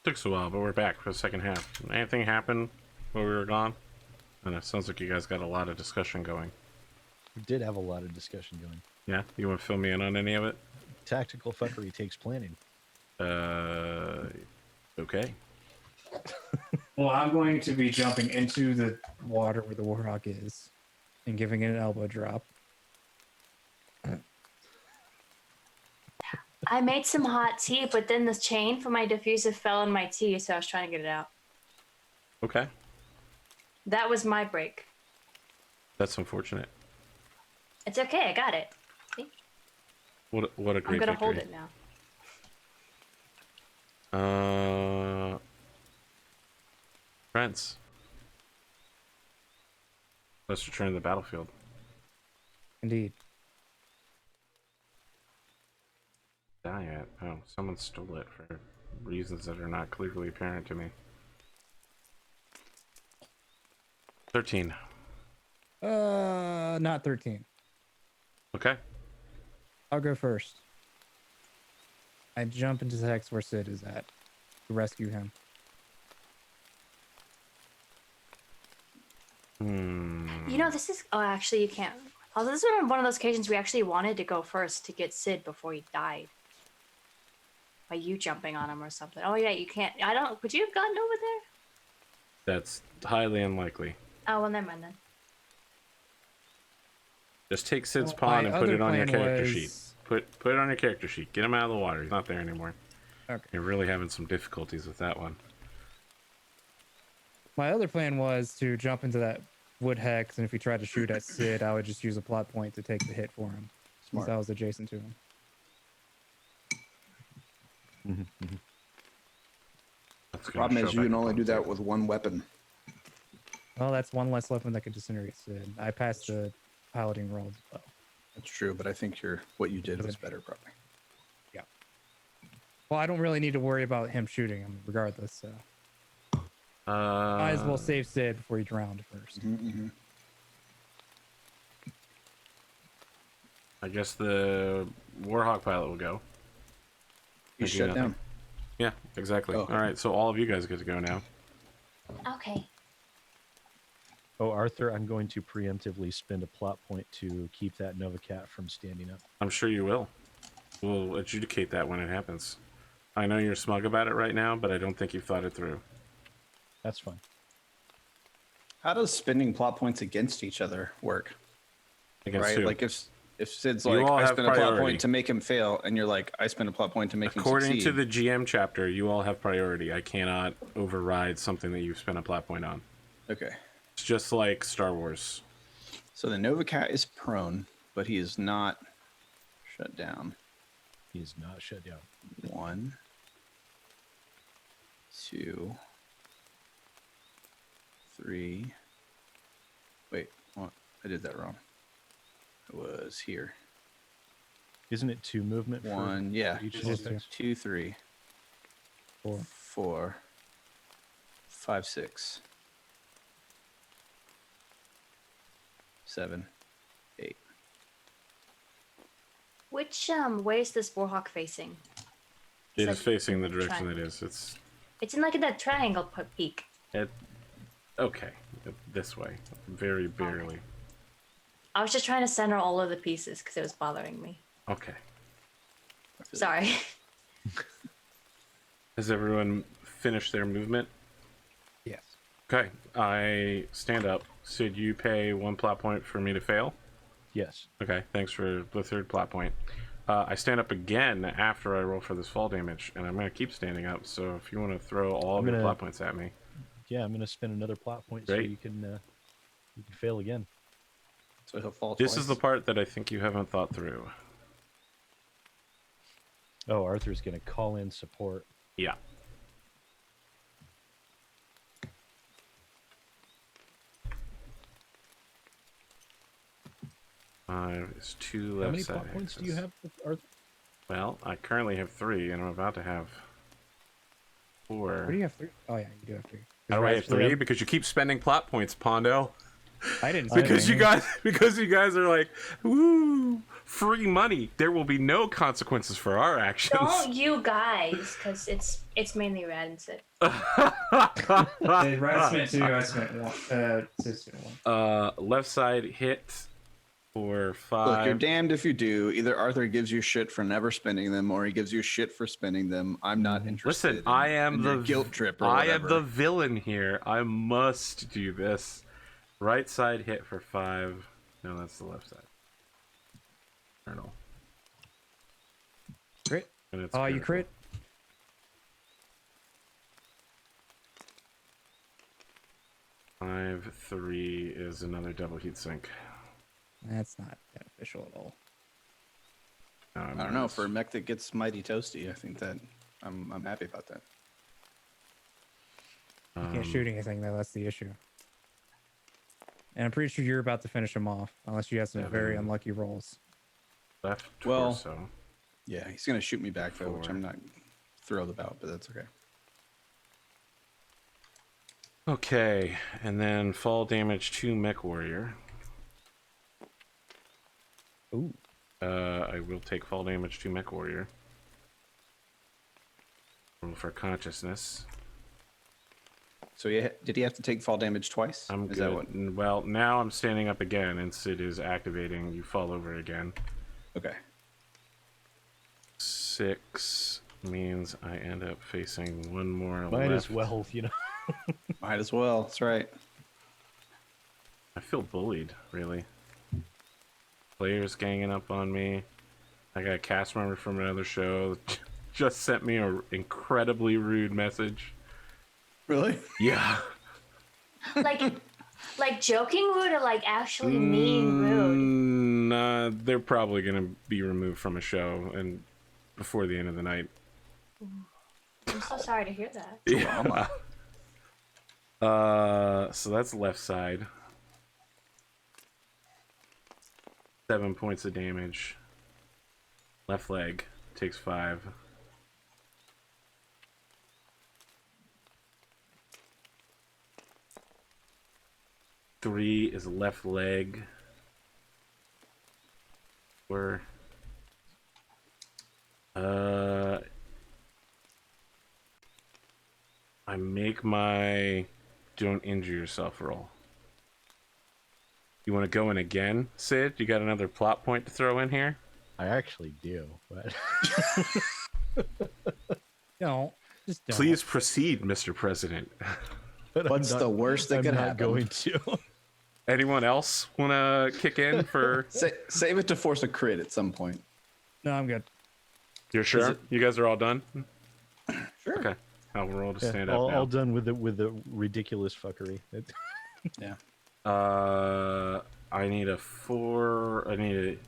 Took us a while, but we're back for the second half. Anything happen while we were gone? And it sounds like you guys got a lot of discussion going. We did have a lot of discussion going. Yeah? You want to fill me in on any of it? Tactical fuckery takes planning. Okay. Well, I'm going to be jumping into the water where the Warhawk is and giving it an elbow drop. I made some hot tea, but then the chain for my diffuser fell in my tea, so I was trying to get it out. Okay. That was my break. That's unfortunate. It's okay, I got it. See? What a great I'm gonna victory. hold it now. Friends. Let's return to the battlefield. Indeed. Diet. Oh, someone stole it for reasons that are not clearly apparent to me. 13. Not 13. Okay. I'll go first. I jump into the hex where Sid is at to rescue him. You know, this is... Oh, actually, you can't. Oh, this is one of those occasions we actually wanted to go first to get Sid before he died. By you jumping on him or something. Oh, yeah, you can't... I don't... Would you have gotten over there? That's highly unlikely. Oh, well, never mind then. Just take Sid's Well, pawn my and put it other on your plan character was- sheet. Put it on your character sheet. Get him out of the water. He's not there anymore. Okay. You're really having some difficulties with that one. My other plan was to jump into that wood hex, and if he tried to shoot at Sid, I would just use a plot point to take the hit for him. Smart. Since I was adjacent to him. That's gonna Problem show is, you back can up only on do the that table. with one weapon. Well, that's one less weapon that could disintegrate Sid. I passed the piloting roll as well. That's true, but I think what you did was better, probably. Well, I don't really need to worry about him shooting him regardless, so... Might as well save Sid before he drowned first. I guess the Warhawk pilot will go. He's Thank you, shut nothing. down. Yeah, exactly. Oh, okay. All right, so all of you guys get to go now. Okay. Oh, Arthur, I'm going to preemptively spend a plot point to keep that Nova Cat from standing up. I'm sure you will. We'll adjudicate that when it happens. I know you're smug about it right now, but I don't think you've thought it through. That's fine. How does spending plot points against each other work? Against Right? who? Like if Sid's You like, all I have spend a plot priority. point to make him fail, and you're like, I spend a plot point to make him According succeed. to the GM chapter, you all have priority. I cannot override something that you've spent a plot point on. Okay. It's just like Star Wars. So the Nova Cat is prone, but he is not shut down. He is not shut down. 1, 2, 3. Wait, what? I did that wrong. It was here. Isn't it 2 movement? 1, yeah. For each It is of those? 2, 3, 4. 4, 5, 6, 7, 8. Which way is this Warhawk facing? It It's is like facing the direction triangle. it is. It's in like in that triangle peak. Okay. This way. Very barely. I was just trying to center all of the pieces because it was bothering me. Okay. Sorry. Has everyone finished their movement? Yes. Okay. I stand up. Sid, you pay 1 plot point for me to fail. Yes. Okay, thanks for the 3rd plot point. I stand up again after I roll for this fall damage, and I'm going to keep standing up, so if you want to throw all of your plot points at me. Yeah, I'm going to spend another plot point so Great. you can fail again. So he'll fall This twice. is the part that I think you haven't thought through. Oh, Arthur's going to call in support. Yeah. There's 2 left. How many side plot points do you hexes. have with Arthur? Well, I currently have 3, and I'm about to have 4. Where do you have 3? Oh, yeah, you do have 3. How do I have 3? Because you keep spending plot points, Pondo. I didn't say because you anything. guys are like, woo, free money. There will be no consequences for our actions. Don't you guys, because it's mainly Rad and Sid. Rad spent 2, I spent 1. Sid spent 1. Left side hit for 5. Look, you're damned if you do. Either Arthur gives you shit for never spending them, or he gives you shit for spending them. I'm not interested. Listen, I am in the your guilt trip. Or I whatever. am the villain here. I must do this. Right side hit for 5. No, that's the left side. Colonel. Crit. And it's Oh, you critical. crit. 5-3 is another double heat sink. That's not beneficial at all. I don't know. For a mech that gets mighty toasty, I think that I'm happy about that. You can't shoot anything though. That's the issue. And I'm pretty sure you're about to finish him off, unless you have some very unlucky rolls. Left Well, torso. Yeah, he's gonna shoot me back though, which 4. I'm not thrilled about, but that's okay. Okay, and then fall damage to Mechwarrior. Ooh. I will take fall damage to Mechwarrior. Roll for consciousness. So did he have to take fall damage twice? I'm Is good. that what? Well, now I'm standing up again, and Sid is activating. You fall over again. Okay. 6 means I end up facing one more Might left. as well, you know. Might as well. That's right. I feel bullied, really. Players ganging up on me. I got a cast member from another show just sent me an incredibly rude message. Really? Yeah. Like joking rude or like actually mean rude? Nah, they're probably gonna be removed from a show and before the end of the night. I'm so sorry to hear that. Yeah. So that's left side. 7 points of damage. Left leg takes 5. Three is left leg. Where I make my don't injure yourself roll. You want to go in again, Sid? You got another plot point to throw in here? I actually do, but Don't. Just don't. Please proceed, Mr. President. but What's the worst that I'm could not happen? going to. Anyone else want to kick in for... Save it to force a crit at some point. No, I'm good. You're sure? You guys are all done? Sure. Okay. I'll roll to Yeah, stand up now. all done with the ridiculous fuckery. Yeah. I need a 4. I need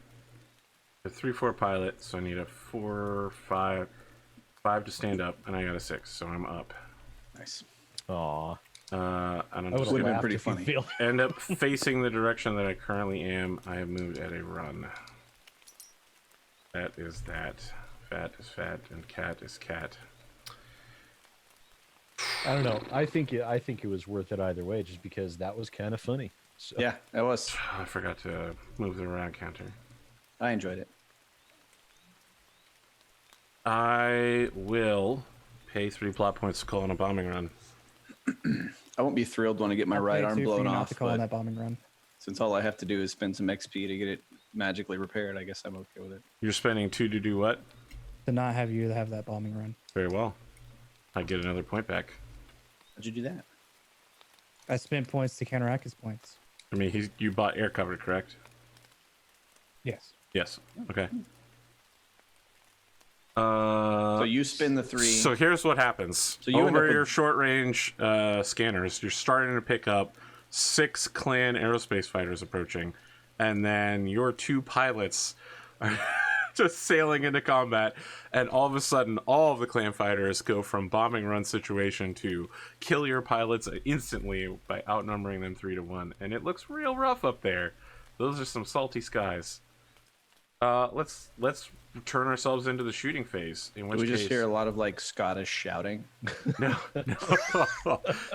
a 3-4 pilot, so I need a 4, 5 to stand up, and I got a 6, so I'm up. Nice. Aw. I don't I know. would Would've been have pretty funny. End up facing the direction that I currently am. I have moved at a run. That is that. Fat is fat, and cat is cat. I don't know. I think it was worth it either way, just because that was kind of funny. So, Yeah, that was. I forgot to move the around counter. I enjoyed it. I will pay 3 plot points to call on a bombing run. I won't be thrilled when I get my right arm blown Not off, to call in but that bombing run. since all I have to do is spend some XP to get it magically repaired, I guess I'm okay with it. You're spending 2 to do what? To not have you have that bombing run. Very well. I get another point back. How'd you do that? I spent points to counteract his points. I mean, you bought air cover, correct? Yes. Yes. Okay. So you spin the 3. So here's what happens. So you end up Over with- your short range scanners, you're starting to pick up 6 clan aerospace fighters approaching, and then your 2 pilots are just sailing into combat, and all of a sudden, all of the clan fighters go from bombing run situation to kill your pilots instantly by outnumbering them 3 to 1, and it looks real rough up there. Those are some salty skies. Let's turn ourselves into the shooting phase. In which Do we just case, hear a lot of like Scottish shouting? no,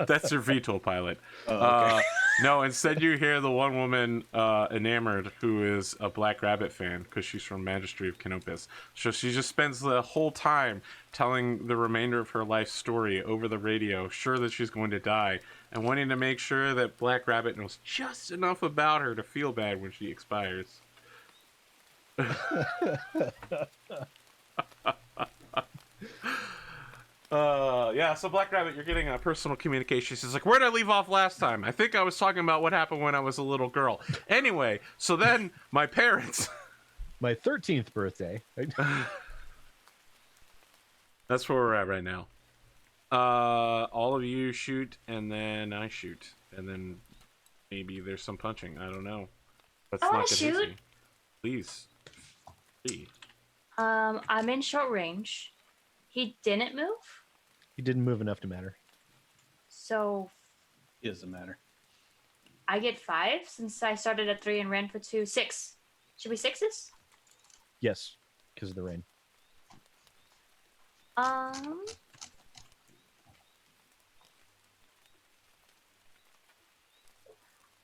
that's your VTOL pilot. Oh, okay. No, instead you hear the one woman enamored who is a Black Rabbit fan because she's from Magistry of Canopus. So she just spends the whole time telling the remainder of her life story over the radio, sure that she's going to die, and wanting to make sure that Black Rabbit knows just enough about her to feel bad when she expires. Yeah, so Black Rabbit, you're getting a personal communication. She's like, where'd I leave off last time? I think I was talking about what happened when I was a little girl. Anyway, so then my parents... My 13th birthday. That's where we're at right now. All of you shoot, and then I shoot. And then maybe there's some punching. I don't know. Let's I wanna not get shoot. hasty. Please. Please. I'm in short range. He didn't move, He didn't move enough to matter. so It doesn't matter. I get 5 since I started at 3 and ran for 2. 6. Should we 6s? Yes, because of the rain.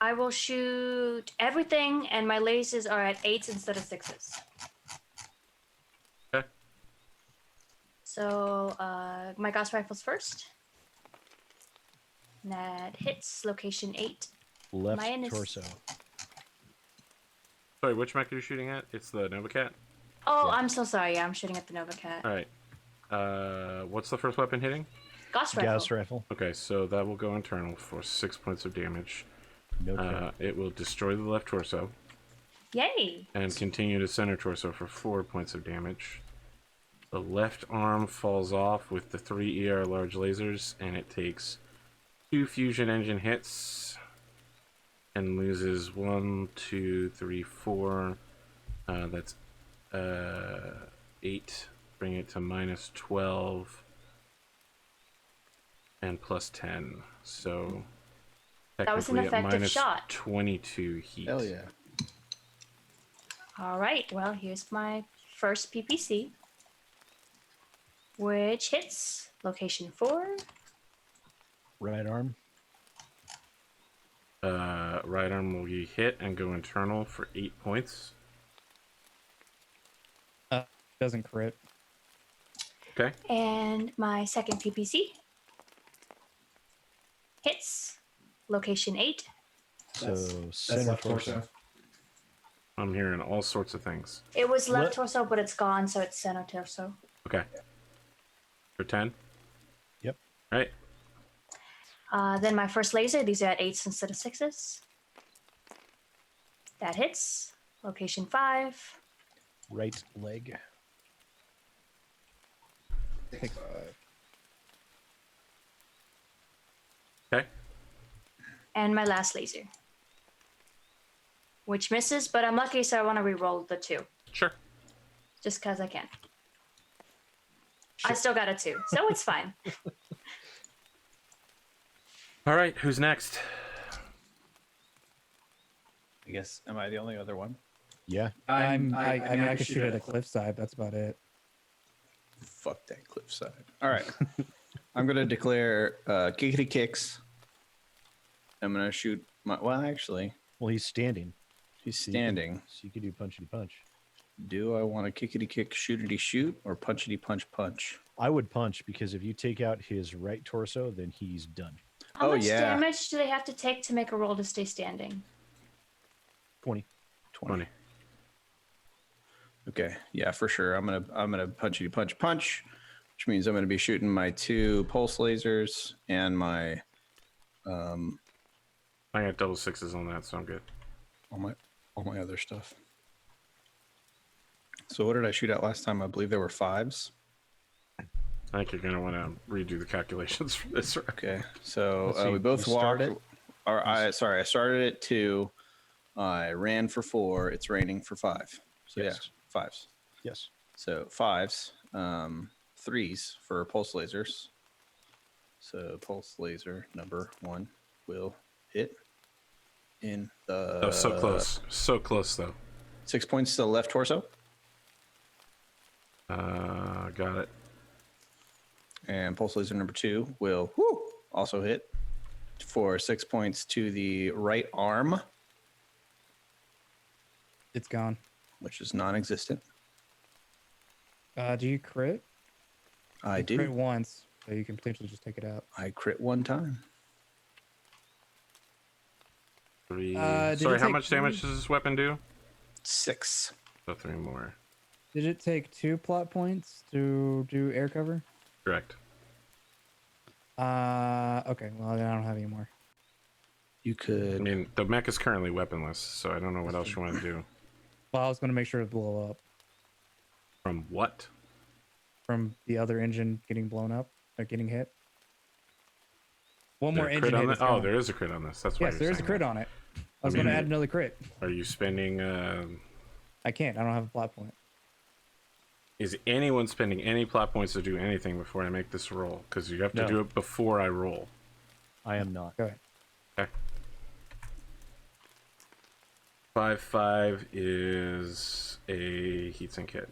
I will shoot everything, and my lasers are at 8s instead of 6s. Okay. So, my Gauss rifle's first. And that hits location 8. Left Mine is- torso. Sorry, which mech are you shooting at? It's the Nova Cat? Oh, Yeah. I'm so sorry. Yeah, I'm shooting at the Nova Cat. All right. What's the first weapon hitting? Gauss rifle. Gauss rifle. Okay, so that will go internal for 6 points of damage. No cap. It will destroy the left torso Yay! and continue to center torso for 4 points of damage. The left arm falls off with the 3 ER large lasers, and it takes 2 fusion engine hits and loses 1, 2, 3, 4. That's 8. Bring it to minus 12 and plus 10. So That was an technically at effective minus shot. 22 heat. Hell yeah. All right. Well, here's my first PPC, which hits location 4. Right arm. Right arm will be hit and go internal for 8 points. Doesn't crit. Okay. And my second PPC hits location 8. So That's center left torso. torso. I'm hearing all sorts of things. It was left What? torso, but it's gone, so it's center torso. Okay. For 10? Yep. Right. Then my first laser, these are at 8s instead of 6s. That hits location 5. Right leg. Take Okay. And my last laser, which misses, but I'm lucky, so I want to re-roll the 2, Sure. just because I can. I still got a 2, so it's fine. All right. Who's next? I guess, am I the only other one? Yeah. I mean, I could shoot at a cliffside. That's about it. Fuck that cliffside. All right. I'm going to declare kickity kicks. I'm going to shoot my. Well, actually, Well, he's standing. he's So you can- standing. So you could do punchity punch. Do I want to kickity kick, shootity shoot, or punchity punch punch? I would punch because if you take out his right torso, then he's done. How Oh, much yeah. damage do they have to take to make a roll to stay standing? 20. 20. Okay, yeah, for sure. I'm gonna punchity punch punch, which means I'm gonna be shooting my 2 pulse lasers and my I got double 6s on that, so I'm good. all my other stuff. So what did I shoot at last time? I believe there were 5s. I think you're gonna want to redo the calculations for this. Right? Okay, so Let's see, we both you walked. started- Or I started at 2. I ran for 4. It's raining for 5. So Yes. yeah, 5s. Yes. So 5s, 3s for pulse lasers. So pulse laser number 1 will hit in the. Oh, so close. So close, though. 6 points to the left torso. Got it. And pulse laser number 2 will also hit for 6 points to the right arm, It's gone. which is non-existent. Do you crit? I You do. crit once, so you can potentially just take it out. I crit 1 time. 3. Did Sorry, it how take much damage does this weapon do? 6. So 3 more. Did it take 2 plot points to do air cover? Correct. Okay. Well, then I don't have any more. You I could. mean, the mech is currently weaponless, so I don't know what else you want to do. Well, I was going to make sure to blow up From what? from the other engine getting blown up or getting hit. One more There a engine crit on hit. that? Is Oh, gone. there is a crit on this. That's why Yes, you're there is a saying crit that. on it. I was mean, going to add another crit. Are you spending? I can't. I don't have a plot point. Is anyone spending any plot points to do anything before I make this roll? Because you have to No. do it before I roll. I am not. Go ahead. Okay. 5/5 is a heatsink hit.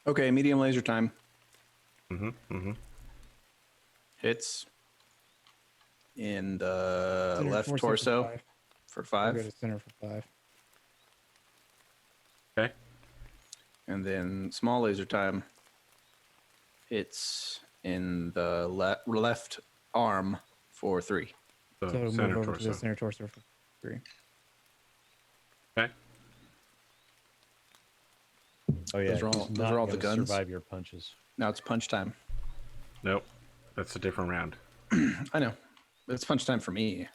Okay, medium laser time. Hits in the Center left torso for torso 5. for I'll go 5. to center for 5. Okay. And then small laser time hits in the left arm for 3. So, So move center over to torso. the center torso for 3. Okay. Oh yeah, Those are all- he's those not are all the gonna guns? survive your punches. Now it's punch time. Nope. That's a different round. I know. It's punch time for me.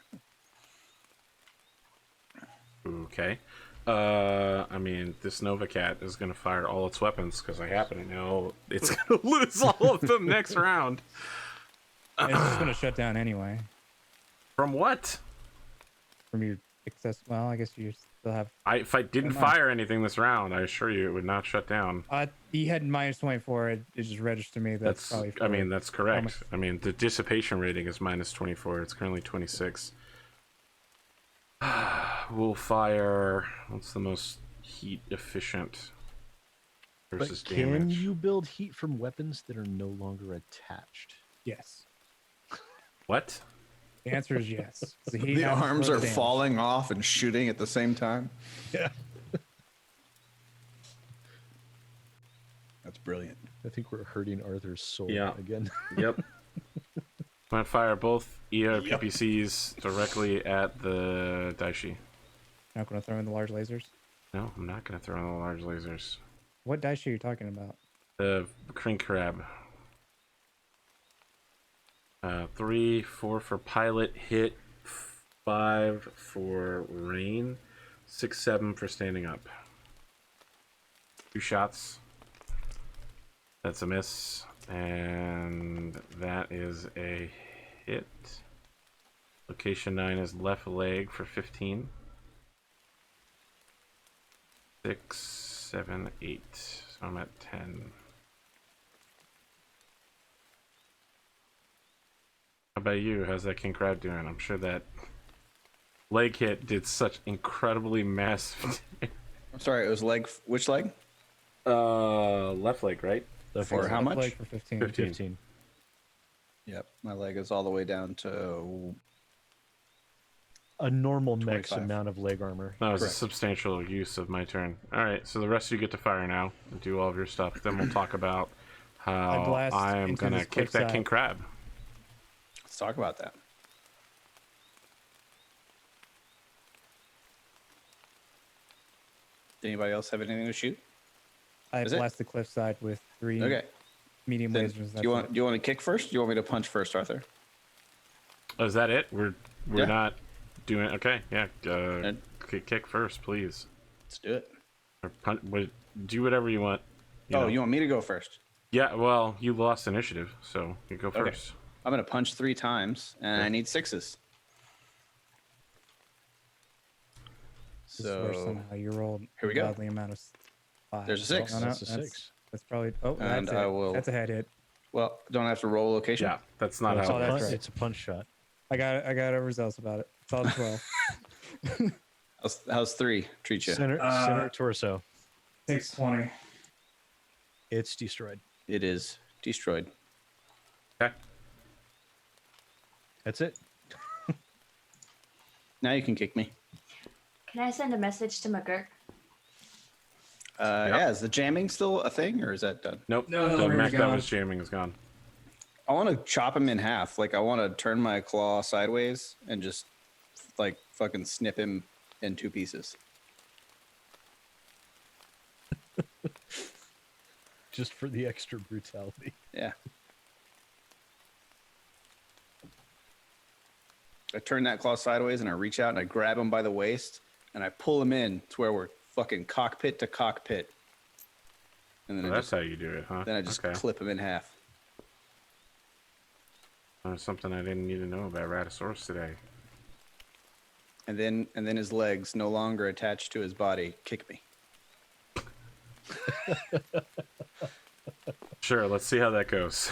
Okay. I mean, this Nova Cat is going to fire all its weapons because I happen to know it's going to lose all of them next round. And it's just going to shut down anyway. From what? From your excess. Well, I guess you still have. If I didn't Never mind. fire anything this round, I assure you it would not shut down. He had minus 24. It just registered to me. That's probably. I mean, that's correct. much- I mean, the dissipation rating is minus 24. It's currently 26. We'll fire. What's the most heat efficient versus But can damage? you build heat from weapons that are no longer attached? Yes. What? The answer is yes. So he The has arms further are damage. falling off and shooting at the same time. Yeah. That's brilliant. I think we're hurting Arthur's soul Yeah. again. Yep. I'm gonna fire both PPCs directly at the Daishi. Not going to throw in the large lasers. No, I'm not gonna throw in the large lasers. What dice are you talking about? The Crane Crab. 3, 4 for pilot hit, 5 for rain, 6, 7 for standing up. 2 shots. That's a miss, and that is a hit. Location 9 is left leg for 15. 6, 7, 8. So I'm at 10. How about you? How's that King Crab doing? I'm sure that leg hit did such incredibly massive. I'm sorry, it was leg. Which leg? Left leg, right? For how Left much? leg for 15. 15. Yep, my leg is all the way down to. A normal mech's 25. amount of leg armor. That was Correct. a substantial use of my turn. All right, so the rest of you get to fire now and do all of your stuff. Then we'll talk about how blast I am into gonna this kick that cliffside. King Crab. Let's talk about that. Did anybody else have anything to shoot? I Is it? blast the cliffside with 3 Okay. medium Then, lasers. do That's you it. want to kick first? Do you want me to punch first, Arthur? Oh, is that it? We're Yeah. not doing okay. Yeah, And- kick first, please. Let's do it. Or do whatever you want. Oh, know. you want me to go first? Yeah, well, you lost initiative, so you go Okay. first. I'm gonna punch 3 times, and I need 6s. This is where So somehow you rolled here we go. godly amount of 5. There's a 6. Oh, no, That's a 6. That's probably. Oh, And that's I it. will- That's a head hit. Well, don't I have to roll location? Yeah, that's not It's, how Oh, it that's works. right. it's a punch shot. I got overzealous about it. It's all 12. How's 3 treat you? Center torso. 620. It's destroyed. It is destroyed. Okay. That's it. Now you can kick me. Can I send a message to McGurk? Yeah, is the jamming still a thing, or is that done? Nope. No, the we're mech that gone. was jamming is gone. I want to chop him in half. Like, I want to turn my claw sideways and just, like, fucking snip him in 2 pieces. Just for the extra brutality. Yeah. I turn that claw sideways and I reach out and I grab him by the waist and I pull him in to where we're fucking cockpit to cockpit. And then Well, I that's just, how you do it, huh? then I just okay. clip him in half. There's something I didn't need to know about Raddosaurus today. And then his legs, no longer attached to his body, kick me. Sure, let's see how that goes.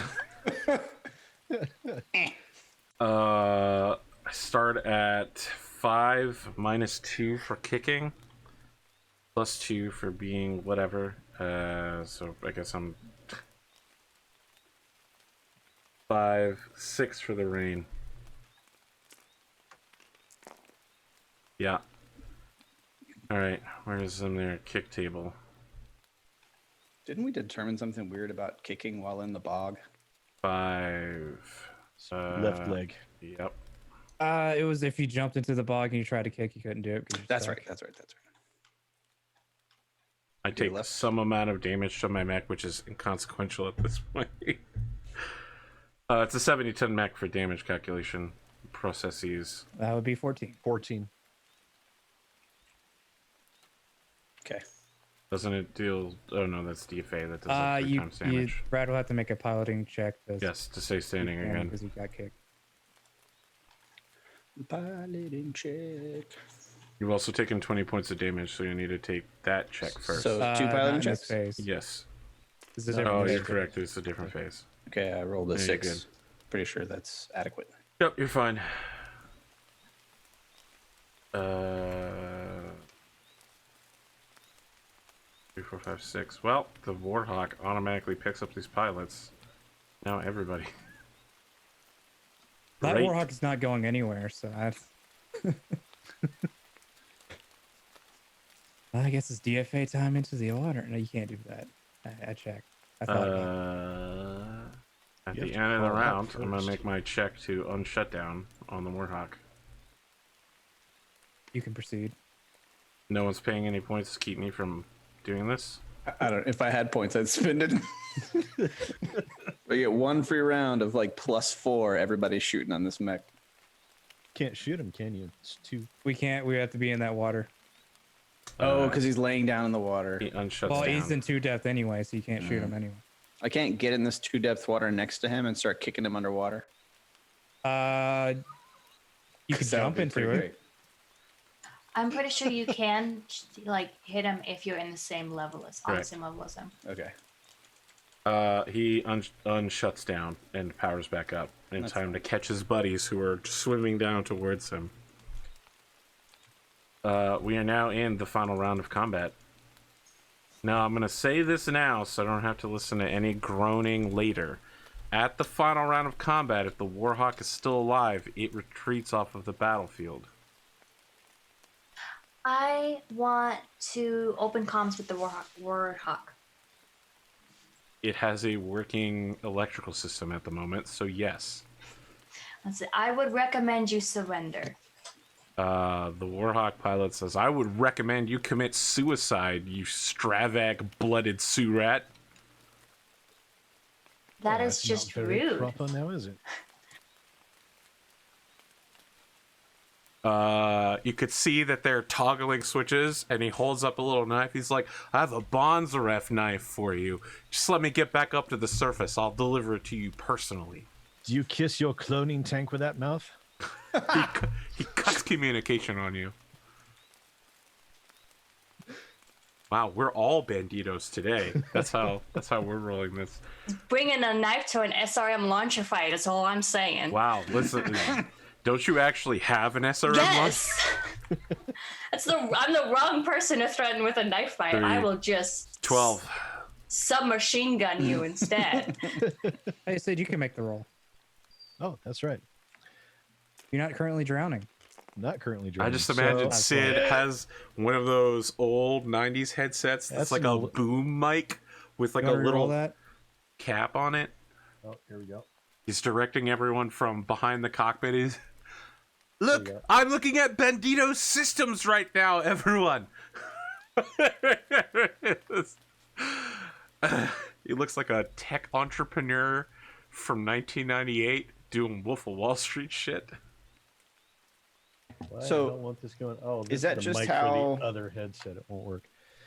I start at 5 minus 2 for kicking, plus 2 for being whatever. So I guess I'm 5, 6 for the rain. Yeah. All right, where's their kick table? Didn't we determine something weird about kicking while in the bog? 5. Left leg. Yep. It was if you jumped into the bog and you tried to kick, you couldn't do it. 'cause you're That's stuck. right. That's right. That's right. I take left. some amount of damage to my mech, which is inconsequential at this point. It's a 70-10 mech for damage calculation processes. That would be 14. 14. Okay. Doesn't it deal? Oh no, that's DFA. That does like 3 times damage. Brad will have to make a piloting check. Yes, to stay standing again. because he got kicked. Piloting check. You've also taken 20 points of damage, so you need to take that check first. So 2 Not piloting in this checks. phase. Yes. This is a different Oh, you're phase. correct. It's a different phase. Okay, I rolled a Yeah, you're 6. good. Pretty sure that's adequate. Yep, you're fine. 3, 4, 5, 6. Well, the Warhawk automatically picks up these pilots. Now everybody. That Great. Warhawk is not going anywhere, so I guess it's DFA time into the water. No, you can't do that. I checked. I thought At You the have to end of the call out round, I'm going first. to make my check to unshut down on the Warhawk. you can proceed. No one's paying any points to keep me from doing this. I don't. If I had points, I'd spend it. I get 1 free round of like +4. Everybody's shooting on this mech. Can't shoot him, can you? It's too. We can't. We have to be in that water. Oh, because he's laying down in the water. He unshuts Well, down. he's in 2 depth anyway, so you can't shoot him anyway. I can't get in this 2-depth water next to him and start kicking him underwater. You can That would jump be into pretty it. great. I'm pretty sure you can like hit him if you're in the same level as on the Right. same level as him. Okay. He unshuts down and powers back up in time to catch his buddies who are swimming down towards him. We are now in the final round of combat. Now, I'm going to say this now so I don't have to listen to any groaning later. At the final round of combat, if the Warhawk is still alive, it retreats off of the battlefield. I want to open comms with the Warhawk. It has a working electrical system at the moment, so yes. That's it. I would recommend you surrender. The Warhawk pilot says, I would recommend you commit suicide, you Stravak blooded Surat. That Well, is that's just not very rude. proper now, is it? You could see that they're toggling switches, and he holds up a little knife. He's like, I have a Bonzaref knife for you. Just let me get back up to the surface. I'll deliver it to you personally. Do you kiss your cloning tank with that mouth? He cuts communication on you. Wow, we're all banditos today. That's how we're rolling this. Bringing a knife to an SRM launcher fight is all I'm saying. Wow, listen. Don't you actually have an SRM Yes. I'm the wrong person to threaten with a knife fight. I will just 12. submachine gun you instead. I said you can make the roll. Oh, that's right. You're not currently drowning. Not currently I driving. just imagine So- Sid has one of those old 90s headsets that's That's like an a old- boom mic with like You a wanna roll little that? cap on it. Oh, here we go. He's directing everyone from behind the cockpit. He's, look, go. I'm looking at Bandito's systems right now, everyone. He looks like a tech entrepreneur from 1998 doing Wolf of Wall Street shit. Well, So, I don't want this going. Oh, this is that the just mic how- for the other headset? It won't work.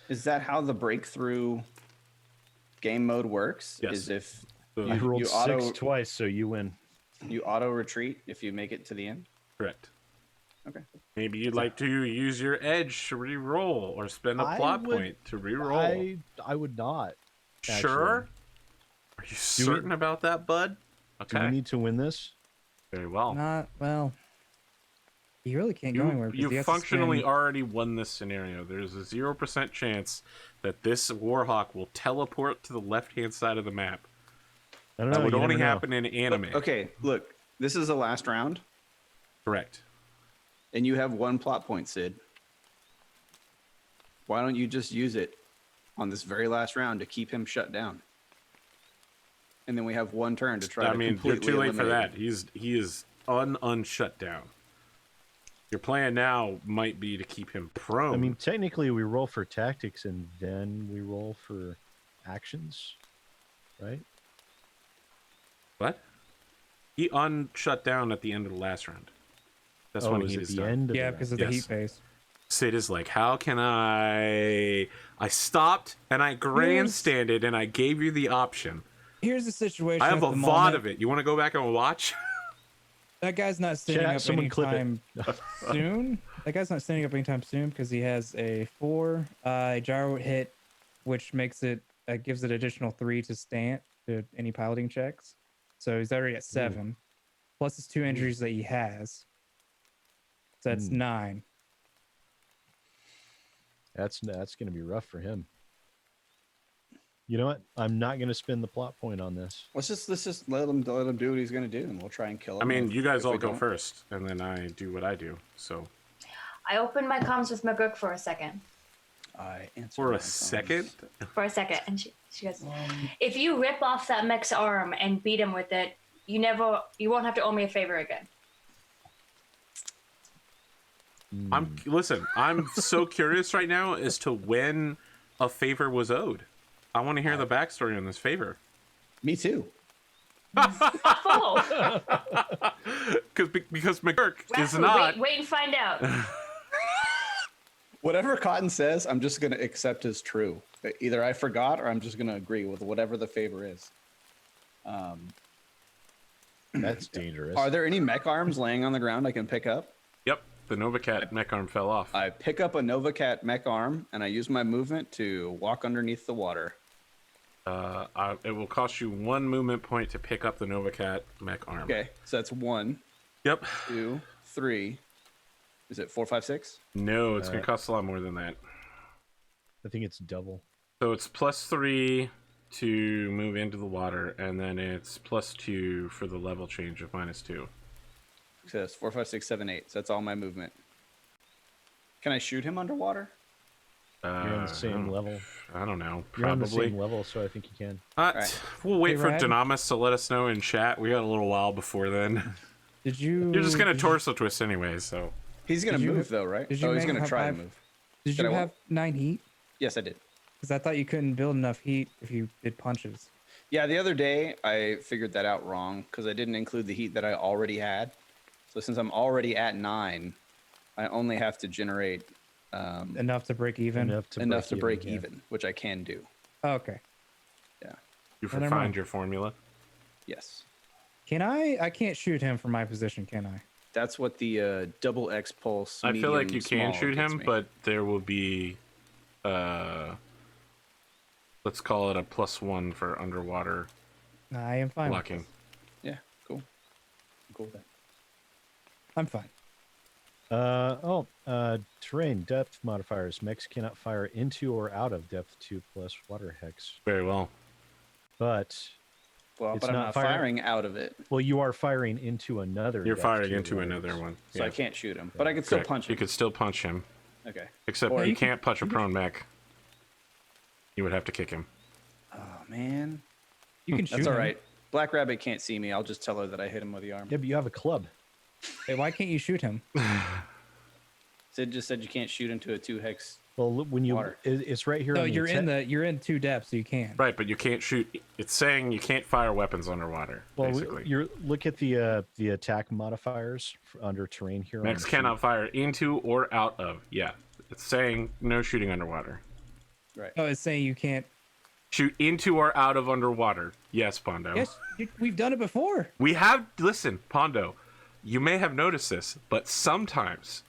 Is that how the breakthrough game mode works? Yes. Is if So- I rolled you 6 auto- twice, so you win. you auto retreat if you make it to the end? Correct. Okay. Maybe you'd like to use your edge to re-roll or spend a I plot would- point to re-roll. I would not. Sure? Are you we- certain about that, bud? Do we Okay. need to win this? Very well. Not well. You really can't go anywhere. 'cause You have to functionally spend- already won this scenario. There's a 0% chance that this Warhawk will teleport to the left-hand side of the map. I don't That know. would you only never know. happen in anime. Okay, look, this is the last round, Correct. and you have one plot point, Sid. Why don't you just use it on this very last round to keep him shut down? And then we have one turn to try I to mean, you're completely too late for eliminate that. him. He is unshut down. Your plan now might be to keep him prone. I mean, technically, we roll for tactics and then we roll for actions, right? what? He unshut down at the end of the last round. That's when is he it is the done. end? Of Yeah, the because round? of the Yes. heat phase. Sid is like, how can I stopped and I grandstanded and I gave you the option. Here's the situation. I have at a the VOD moment. of it. You want to go back and watch? That guy's not standing Chat, up someone clip it. anytime soon. That guy's not standing up anytime soon because he has a 4 gyro hit, which makes it gives it additional 3 to stand to any piloting checks. So he's already at 7, plus his 2 injuries that he has. So that's 9. That's going to be rough for him. You know what? I'm not going to spend the plot point on this. Let's just let him do what he's gonna do, and we'll try and kill him. I mean, if- you guys if all we go don't. first, and then I do what I do. So I opened my comms with McGurk for a second. I answer for my a phones. second, And she goes, if you rip off that mech's arm and beat him with it, you won't have to owe me a favor again. listen. I'm so curious right now as to when a favor was owed. I want to hear the backstory on this favor. Me too. Oh, Because McGurk is Rafu, not. wait and find out. Whatever Cotton says, I'm just gonna accept as true. Either I forgot, or I'm just gonna agree with whatever the favor is. That's dangerous. Are there any mech arms laying on the ground I can pick up? Yep, the Novacat mech arm fell off. I pick up a Novacat mech arm, and I use my movement to walk underneath the water. It will cost you 1 movement point to pick up the Novacat mech arm. Okay, so that's 1, Yep. 2, 3. Is it 4, 5, 6? No, it's gonna cost a lot more than that. I think it's double. So it's +3 to move into the water, and then it's +2 for the level change of -2. So that's 4, 5, 6, 7, 8. So that's all my movement. Can I shoot him underwater? You're on the same level. I don't know. You're on the Probably. same level, so I think you can. Right. We'll wait Hey, for Ryan? Dynamis to let us know in chat. We got a little while before then. Did you? You're just gonna did you- torso twist anyway, so. He's gonna Did you- move though, right? did you Oh, he's make gonna him try to have- move. Did Did I you what? have 9 heat? Yes, I did. Because I thought you couldn't build enough heat if you did punches. Yeah, the other day I figured that out wrong because I didn't include the heat that I already had. So since I'm already at 9, I only have to generate Enough to break even. enough to break yeah. even, which I can do. Oh, okay. Yeah. You Never refined mind. your formula. Yes. Can I? I can't shoot him from my position, can I? That's what the double X pulse. I feel like medium, you can small shoot gets him, me. but there will be, let's call it a +1 for underwater I am fine. with blocking. this. Yeah, cool. I'm cool with that. I'm fine. Terrain depth modifiers. Mechs cannot fire into or out of depth 2+ water hex. Very well. But Well, It's but I'm not not firing- firing out of it, well, you are firing into another. You're depth firing 2 into water another hex. one. so I Yeah. can't shoot him. But I can still Correct. punch You him. could still punch him, Okay. except Or you you can- can't punch a prone mech. You would have to kick him. Oh man, You can shoot that's all him. right. Black Rabbit can't see me. I'll just tell her that I hit him with the arm. Yeah, but you have a club. Wait, why can't you shoot him? Sid just said you can't shoot into a 2-hex. Well, look, when you Water. it's right here. No, on the you're in 2 depths, so you can. Right, but you can't shoot. It's saying you can't fire weapons underwater. Well, basically, you're look at the attack modifiers under terrain here. on mechs the cannot fire into or out of. Yeah, it's saying no shooting underwater. Right. Oh, it's saying you can't. Shoot into or out of underwater. Yes, Pondo. Yes, we've done it before. We have. Listen, Pondo. You may have noticed this, but sometimes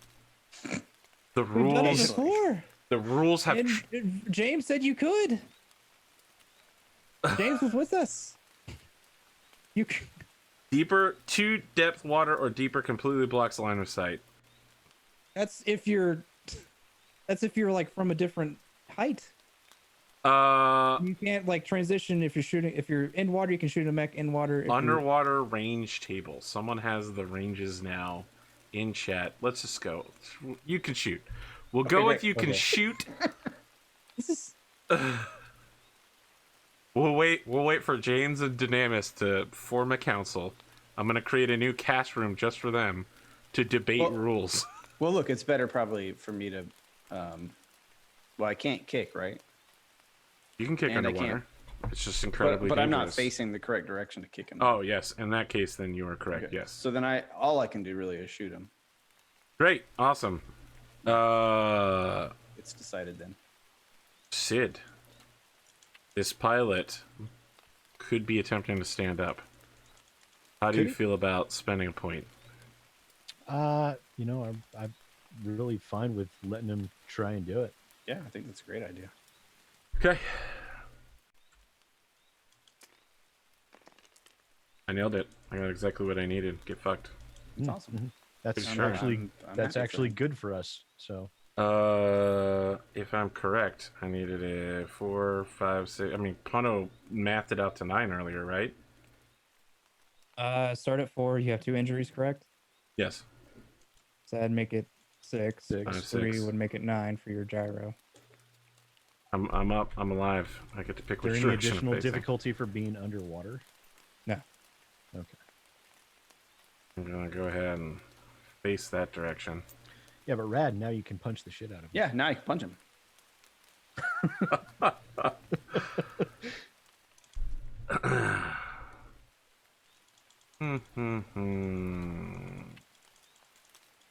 the We've done it rules. before. The rules have. And James said you could. James was with us. You. Deeper to depth water or deeper completely blocks line of sight. That's if you're. That's if you're like from a different height. You can't like transition if you're shooting. If you're in water, you can shoot a mech in water. If you're- Underwater range table. Someone has the ranges now in chat. Let's just go. You can shoot. We'll go great. with you can shoot. This is. We'll wait for James and Dynamis to form a council. I'm gonna create a new cast room just for them to debate Well- rules. Well, look, it's better probably for me to. Well, I can't kick, right? You can kick and I underwater. can't- It's just incredibly But I'm not dangerous. facing the correct direction to kick him. Oh yes, in that case, then you are correct. Okay. Yes. So then all I can do really is shoot him. Great. Awesome. It's decided then. Sid, this pilot could be attempting to stand up. How do you feel about spending a point? I'm really fine with letting him try and do it. Yeah, I think that's a great idea. Okay. I nailed it. I got exactly what I needed. Get fucked. That's awesome. That's Sure. actually I'm that's happy for actually him. good for us. So If I'm correct, I needed a 4, 5, 6. I mean, Pono mathed it out to 9 earlier, right? Start at 4. You have 2 injuries, correct? Yes. So that'd make it 6. 6. 3 6. would make it 9 for your gyro. I'm up. I'm alive. I get to pick is there which any direction I'm additional facing. difficulty for being underwater? No. Okay. I'm gonna go ahead and face that direction. Yeah, but Rad, now you can punch the shit out of him. Yeah, now I can punch him.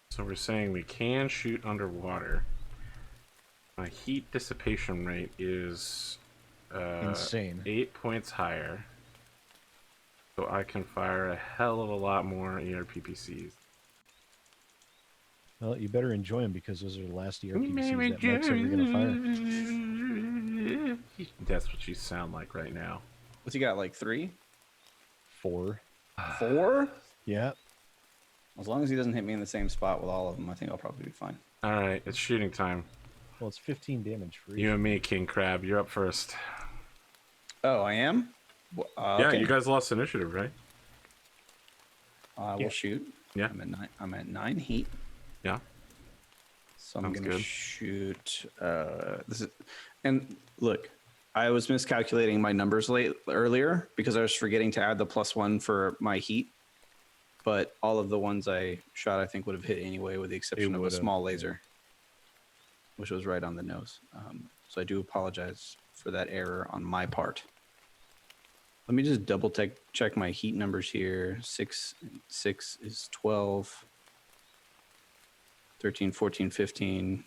So we're saying we can shoot underwater. My heat dissipation rate is Insane. 8 points higher. So I can fire a hell of a lot more ERPPCs. Well, you better enjoy them because those are the last ERPCs that Mech's ever gonna fire. That's what you sound like right now. What's he got? Like 3? 4. 4? Yeah. As long as he doesn't hit me in the same spot with all of them, I think I'll probably be fine. All right, it's shooting time. Well, it's 15 damage for You each. and me, King Crab. You're up first. Oh, I am? Yeah, Okay. you guys lost initiative, right? I will Yeah. shoot. Yeah. I'm at 9 heat. Yeah. So I'm Sounds gonna good. shoot. And look, I was miscalculating my numbers earlier because I was forgetting to add the +1 for my heat. But all of the ones I shot, I think, would have hit anyway, with the exception of a would've, small laser, which was right on the nose. So I do apologize for that error on my part. Let me just double check my heat numbers here. 6 is 12. 13, 14, 15.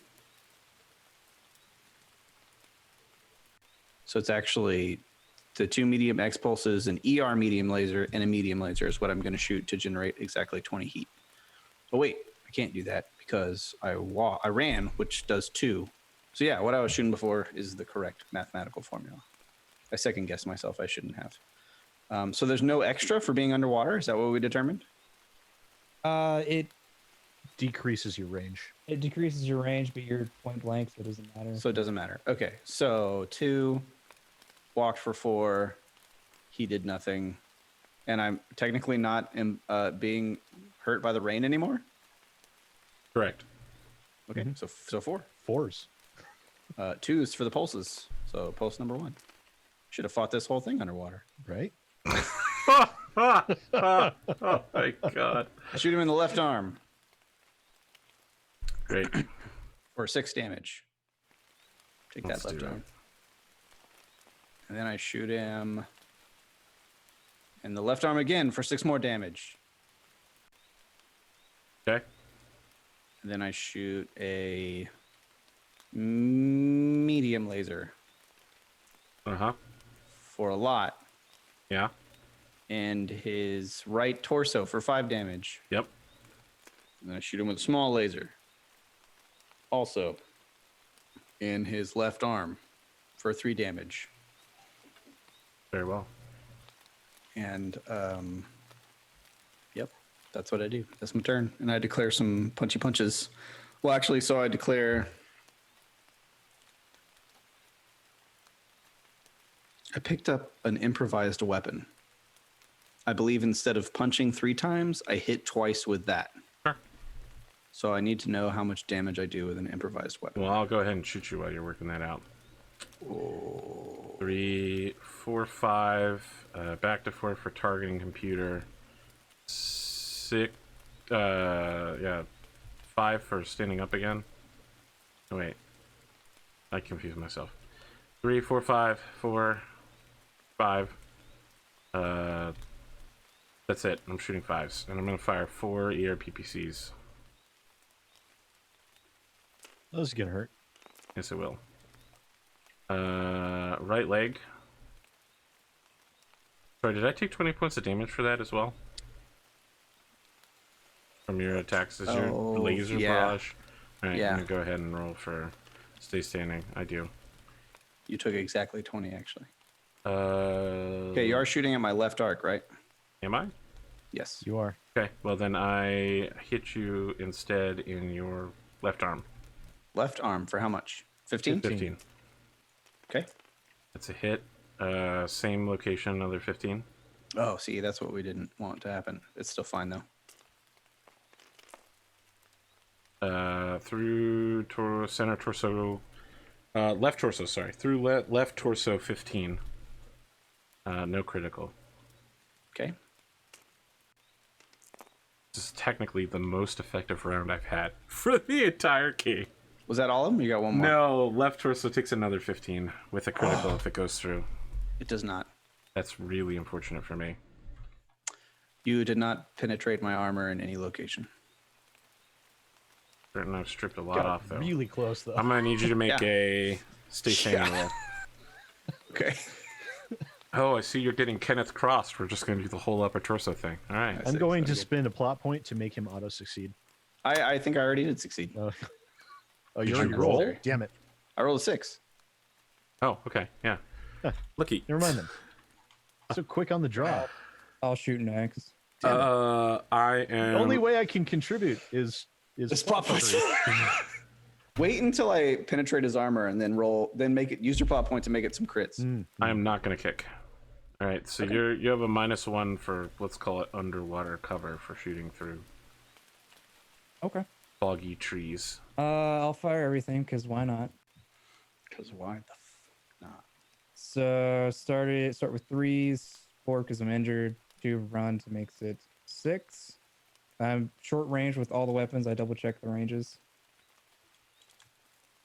So it's actually the 2 medium X pulses, an ER medium laser, and a medium laser is what I'm going to shoot to generate exactly 20 heat. Oh wait, I can't do that because I ran, which does 2. So yeah, what I was shooting before is the correct mathematical formula. I second guessed myself. I shouldn't have. So there's no extra for being underwater. Is that what we determined? It decreases your range. It decreases your range, but you're point blank, so it doesn't matter. So it doesn't matter. Okay, so 2, walked for 4, he did nothing, and I'm technically not being hurt by the rain anymore. Correct. Okay, so 4. 4s. 2s for the pulses. So pulse number 1. Should have fought this whole thing underwater. Right? Oh my god. Shoot him in the left arm Great. for 6 damage. Take Let's that do left that. arm. And then I shoot him in the left arm again for 6 more damage. Okay. And then I shoot a medium laser Uh-huh. for a lot. Yeah. And his right torso for 5 damage. Yep. And then I shoot him with a small laser. Also. In his left arm for 3 damage. Very well. And, yep, that's what I do. That's my turn. And I declare some punchy punches. Well, actually, so I declare... I picked up an improvised weapon. I believe instead of punching 3 times, I hit twice with that. Sure. So I need to know how much damage I do with an improvised weapon. Well, I'll go ahead and shoot you while you're working that out. 3, 4, 5. Back to 4 for targeting computer. 6. Yeah. 5 for standing up again. Oh, wait. I confused myself. 3, 4, 5, 4, 5. That's it. I'm shooting 5s, and I'm gonna fire 4 ERPPCs. Those are gonna hurt. Yes, it will. Right leg. Sorry, did I take 20 points of damage for that as well? From your attacks as your Oh, laser yeah. barrage? Alright, Yeah. I'm gonna go ahead and roll for stay standing. I do. You took exactly 20, actually. Okay, Okay, you are shooting at my left arc, right? Am I? Yes. You are. Okay, well then I hit you instead in your left arm. Left arm for how much? 15? 15. Okay. That's a hit. Same location, another 15. Oh, see, that's what we didn't want to happen. It's still fine, though. Through center torso, left torso. Sorry, through left torso 15. No critical. Okay. This is technically the most effective round I've had for the entire game. Was that all of them? You got one more? No, left torso takes another 15 with a critical if it goes through. It does not. That's really unfortunate for me. You did not penetrate my armor in any location. Certain I've stripped a lot Got off though. really close though. I'm gonna need you to make Yeah. a stay standing roll. Okay. Oh, I see you're getting Kenneth crossed. We're just gonna do the whole upper torso thing. All right. I'm Six, going to okay. spend a plot point to make him auto succeed. I think I already did succeed. Oh, Did you you already roll? rolled? Damn it. I rolled a 6. Oh, okay. Yeah. Looky. Never mind then. So quick on the draw. I'll shoot next. I am. The only way I can contribute is plot points. Wait until I penetrate his armor and then roll. Then make it. Use your plot point to make it some crits. I am not gonna kick. All right. So you have a -1 for, let's call it, underwater cover for shooting through Okay. foggy trees. I'll fire everything because why not? Because why the not? So start with 3s, 4 because I'm injured, 2 run to makes it 6. I'm short range with all the weapons. I double check the ranges.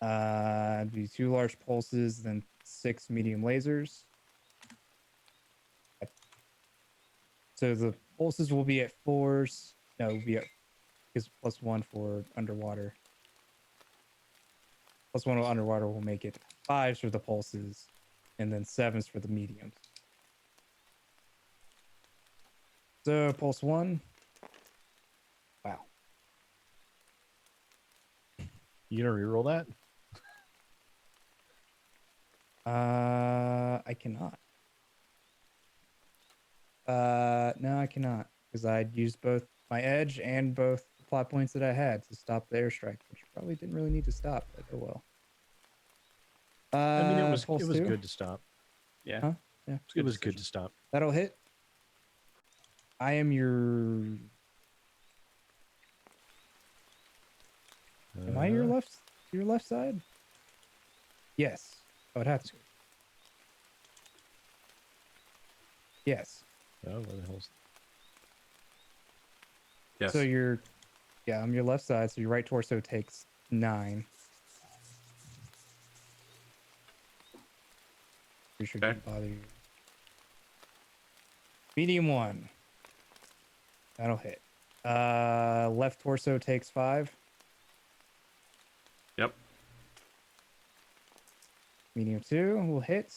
Do 2 large pulses, then 6 medium lasers. So the pulses will be at 4s. No, will be at is +1 for underwater. +1 underwater will make it 5s for the pulses, and then 7s for the mediums. So pulse 1. Wow. You gonna reroll that? I cannot. No, I cannot because I'd used both my edge and both plot points that I had to stop the airstrike, which probably didn't really need to stop, but oh well. I mean, it was Pulse 2. good to stop. Yeah. Huh? Yeah. It was good to stop. That'll hit. I am your. Am I your left side? Yes. Oh, it has to. Yes. Oh, where the hell's... Yes. So you're, yeah, I'm your left side. So your right torso takes 9. Pretty sure it Okay. didn't bother you. Medium 1. That'll hit. Left torso takes 5. Yep. Medium 2 will hit.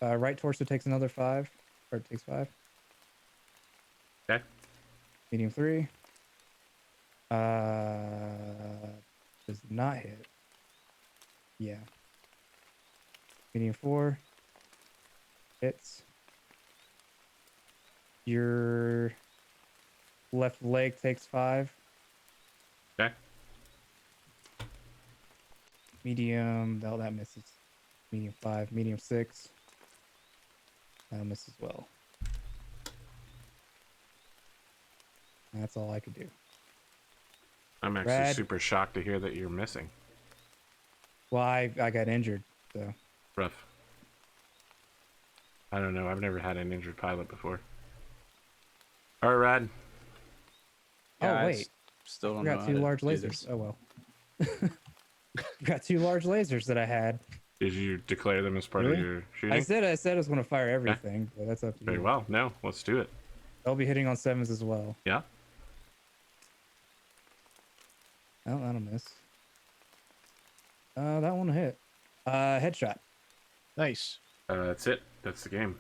Right torso takes another 5. Or it takes 5. Okay. Medium 3. Does not hit. Yeah. Medium 4. Hits. Your left leg takes 5. Okay. Medium, oh, that misses. Medium 5, medium 6. That'll miss as well. That's all I could do. I'm actually Rad. super shocked to hear that you're missing. Well, I got injured, so. Rough. I don't know. I've never had an injured pilot before. All right, Rad. Yeah, Oh, I wait. still don't I know. got how 2 to large do lasers. this. Oh, well. Got 2 large lasers that I had. Did you declare them as part Really? of your shooting? I said I was going to fire everything, but that's up to Very you. well. No, let's do it. I'll be hitting on 7s as well. Yeah. Oh, that'll miss. That one will hit. Headshot. Nice. That's it. That's the game.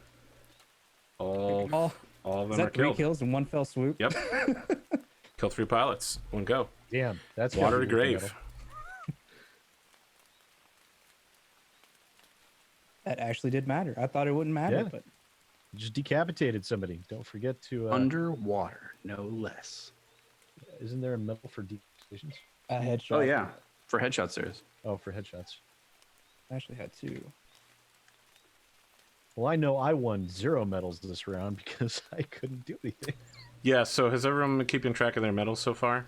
All of Is them are that 3 killed. kills in one fell swoop? Yep. Kill 3 pilots. One go. Damn, that's gotta Water to be worth the grave. medal. That actually did matter. I thought it wouldn't matter, Yeah. but Just decapitated somebody. Don't forget to. Underwater, no less. Isn't there a medal for decapitations? a headshot. Oh yeah, for headshots there is. Oh, for headshots. I actually had 2. Well, I know I won 0 medals this round because I couldn't do anything. Yeah, so has everyone been keeping track of their medals so far?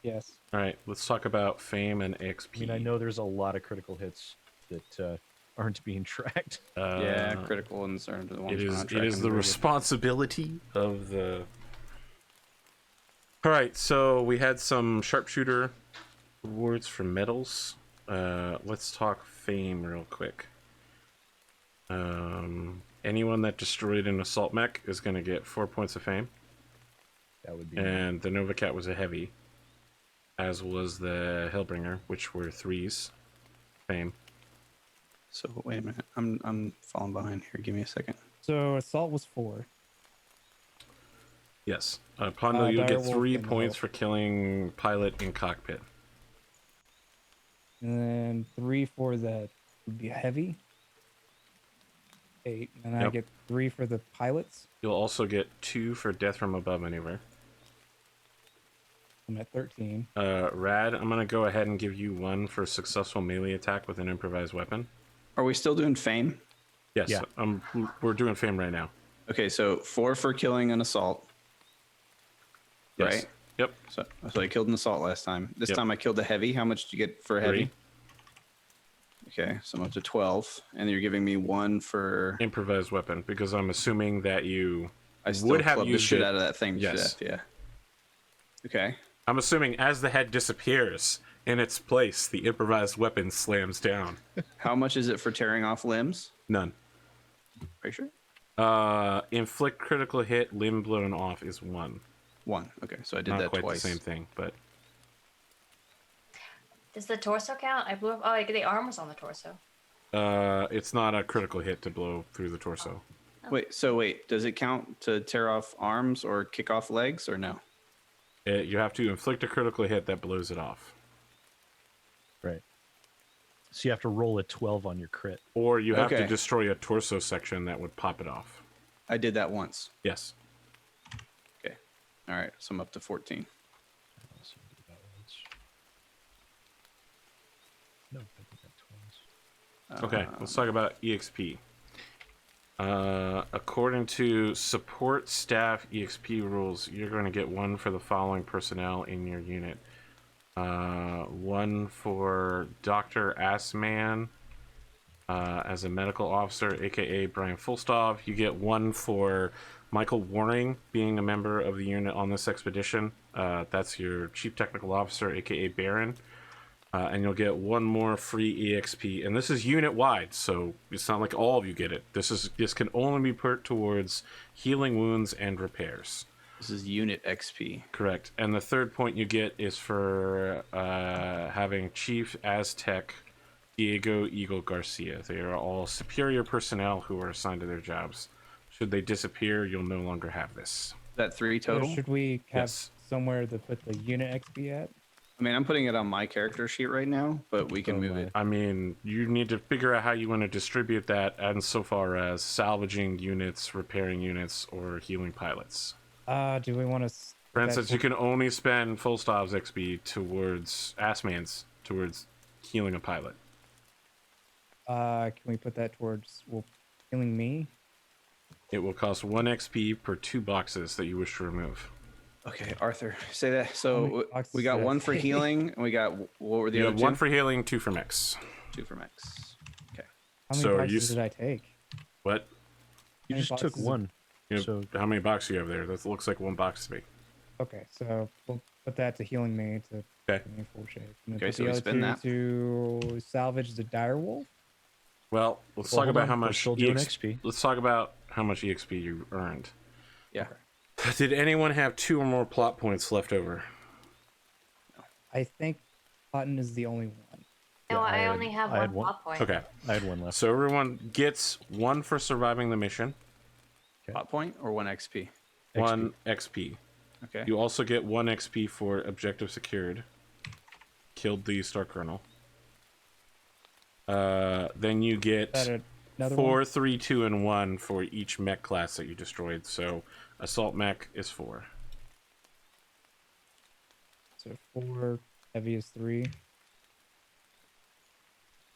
Yes. All right, let's talk about fame and XP. I mean, I know there's a lot of critical hits that aren't being tracked. Yeah, critical ones are the ones. It we're is. not It tracking is the very good. responsibility of the. All right, so we had some sharpshooter awards for medals. Let's talk fame real quick. Anyone that destroyed an assault mech is going to get 4 points of fame, That would be. and the Nova Cat was a heavy, as was the Hellbringer, which were 3s fame. So wait a minute, I'm falling behind here. Give me a second. So assault was 4. Yes, Pondo, you'll get Direwolf 3 and points Hulk. for killing pilot in cockpit. And then 3 for the would be a heavy. 8. And I Yep. get 3 for the pilots. You'll also get 2 for death from above maneuver. I'm at 13. Rad, I'm gonna go ahead and give you 1 for successful melee attack with an improvised weapon. Are we still doing fame? Yes, Yeah. We're doing fame right now. Okay, so 4 for killing an assault. Yes. Right. Yep. So I killed an assault last time. This Yep. time I killed a heavy. How much did you get for a heavy? 3. Okay, so I'm up to 12, and you're giving me 1 for. Improvised weapon, because I'm assuming that you I still would have clubbed the used shit it. out of that thing. to Yes. death, yeah. Okay. I'm assuming as the head disappears in its place, the improvised weapon slams down. How much is it for tearing off limbs? None. Are you sure? Inflict critical hit, limb blown off is 1. 1. Okay, so I did Not that quite twice. the same thing, but Does the torso count? I blew up. Oh, the arm was on the torso. it's not a critical hit to blow through the torso. Wait, does it count to tear off arms or kick off legs or no? You have to inflict a critical hit that blows it off. Right. So you have to roll a 12 on your crit. Or you have to Okay. destroy a torso section that would pop it off. I did that once. Yes. Okay. All right, so I'm up to 14. Okay, let's talk about EXP. According to support staff EXP rules, you're going to get one for the following personnel in your unit. One for Dr. Assman as a medical officer, aka Brian Fulstov. You get one for Michael Warning, being a member of the unit on this expedition. That's your chief technical officer, aka Baron. And you'll get one more free EXP, and this is unit wide, so it's not like all of you get it. This can only be put towards healing wounds and repairs. This is unit XP. Correct. And the third point you get is for having Chief Aztec Diego Eagle Garcia. They are all superior personnel who are assigned to their jobs. Should they disappear, you'll no longer have this. Is that 3 So total? should we have Yes. somewhere to put the unit XP at? I mean, I'm putting it on my character sheet right now, but we can So move am it. I mean, you need to figure out how you want to distribute that, and so far as salvaging units, repairing units, or healing pilots. Do we want to? For instance, you can only spend full stops XP towards Assman's, towards healing a pilot. Can we put that towards healing me? It will cost 1 XP per 2 boxes that you wish to remove. Okay, Arthur, say that. How So many boxes we got did I 1 for take? healing, and we got, what were the You other have two? 1 for healing, 2 for mechs. 2 for max. Okay. How many So boxes did I take? What? You How many just took boxes of- one. You have, So how many boxes do you have there? That looks like 1 box to me. Okay, so we'll put that to healing me to Okay. get me in full shape. And then Okay, put so the we other spend two that. to salvage the direwolf. Well, let's Well, talk hold about on, how we're much still doing EX XP. Let's talk about how much EXP you earned. Yeah. Did anyone have 2 or more plot points left over? I think Cotton is the only one. No, Yeah, I had- only have I had one one. plot point. Okay. I had one left. So everyone gets 1 for surviving the mission, Plot point or 1 XP? 1 XP. Okay. You also get 1 XP for objective secured. Killed the Star Colonel. Then you get Is that another 4, one? 3, 2, and 1 for each mech class that you destroyed. So assault mech is 4. So 4, heavy is 3.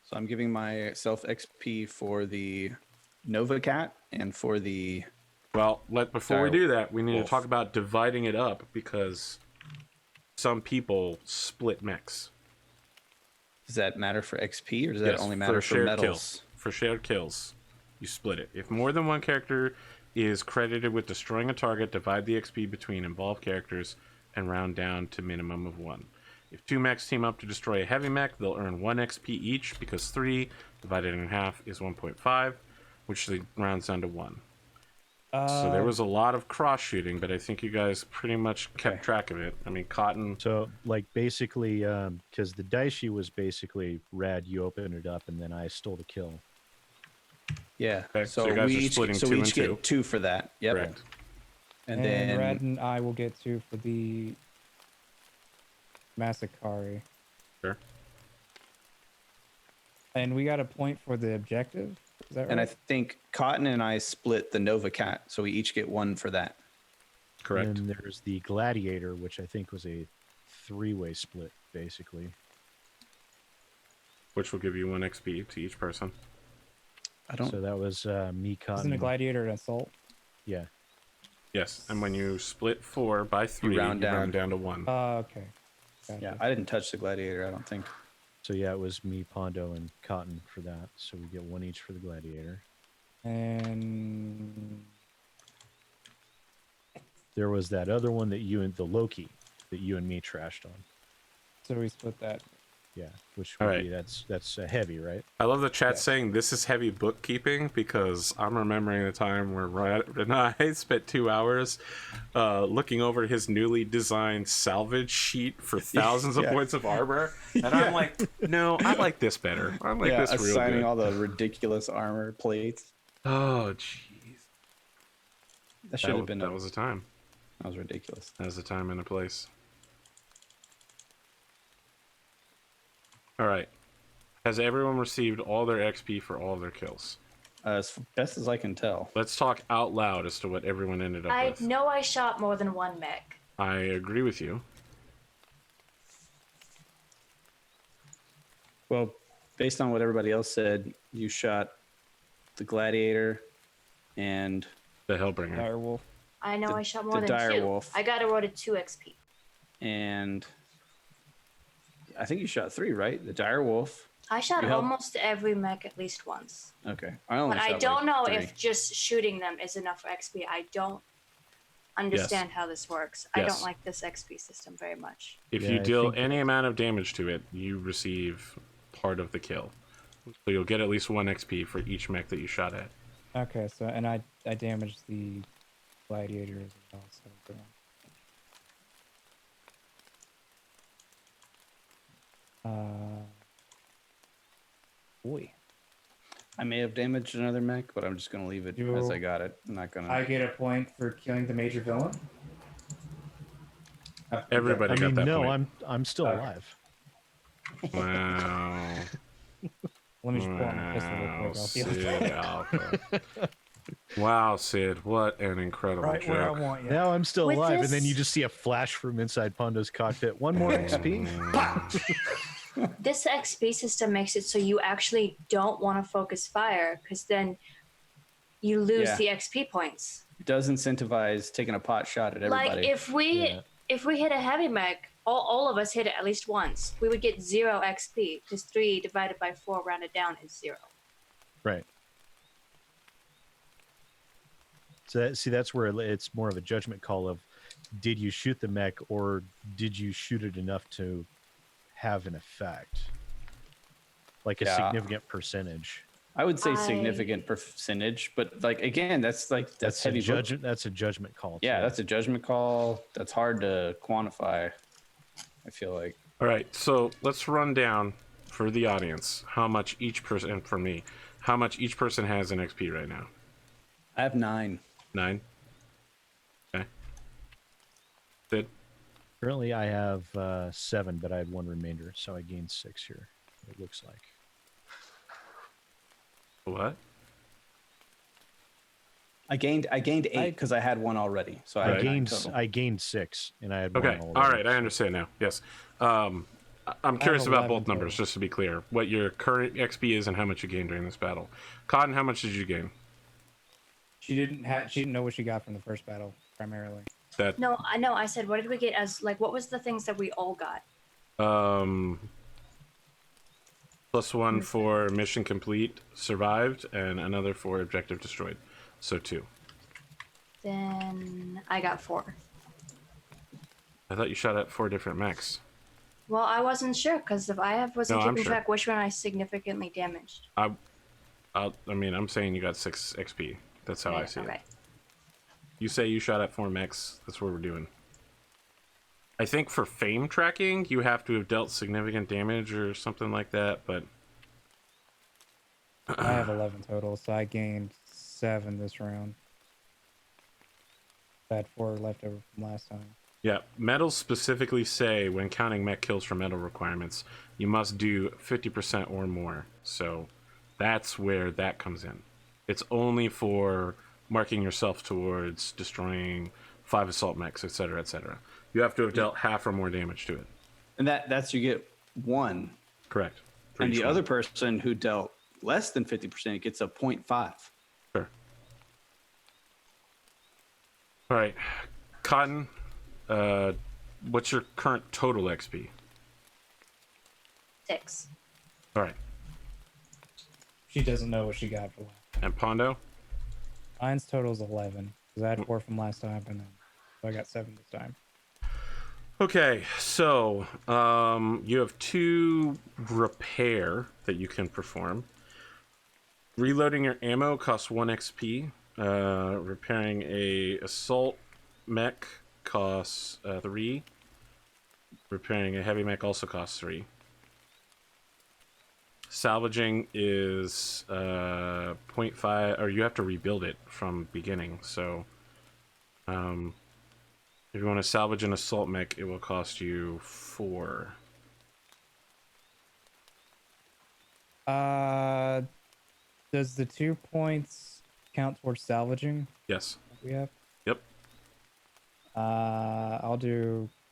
So I'm giving myself XP for the Nova Cat and for the... Well, before we Dire do that, we need wolf. to talk about dividing it up because some people split mechs. Does that matter for XP or does that Yes, only matter for shared medals? kills. For shared kills, you split it. If more than one character is credited with destroying a target, divide the XP between involved characters and round down to minimum of 1. If 2 mechs team up to destroy a heavy mech, they'll earn 1 XP each because 3 divided in half is 1.5, which rounds down to 1. So there was a lot of cross shooting, but I think you guys pretty much kept track of it. I mean, Cotton. So, like, basically, because the Daishi was basically rad, you open it up, and then I stole the kill. Yeah. Okay, so So, you guys we are each, splitting so 2 we and each 2. get 2 for that. Yep. Correct. And And then Rad and I will get 2 for the Masakari. Sure. And we got a point for the objective. Is that right? and I think Cotton and I split the Nova Cat, so we each get 1 for that. Correct. And then there's the Gladiator, which I think was a 3-way split, basically. Which will give you 1 XP to each person. I don't. So that was me, Cotton. Isn't a gladiator an assault? Yeah. Yes, and when you split 4 by 3, you round round down to 1. Okay. Gotcha. Yeah, I didn't touch the Gladiator. I don't think. So yeah, it was me, Pondo, and Cotton for that. So we get 1 each for the Gladiator. And There was that other one that the Loki, that you and me trashed on. so we split that. Yeah, which All would right. be that's heavy, right? I love the chat Yeah. saying this is heavy bookkeeping because I'm remembering the time where Rad and I spent 2 hours looking over his newly designed salvage sheet for thousands of Yeah. points of armor, and I'm like, no, I like this better. I like this real assigning good. all the ridiculous armor plates. Oh, jeez. That should have been. That was a time. That was ridiculous. That was a time and a place. All right. Has everyone received all their XP for all their kills? As best as I can tell. Let's talk out loud as to what everyone ended up I with. know I shot more than 1 mech. I agree with you. Well, based on what everybody else said, You shot the gladiator and The Hellbringer. Dire Wolf. I know The- I shot more the than dire 2. wolf. I got awarded 2 XP. and I think you shot 3, right? The dire wolf. I shot You helped- almost every mech at least once. Okay, I only. But I shot don't like know 3. if just shooting them is enough for XP. I don't understand how this works. I Yes. don't like this XP system very much. If Yeah, you I deal think any amount of damage to it, you receive part of the kill. So you'll get at least 1 XP for each mech that you shot at. Okay, so and I damaged the gladiator as well. So boy, I may have damaged another mech, but I'm just gonna leave it as I got it. I'm not gonna. I get a point for killing the major villain. Everybody I got mean, that no, point. I'm still Okay. alive. Wow. Let me just pull out my pistol real Wow, quick. I'll feel Sid Alpha. Wow, Sid, what an incredible right where I joke. want you. Now I'm still With alive, and then this- you just see a flash from inside Pondo's cockpit. 1 more XP. This XP system makes it so you actually don't want to focus fire because then you lose Yeah. the XP points. It does incentivize taking a pot shot at everybody. Like if we Yeah. hit a heavy mech, all of us hit it at least once, we would get 0 XP because 3 divided by 4 rounded down is 0. Right. So that's where it's more of a judgment call of, did you shoot the mech or did you shoot it enough to have an effect, like a Yeah. significant percentage. I would say I- significant percentage, but like again, that's That's heavy a judgment. That's a judgment call. Yeah, too. that's a judgment call. That's hard to quantify. I feel like. All right, so let's run down for the audience how much each person, and for me, how much each person has in XP right now. I have 9. 9. Okay. Sid? Currently, I have 7, but I had 1 remainder, so I gained 6 here. It looks like. What? I gained 8 because I had 1 already. So I had 9 total. I gained 6, and I had Okay. 1 already. All right. I understand now. Yes. I'm curious about 11 both numbers, total. just to be clear. What your current XP is and how much you gained during this battle. Cotton, how much did you gain? She didn't know what she got from the first battle primarily. That No, I know. I said, what did we get as like? What was the things that we all got? +1 for mission complete, survived, and another for objective destroyed. So 2. Then I got 4. I thought you shot at 4 different mechs. Well, I wasn't sure because if I wasn't No, I'm keeping sure. track which one I significantly damaged. I mean, I'm saying you got 6 XP. That's how I see okay. it. You say you shot at 4 mechs. That's what we're doing. I think for fame tracking, you have to have dealt significant damage or something like that, but I have 11 total, so I gained 7 this round. I had 4 left over from last time. yeah, medals specifically say when counting mech kills for medal requirements, you must do 50% or more. So that's where that comes in. It's only for marking yourself towards destroying 5 assault mechs, etc., etc. You have to have dealt half or more damage to it. And that's you get 1. Correct. For And each the one. other person who dealt less than 50% gets a 0.5. Sure. All right, Cotton. What's your current total XP? 6. All right, She doesn't know what she got for last time. and Pondo. Mine's total is 11 because I had 4 from last time, and then so I got 7 this time. Okay, so you have 2 repair that you can perform. Reloading your ammo costs 1 XP. Repairing a assault mech costs 3. Repairing a heavy mech also costs 3. Salvaging is 0.5, or you have to rebuild it from beginning. So, if you want to salvage an assault mech, it will cost you 4. Does the 2 points count towards salvaging Yes. that we have? Yep.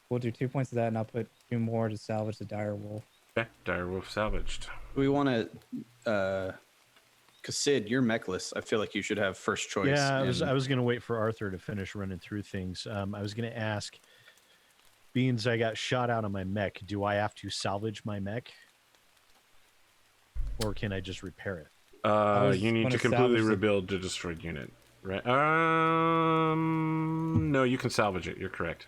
We'll do 2 points of that, and I'll put 2 more to salvage the dire wolf. Okay. Direwolf salvaged. We want to Because Sid, you're mechless. I feel like you should have first choice. Yeah, I in- was going to wait for Arthur to finish running through things. I was going to ask, beans, I got shot out of my mech. Do I have to salvage my mech, or can I just repair it? was You need gonna to completely salvage the- rebuild the destroyed unit, right? No, you can salvage it. You're correct.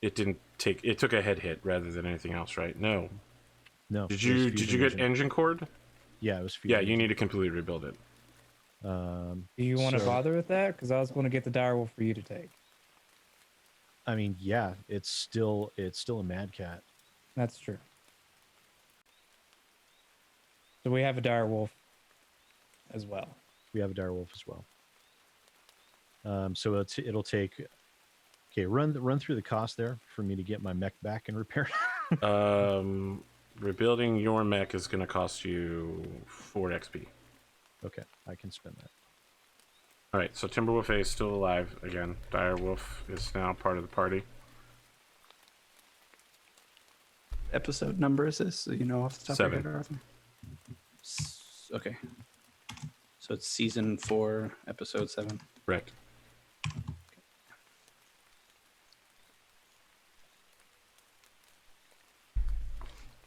It didn't take. It took a head hit rather than anything else, right? No. No. Did it was you fusion get engine. engine cord? Yeah, it was. Yeah, fusion you need engine. to completely rebuild it. Do you want to So- bother with that? Because I was going to get the direwolf for you to take. I mean, yeah, it's still a Mad Cat. That's true. So we have a direwolf as well. We have a direwolf as well. So it'll take. Okay, run through the cost there for me to get my mech back and repaired. Rebuilding your mech is going to cost you 4 XP. Okay, I can spend that. All right, so Timberwolf A is still alive again. Direwolf is now part of the party. episode number is this? You know off the top 7. of your head, Arthur? Okay. So it's season 4, episode 7. Correct.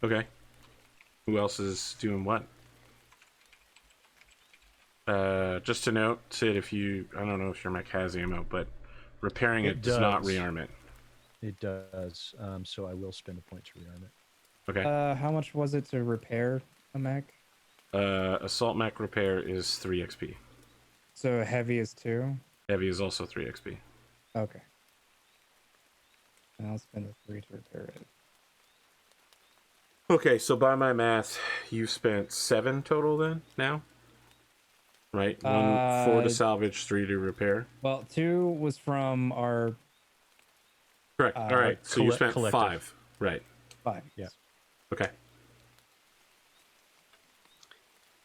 Okay. Who else is doing what? Just to note, Sid, if you, I don't know if your mech has ammo, but repairing it does not does. rearm it. It does. So I will spend a point to rearm it. Okay. How much was it to repair a mech? Assault mech repair is 3 XP. So heavy is 2? Heavy is also 3 XP. Okay. And I'll spend the 3 to repair it. Okay, so by my math, you've spent 7 total then, now? Right? 4 to salvage, 3 to repair. Well, 2 was from our Correct. All right, so you spent collective. 5. Right. 5. Yeah. Okay.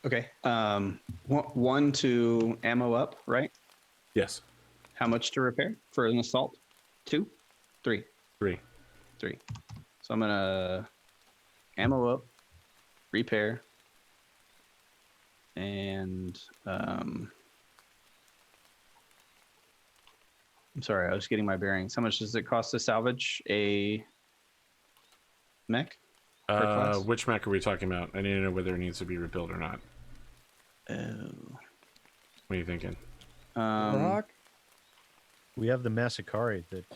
Okay. 1 to ammo up, right? Yes. How much to repair for an assault? 2? 3? 3. 3. So I'm gonna ammo up, repair, and I'm sorry, I was getting my bearings. How much does it cost to salvage a mech? Per class? Which mech are we talking about? I need to know whether it needs to be rebuilt or not. Oh. What are you thinking? Rock? We have the Masakari that.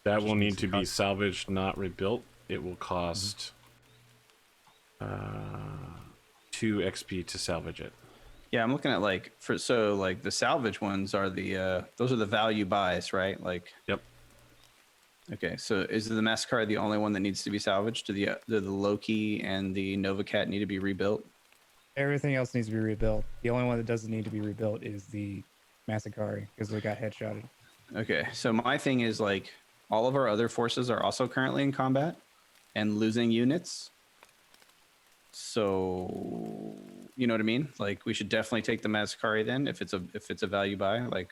That just will needs need to be cost- salvaged, not rebuilt. It will cost 2 XP to salvage it. Yeah, I'm looking at like the salvage ones are those are the value buys, right? Like. Yep. Okay, so is the Mascara the only one that needs to be salvaged? Do the Loki and the Nova Cat need to be rebuilt? Everything else needs to be rebuilt. The only one that doesn't need to be rebuilt is the Masakari because they got headshotted. Okay, so my thing is like all of our other forces are also currently in combat and losing units. So you know what I mean? Like we should definitely take the Masakari then if it's a value buy. Like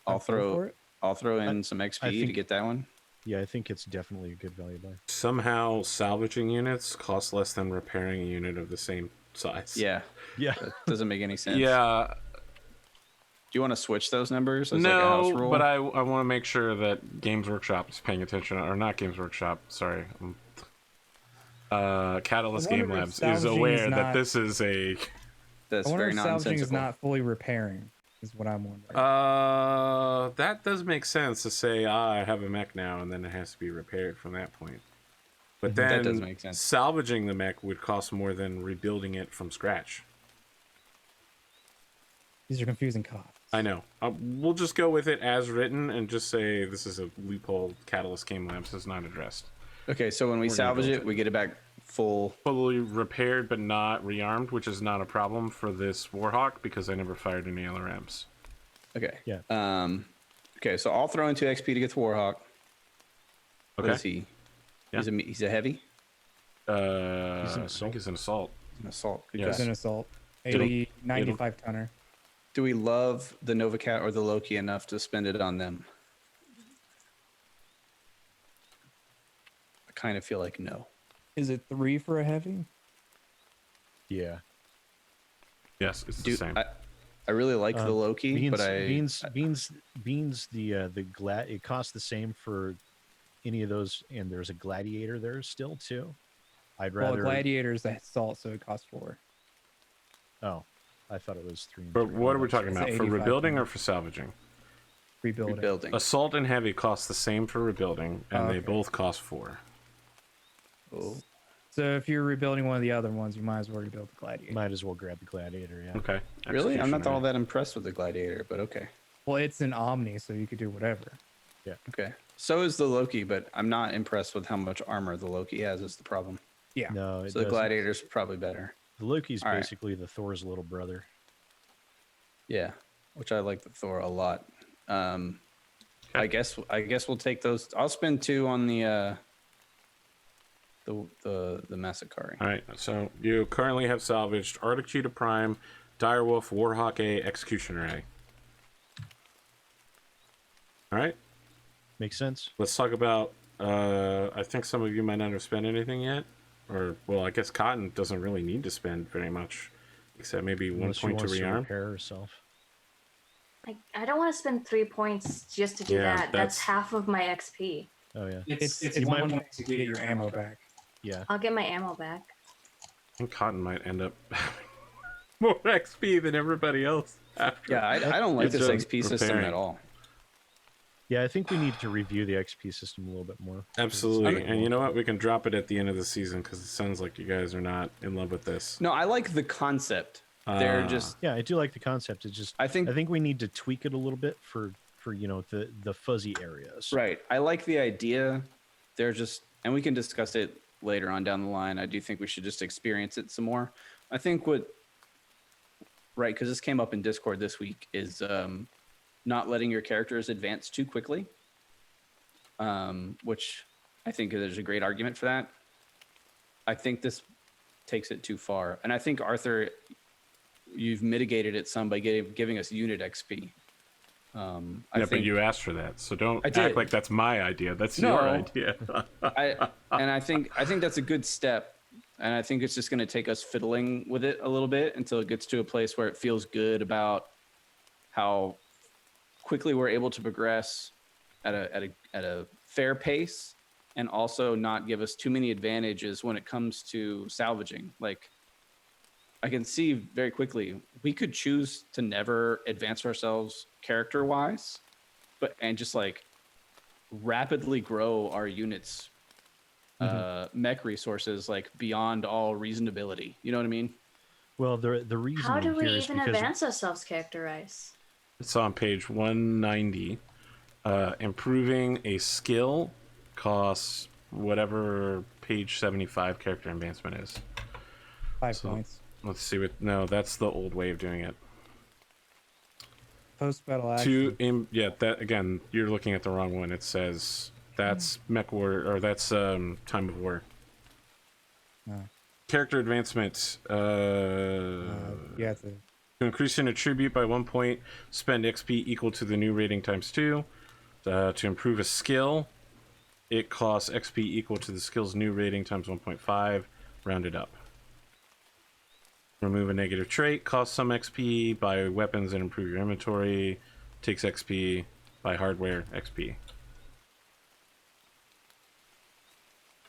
I'll throw in some XP to think- get that one. Yeah, I think it's definitely a good value buy. Somehow, salvaging units cost less than repairing a unit of the same size. Yeah, Yeah. that doesn't make any sense. Yeah. Do you want to switch those numbers as like a house No, rule? but I want to make sure that Games Workshop is paying attention, or not Games Workshop. Sorry. Catalyst I wonder Game if Labs is salvaging is aware that not- this is a. That's I wonder very if salvaging is nonsensical. not fully repairing, is what I'm wondering. That does make sense to say, I have a mech now, and then it has to be repaired from that point. But then That does make sense. salvaging the mech would cost more than rebuilding it from scratch. These are confusing costs. I know. We'll just go with it as written and just say this is a loophole Catalyst Game Labs has not addressed. Okay, so when we We're gonna salvage build it, it. we get it back full. Fully repaired but not rearmed, which is not a problem for this Warhawk because I never fired any LRMs. Okay. Yeah. Okay, so I'll throw in 2 XP to get the Warhawk. What Okay. is he? Yeah. He's a heavy? He's an I think assault. he's an assault. An assault. Good Yes. It's guess. an assault. It'll- 80, 95 tonner. Do we love the Nova Cat or the Loki enough to spend it on them? I kind of feel like no. Is it 3 for a heavy? Yeah. Yes, it's Dude, the same. I really like the Loki, Beans, but I beans. The glad it costs the same for any of those, and there's a gladiator there still too. I'd Well, rather. gladiator's assault, so it costs 4. Oh, I thought it was 3. And But 3. what are we That's talking It's about? For 85 rebuilding or points. for salvaging? Rebuilding. rebuilding. Assault and heavy cost the same for rebuilding, and they Okay. both cost 4. Oh, So if you're rebuilding one of the other ones, you might as well rebuild the gladiator. Might as well grab the gladiator. Yeah. Okay. really? I'm not Executioner. all that impressed with the gladiator, but okay. Well, it's an Omni, so you could do whatever. Okay. So is the Loki, but I'm not impressed with how much armor the Loki has. Is the problem? Yeah. No, it So the doesn't. gladiator's probably better. The Loki's All right. basically the Thor's little brother. Yeah, which I like the Thor a lot. Okay. I guess we'll take those. I'll spend 2 on the Massacre. All right. So you currently have salvaged Arctic Cheetah Prime, Direwolf, Warhawk A, Executioner A. All right. Makes sense. Let's talk about. I think some of you might not have spent anything yet, or well, I guess Cotton doesn't really need to spend very much, except maybe one Unless she point to wants to rearm. repair herself. I don't want to spend 3 points just to do Yeah, that. That's half of my XP. Oh yeah. It's you might one want- point to get your ammo back. Yeah. I'll get my ammo back. I think Cotton might end up having more XP than everybody else after. Yeah, I don't like It's this just XP system preparing. at all. Yeah, I think we need to review the XP system a little bit more. Absolutely. And you know what? We can drop it at the end of the season because it sounds like you guys are not in love with this. No, I like the concept. They're Ah. just. Yeah, I do like the concept. It's just I think we need to tweak it a little bit for the fuzzy areas. right. I like the idea. They're just, and we can discuss it later on down the line. I do think we should just experience it some more. I think right, because this came up in Discord this week, is not letting your characters advance too quickly, which I think there's a great argument for that. I think this takes it too far. And I think, Arthur, you've mitigated it some by giving us unit XP. But you asked for that, so don't I act did. like that's my idea. That's No. your idea. I think that's a good step, and I think it's just going to take us fiddling with it a little bit until it gets to a place where it feels good about how quickly we're able to progress at a fair pace, and also not give us too many advantages when it comes to salvaging. Like, I can see very quickly we could choose to never advance ourselves character wise, and just like rapidly grow our units mech resources like beyond all reasonability. You know what I mean? Well, the reason How do we here is even because advance ourselves character-wise? It's on page 190. Improving a skill costs whatever page 75 character advancement is. 5 So- points. Let's see what. No, that's the old way of doing it. Post battle action. That again, you're looking at the wrong one. It says that's Mechwarrior, or that's Time of War. No. Character advancement. You have to. To increase an attribute by 1 point, spend XP equal to the new rating times 2. To improve a skill, it costs XP equal to the skill's new rating times 1.5, rounded up. Remove a negative trait, costs some XP, buy weapons and improve your inventory, takes XP, buy hardware, XP.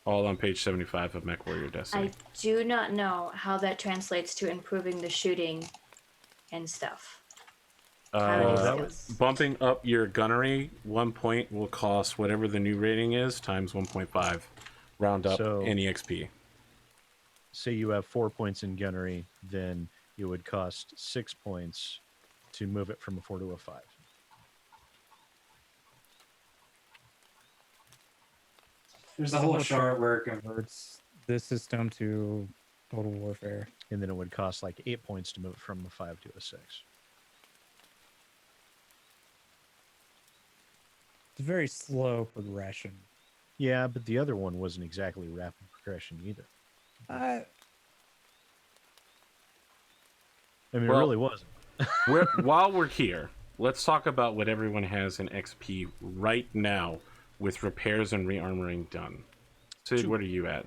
All on page 75 of Mechwarrior Destiny. I do not know how that translates to improving the shooting and stuff. How many that skills? Bumping up your gunnery 1 point will cost whatever the new rating is times 1.5. Round up So- any XP. say you have 4 points in gunnery, then it would cost 6 points to move it from a 4 to a 5. There's a whole chart where it converts this system to Total Warfare. And then it would cost like 8 points to move it from a 5 to a 6. It's a very slow progression. Yeah, but the other one wasn't exactly rapid progression either. I mean, Well- it really wasn't. While we're here, let's talk about what everyone has in XP right now with repairs and rearmoring done. Sid, what are you at?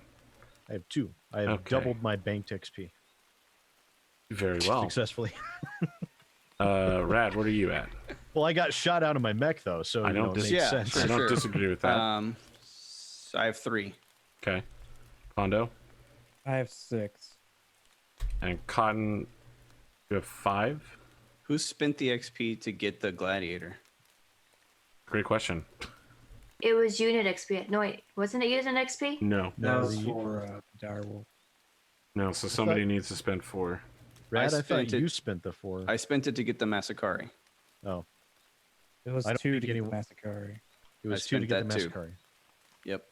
I have 2. I have Okay. doubled my banked XP. Very well. successfully. Rad, what are you at? Well, I got shot out of my mech though, so I don't it makes Yeah, sense. for I don't sure. disagree with that. I have 3. Okay. Pondo I have 6. and Cotton, you have 5? Who spent the XP to get the gladiator? Great question. It was unit XP. No, wait, wasn't it unit XP? No. That No, was the- for Direwolf. No, so somebody needs to spend 4. Rad, I thought spent it- you spent the 4. I spent it to get the Masakari. Oh, It was I don't 2 think to get the anyone- Masakari. it was I 2 to spent get the that too. Masakari. Yep.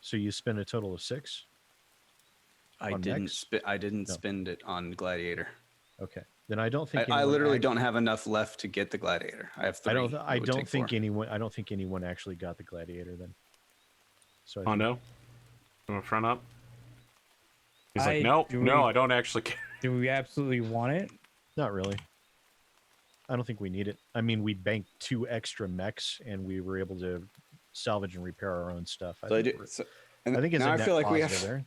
So you spent a total of 6. I On didn't. mechs? I didn't No. spend it on gladiator. Okay, then I don't think I anyone literally act- don't have enough left to get the gladiator. I have 3. I don't. It I would don't take think 4. anyone. I don't think anyone actually got the gladiator then. So I think- Pondo, you want to front up? He's like, I- nope, do no, we- I don't actually care. Do we absolutely want it? not really. I don't think we need it. I mean, we banked 2 extra mechs, and we were able to salvage and repair our own stuff. So I think do. we're- So, and I think it's now a I net feel like we positive have. there.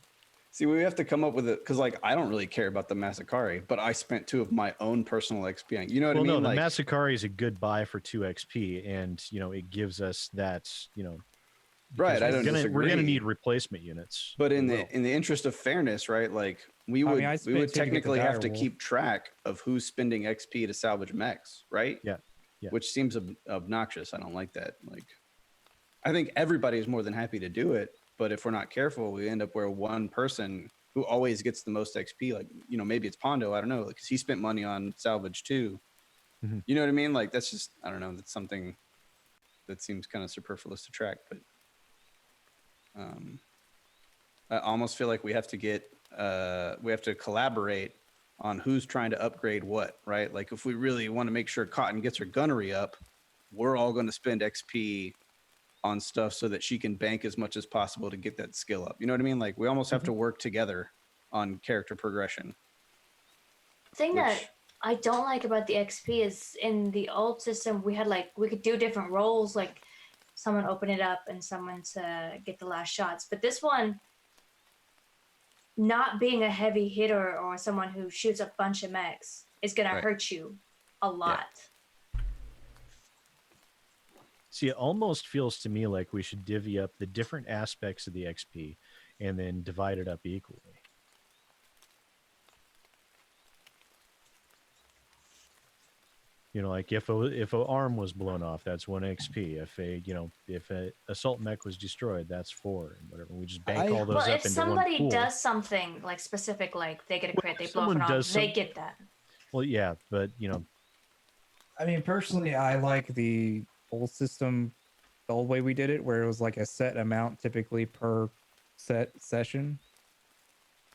See, we have to come up with it because, like, I don't really care about the Masakari, but I spent 2 of my own personal XP. You know what Well, I mean? no, the Like, Masakari is a good buy for 2 XP, and it gives us that right? because I don't disagree. we're gonna need replacement units. But in We the will. in the interest of fairness, right? Like, we would I we spent would 2 to get the technically have to direwolf. keep track of who's spending XP to salvage mechs, right? Yeah. Which seems obnoxious. I don't like that. Like, I think everybody is more than happy to do it, but if we're not careful, we end up where one person who always gets the most XP, like, maybe it's Pondo, I don't know, because he spent money on salvage too. Mhm. You know what I mean? Like, that's just, I don't know, that's something that seems kind of superfluous to track, but I almost feel like we have to collaborate on who's trying to upgrade what, right? Like, if we really want to make sure Cotton gets her gunnery up, we're all going to spend XP on stuff so that she can bank as much as possible to get that skill up. You know what I mean? Like, we almost have to work together on character progression. The thing Which- that I don't like about the XP is in the old system we could do different roles, like someone open it up and someone to get the last shots. But this one, not being a heavy hitter or someone who shoots a bunch of mechs is gonna Right. hurt you a lot. See, it almost feels to me like we should divvy up the different aspects of the XP and then divide it up equally. Like if a arm was blown off, that's 1 XP. If a assault mech was destroyed, that's 4 and whatever. We just bank all those Well, up if into somebody one pool. does something like specific, like they get a crit, they if blow up someone an arm, does they some- get that. Well, yeah, but I mean, personally, I like the old system, the old way we did it, where it was like a set amount typically per set session,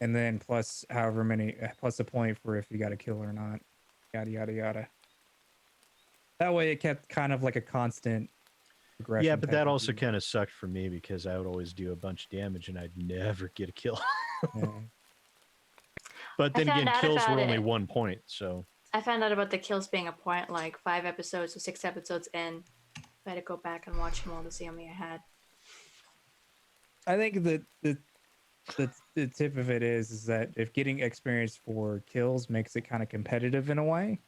and then plus however many, plus a point for if you got a kill or not, yada yada yada. That way, it kept kind of like a constant progression. yeah, but type that of also deal. kind of sucked for me because I would always do a bunch of damage and I'd never get a kill. Yeah. But I then found again, out kills about were only it. 1 point, so I found out about the kills being a point like 5 episodes or 6 episodes in. I had to go back and watch them all to see how many I had. I think that the tip of it is that if getting experience for kills makes it kind of competitive in a way,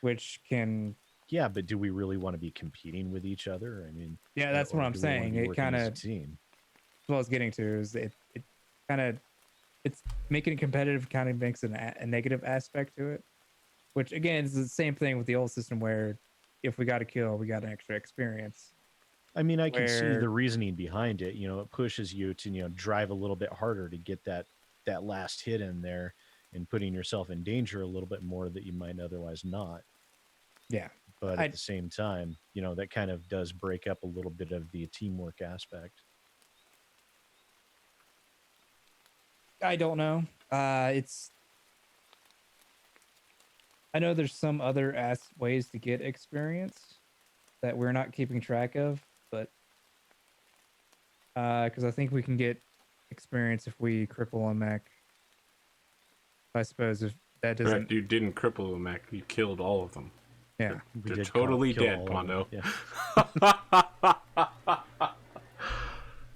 which can yeah. But do we really want to be competing with each other? I mean, yeah, that's or what I'm do we wanna saying. be It working kind as a of team. what I was getting to is it kind of it's making it competitive kind of makes a negative aspect to it, which again is the same thing with the old system where if we got a kill we got an extra experience. I mean, I can see where- the reasoning behind it. It pushes you to drive a little bit harder to get that last hit in there and putting yourself in danger a little bit more that you might otherwise not. Yeah, But I- at the same time, that kind of does break up a little bit of the teamwork aspect. I don't know. I know there's some other ways to get experience that we're not keeping track of, but because I think we can get experience if we cripple a mech. I suppose if that doesn't, Correct, you didn't cripple the mech, you killed all of them. yeah. We They're did totally kill dead, all of Pondo. them, yeah.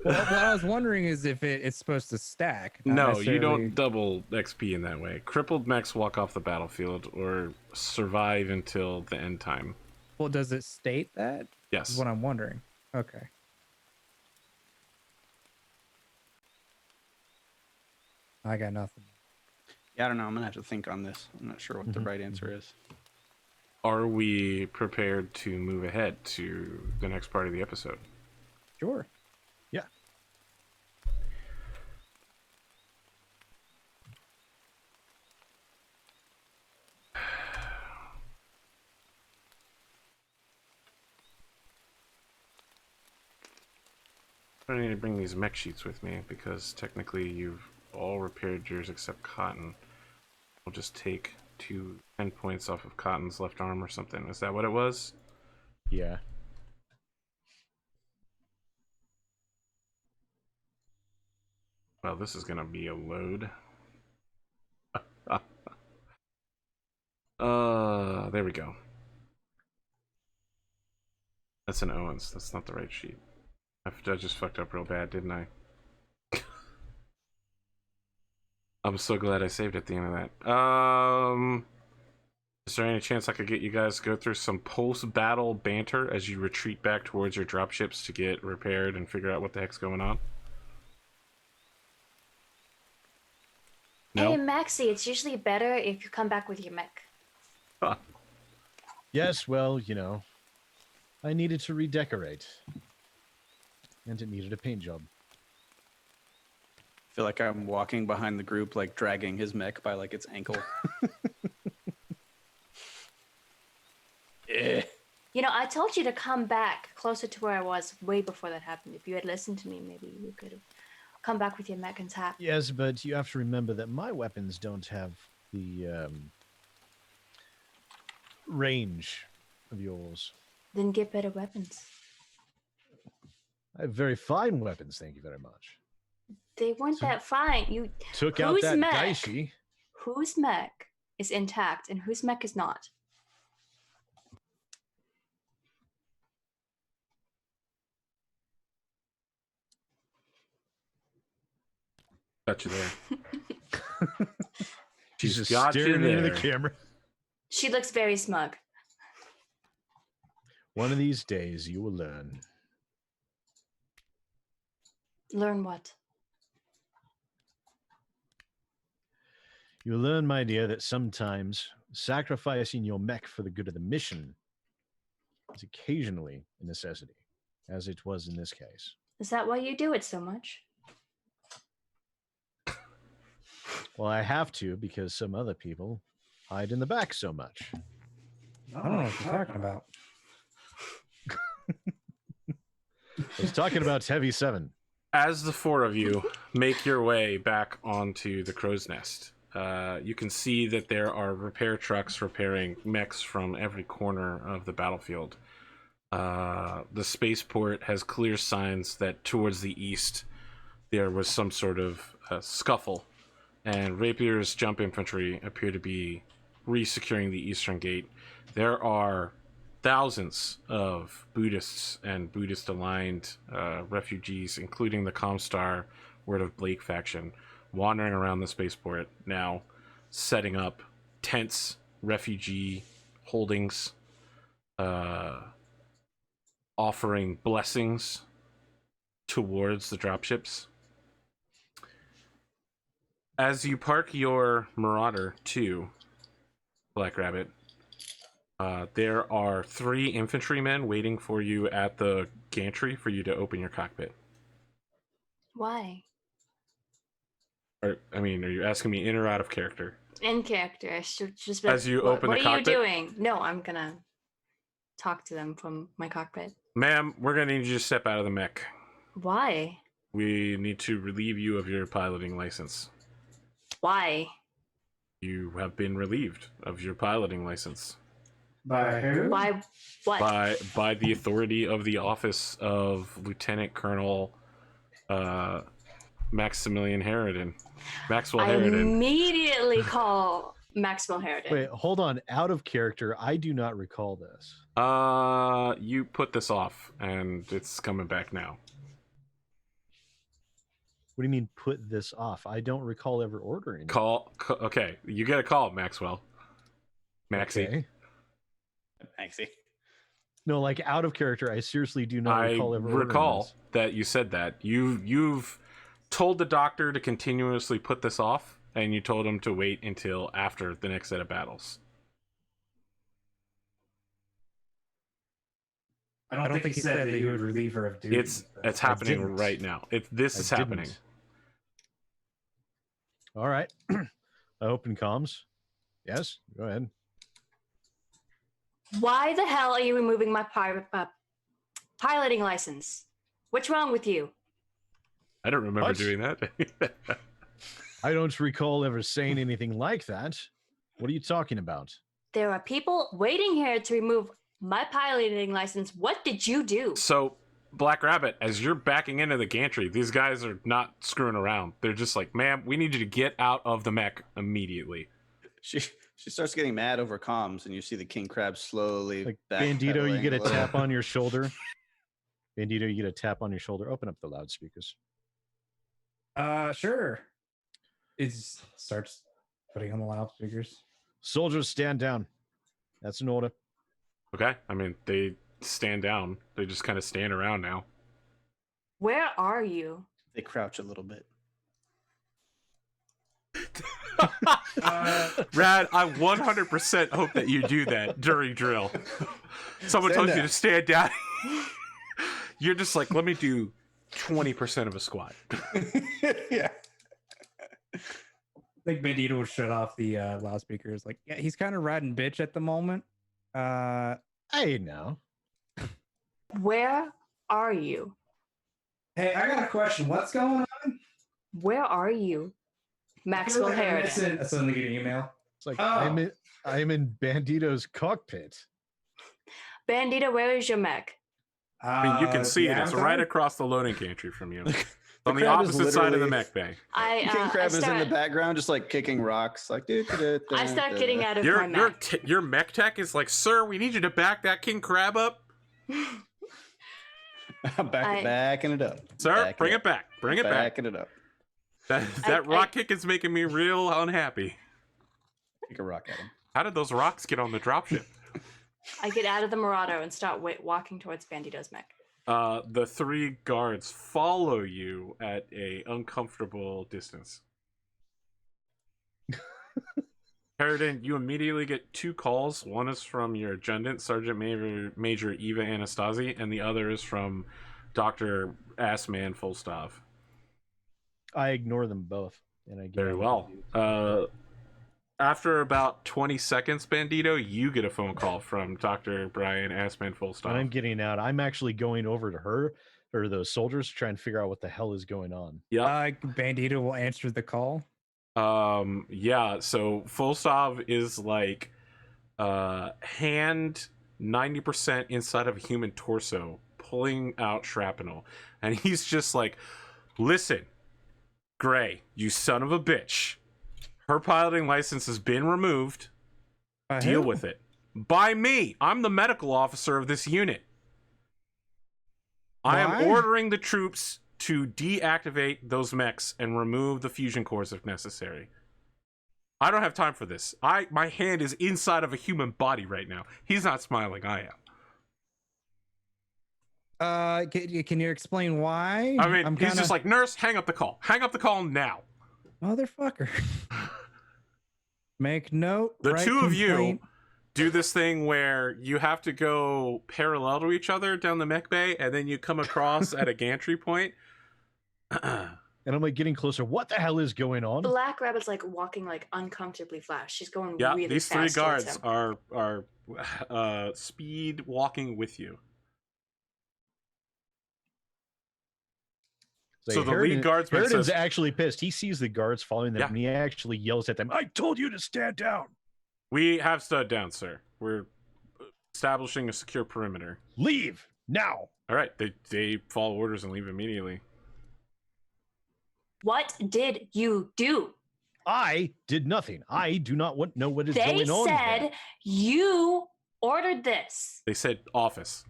Well, what I was wondering is if it's supposed to stack. Not No, you necessarily- don't double XP in that way. Crippled mechs walk off the battlefield or survive until the end time. Well, does it state that? Yes. Is what I'm wondering. Okay. I got nothing. Yeah, I don't know. I'm gonna have to think on this. I'm not sure what the right answer is. Are we prepared to move ahead to the next part of the episode? Sure. Yeah. I need to bring these mech sheets with me because technically you've all repaired yours except Cotton. We'll just take 10 points off of Cotton's left arm or something. Is that what it was? Yeah. Well, this is gonna be a load. There we go. That's an Owens. That's not the right sheet. I just fucked up real bad, didn't I? I'm so glad I saved at the end of that. Is there any chance I could get you guys to go through some post-battle banter as you retreat back towards your dropships to get repaired and figure out what the heck's going on? No? Hey, Maxie, it's usually better if you come back with your mech. Huh. Yes, well, you know, I needed to redecorate. And it needed a paint job. I feel like I'm walking behind the group, like dragging his mech by like its ankle. Eh. You know, I told you to come back closer to where I was way before that happened. If you had listened to me, maybe you could have come back with your mech and tap. Yes, but you have to remember that my weapons don't have the range of yours. Then get better weapons. I have very fine weapons, thank you very much. They weren't that fine. You Took out Whose that mech? Daishi. Whose mech is intact and whose mech is not? Got you there. She's just got you staring into the there. camera. She looks very smug. One of these days you will learn. Learn what? You will learn, my dear, that sometimes sacrificing your mech for the good of the mission is occasionally a necessity, as it was in this case. Is that why you do it so much? Well, I have to because some other people hide in the back so much. I don't know what you're talking about. I was talking about Heavy 7. As the four of you make your way back onto the crow's nest, you can see that there are repair trucks repairing mechs from every corner of the battlefield. The spaceport has clear signs that towards the east there was some sort of scuffle, and Rapier's jump infantry appear to be re-securing the eastern gate. There are thousands of Buddhists and Buddhist-aligned refugees, including the Comstar Word of Blake faction, wandering around the spaceport now, setting up tents, refugee holdings, offering blessings towards the dropships. As you park your Marauder 2, Black Rabbit, there are 3 infantrymen waiting for you at the gantry for you to open your cockpit. Why? I mean, are you asking me in or out of character? In character. I should just be As you open what the are cockpit? you doing? No, I'm gonna talk to them from my cockpit. Ma'am, we're going to need you to step out of the mech. Why? We need to relieve you of your piloting license. Why? You have been relieved of your piloting license By who? Why? What? by the authority of the office of Lieutenant Colonel Maximilian Harridan. Maxwell I Harridan. immediately call Maxwell Harridan. Wait, hold on. Out of character, I do not recall this. You put this off, and it's coming back now. What do you mean put this off? I don't recall ever ordering it. Okay, you get a call, Maxwell. Maxie. Okay. Maxie. No, like out of character, I seriously do not I recall ever ordering recall this. that you said that. You've told the doctor to continuously put this off, and you told him to wait until after the next set of battles. I don't think he said that he would relieve her of duty. It's happening didn't. right now. This is happening. Didn't. All right. I open comms. Yes, go ahead. Why the hell are you removing my piloting license? What's wrong with you? I don't remember What? doing that. I don't recall ever saying anything like that. What are you talking about? There are people waiting here to remove my piloting license. What did you do? So, Black Rabbit, as you're backing into the gantry, these guys are not screwing around. They're just like, ma'am, we need you to get out of the mech immediately. She starts getting mad over comms, and you see the king crab slowly. Like backpedaling Bandito, you get a little. tap on your shoulder. Bandito, you get a tap on your shoulder. Open up the loudspeakers. Sure. It starts putting on the loudspeakers. Soldiers, stand down. That's an order. Okay? I mean, they stand down. They just kind of stand around now. Where are you? They crouch a little bit. Rad, I 100% hope that you do that during drill. Someone Stand tells you down. to stand down. You're just like, let me do 20% of a squat. Yeah. I think Bandito will shut off the loudspeakers. Like, yeah, he's kind of riding bitch at the moment. Hey, now. Where are you? Hey, I got a question. What's going on? Where are you? Maxwell Harridan. I suddenly get an email. It's like Oh. I'm in Bandito's cockpit. Bandito, where is your mech? I mean, you can see the it. It's Avatar? right across the loading gantry from you. It's on the crab is opposite side of the literally- mech bay. King crab is in the start, background, just like kicking rocks. Like, I start getting out of my mech. Your mech tech is like, sir, we need you to back that king crab up. backing it up. Sir, bring it back. Bring it back. Backing it up. That rock kick is making me real unhappy. Kick a rock at him. How did those rocks get on the dropship? I get out of the Murado and start walking towards Bandito's mech. The three guards follow you at a uncomfortable distance. Harridan, you immediately get two calls. One is from your adjutant, Sergeant Major Eva Anastasi, and the other is from Dr. Assman Fulstov. I ignore them both, and I get Very well. After about 20 seconds, Bandito, you get a phone call from Dr. Brian Assman Fulstov. When I'm getting out, I'm actually going over to her or those soldiers to try and figure out what the hell is going on. Yeah. Bandito will answer the call. Yeah, so Fulstov is like hand 90% inside of a human torso pulling out shrapnel, and he's just like, listen, Gray, you son of a bitch, her piloting license has been removed. Deal with it. By me. I'm the medical officer of this unit. I am ordering the troops to deactivate those mechs and remove the fusion cores if necessary. I don't have time for this. My hand is inside of a human body right now. He's not smiling. I am. Can you explain why? I mean, he's just like, nurse, hang up the call. Hang up the call now. Motherfucker. Make note. The write two of you complaint. do this thing where you have to go parallel to each other down the mech bay, and then you come across at a gantry point. And I'm like getting closer. What the hell is going on? Black Rabbit's like walking like uncomfortably fast. She's going Yeah, really these fast. three towards guards him. are speed walking with you. So the lead guardsman Harridan's says, actually pissed. He sees the guards following them, Yeah. and he actually yells at them, "I told you to stand down. "We have stood down, sir. We're establishing a secure perimeter." Leave now." All right, they follow orders and leave immediately. What did you do? I did nothing. I do not know what is They going on. said here. you ordered this. They said office.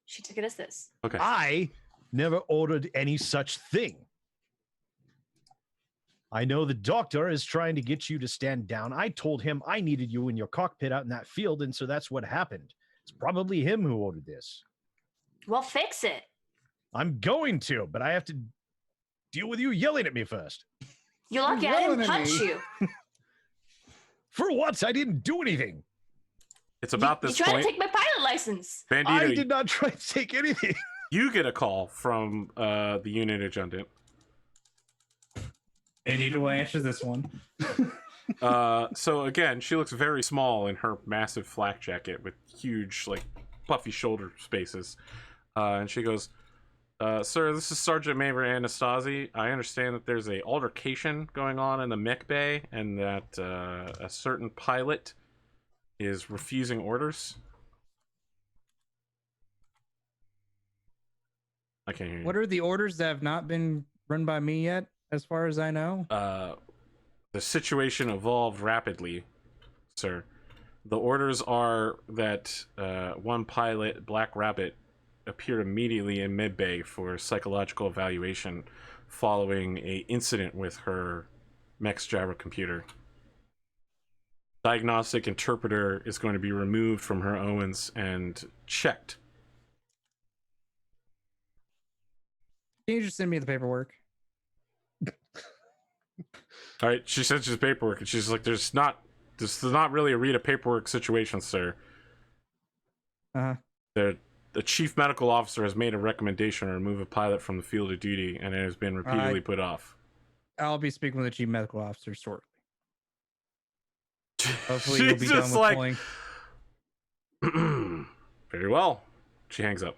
She took it as this. Okay. I never ordered any such thing. I know the doctor is trying to get you to stand down. I told him I needed you in your cockpit out in that field, and so that's what happened. It's probably him who ordered this. Well, fix it. I'm going to, but I have to deal with you yelling at me first. You're lucky I didn't punch you. For what? I didn't do anything. It's about You this tried point. to take my pilot license. I Bandito, did not try to take anything. you get a call from the unit adjutant. I need to answer this one. So again, she looks very small in her massive flak jacket with huge, like, puffy shoulder spaces. And she goes, sir, this is Sergeant Major Anastasi. I understand that there's a altercation going on in the mech bay and that a certain pilot is refusing orders. I can't hear you. What are the orders that have not been run by me yet, as far as I know? The situation evolved rapidly, sir. The orders are that one pilot, Black Rabbit, appeared immediately in medbay for psychological evaluation following a incident with her mech's Java computer. Diagnostic interpreter is going to be removed from her Owens and checked. Can you just send me the paperwork? All right, she sends you paperwork, and she's like, this is not really a read a paperwork situation, sir. Uh-huh. The chief medical officer has made a recommendation to remove a pilot from the field of duty, and it has been repeatedly put off. I'll be speaking with the chief medical officer shortly. Hopefully She's you'll be done just with like, pulling. very well. She hangs up.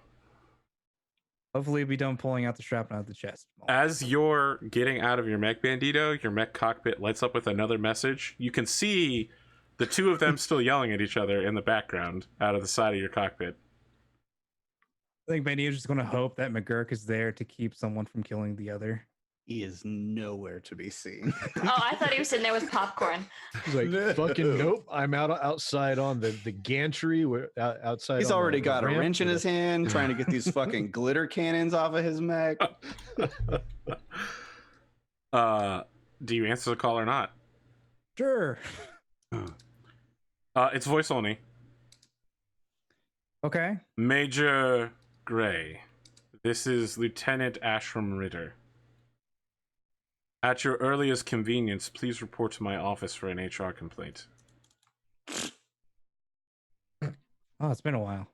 Hopefully you'll be done pulling out the shrapnel out of the chest. As you're getting out of your mech, Bandito, your mech cockpit lights up with another message. You can see the two of them still yelling at each other in the background out of the side of your cockpit. I think Bandito's just going to hope that McGurk is there to keep someone from killing the other. He is nowhere to be seen. Oh, I thought he was sitting there with popcorn. He's like, fucking nope. I'm outside on the gantry. Outside. He's on already the got a ramp wrench in with his hand, trying to get these fucking glitter cannons off of his mech. Do you answer the call or not? Sure. It's voice only. Okay. Major Gray, this is Lieutenant Ashram Ritter. At your earliest convenience, please report to my office for an HR complaint. Oh, it's been a while.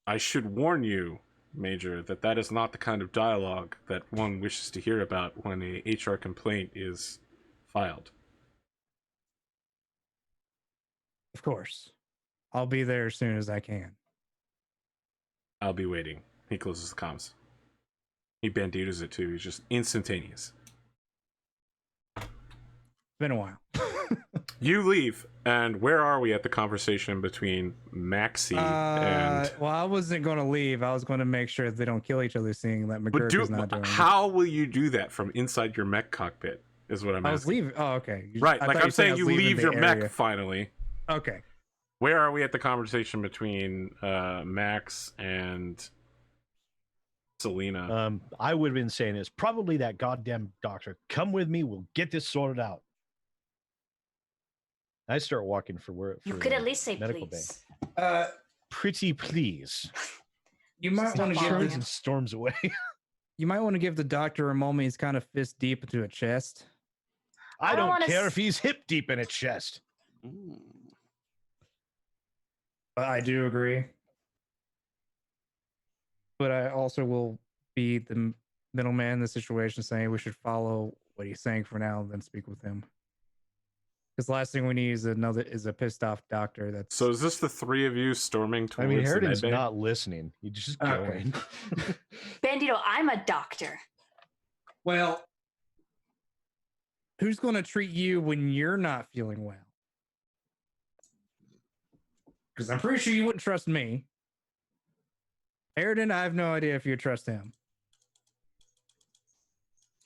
I should warn you, Major, that is not the kind of dialogue that one wishes to hear about when a HR complaint is filed. Of course. I'll be there as soon as I can. I'll be waiting. He closes the comms. He banditos it too. He's just instantaneous. It's been a while. You leave, and where are we at the conversation between Maxie and... Well, I wasn't going to leave. I was going to make sure that they don't kill each other, seeing that But McGurk is not doing it. how will you do that from inside your mech cockpit, is what I'm I was asking. leaving. Oh, okay. Right, I like thought I'm saying I was you leaving leave the your area. mech finally. Okay. Where are we at the conversation between Max and Selena? I would have been saying it's probably that goddamn doctor. Come with me. We'll get this sorted out. I start walking for where You could at least say medical please. Pretty please. You might Stop want to following give Turns him. and storms away. you might want to give the doctor a moment. He's kind of fist deep into a chest. I don't don't wanna care s- if he's hip deep in a chest. I do agree. But I also will be the middleman in the situation, saying we should follow what he's saying for now, and then speak with him. Because the last thing we need is a pissed off doctor. That's So is this the three of you storming I towards mean, the Harridan's medbay? not listening. He's just Okay. going. Bandito, I'm a doctor. well. Who's going to treat you when you're not feeling well? Because I'm pretty sure you wouldn't trust me. Harridan, I have no idea if you trust him.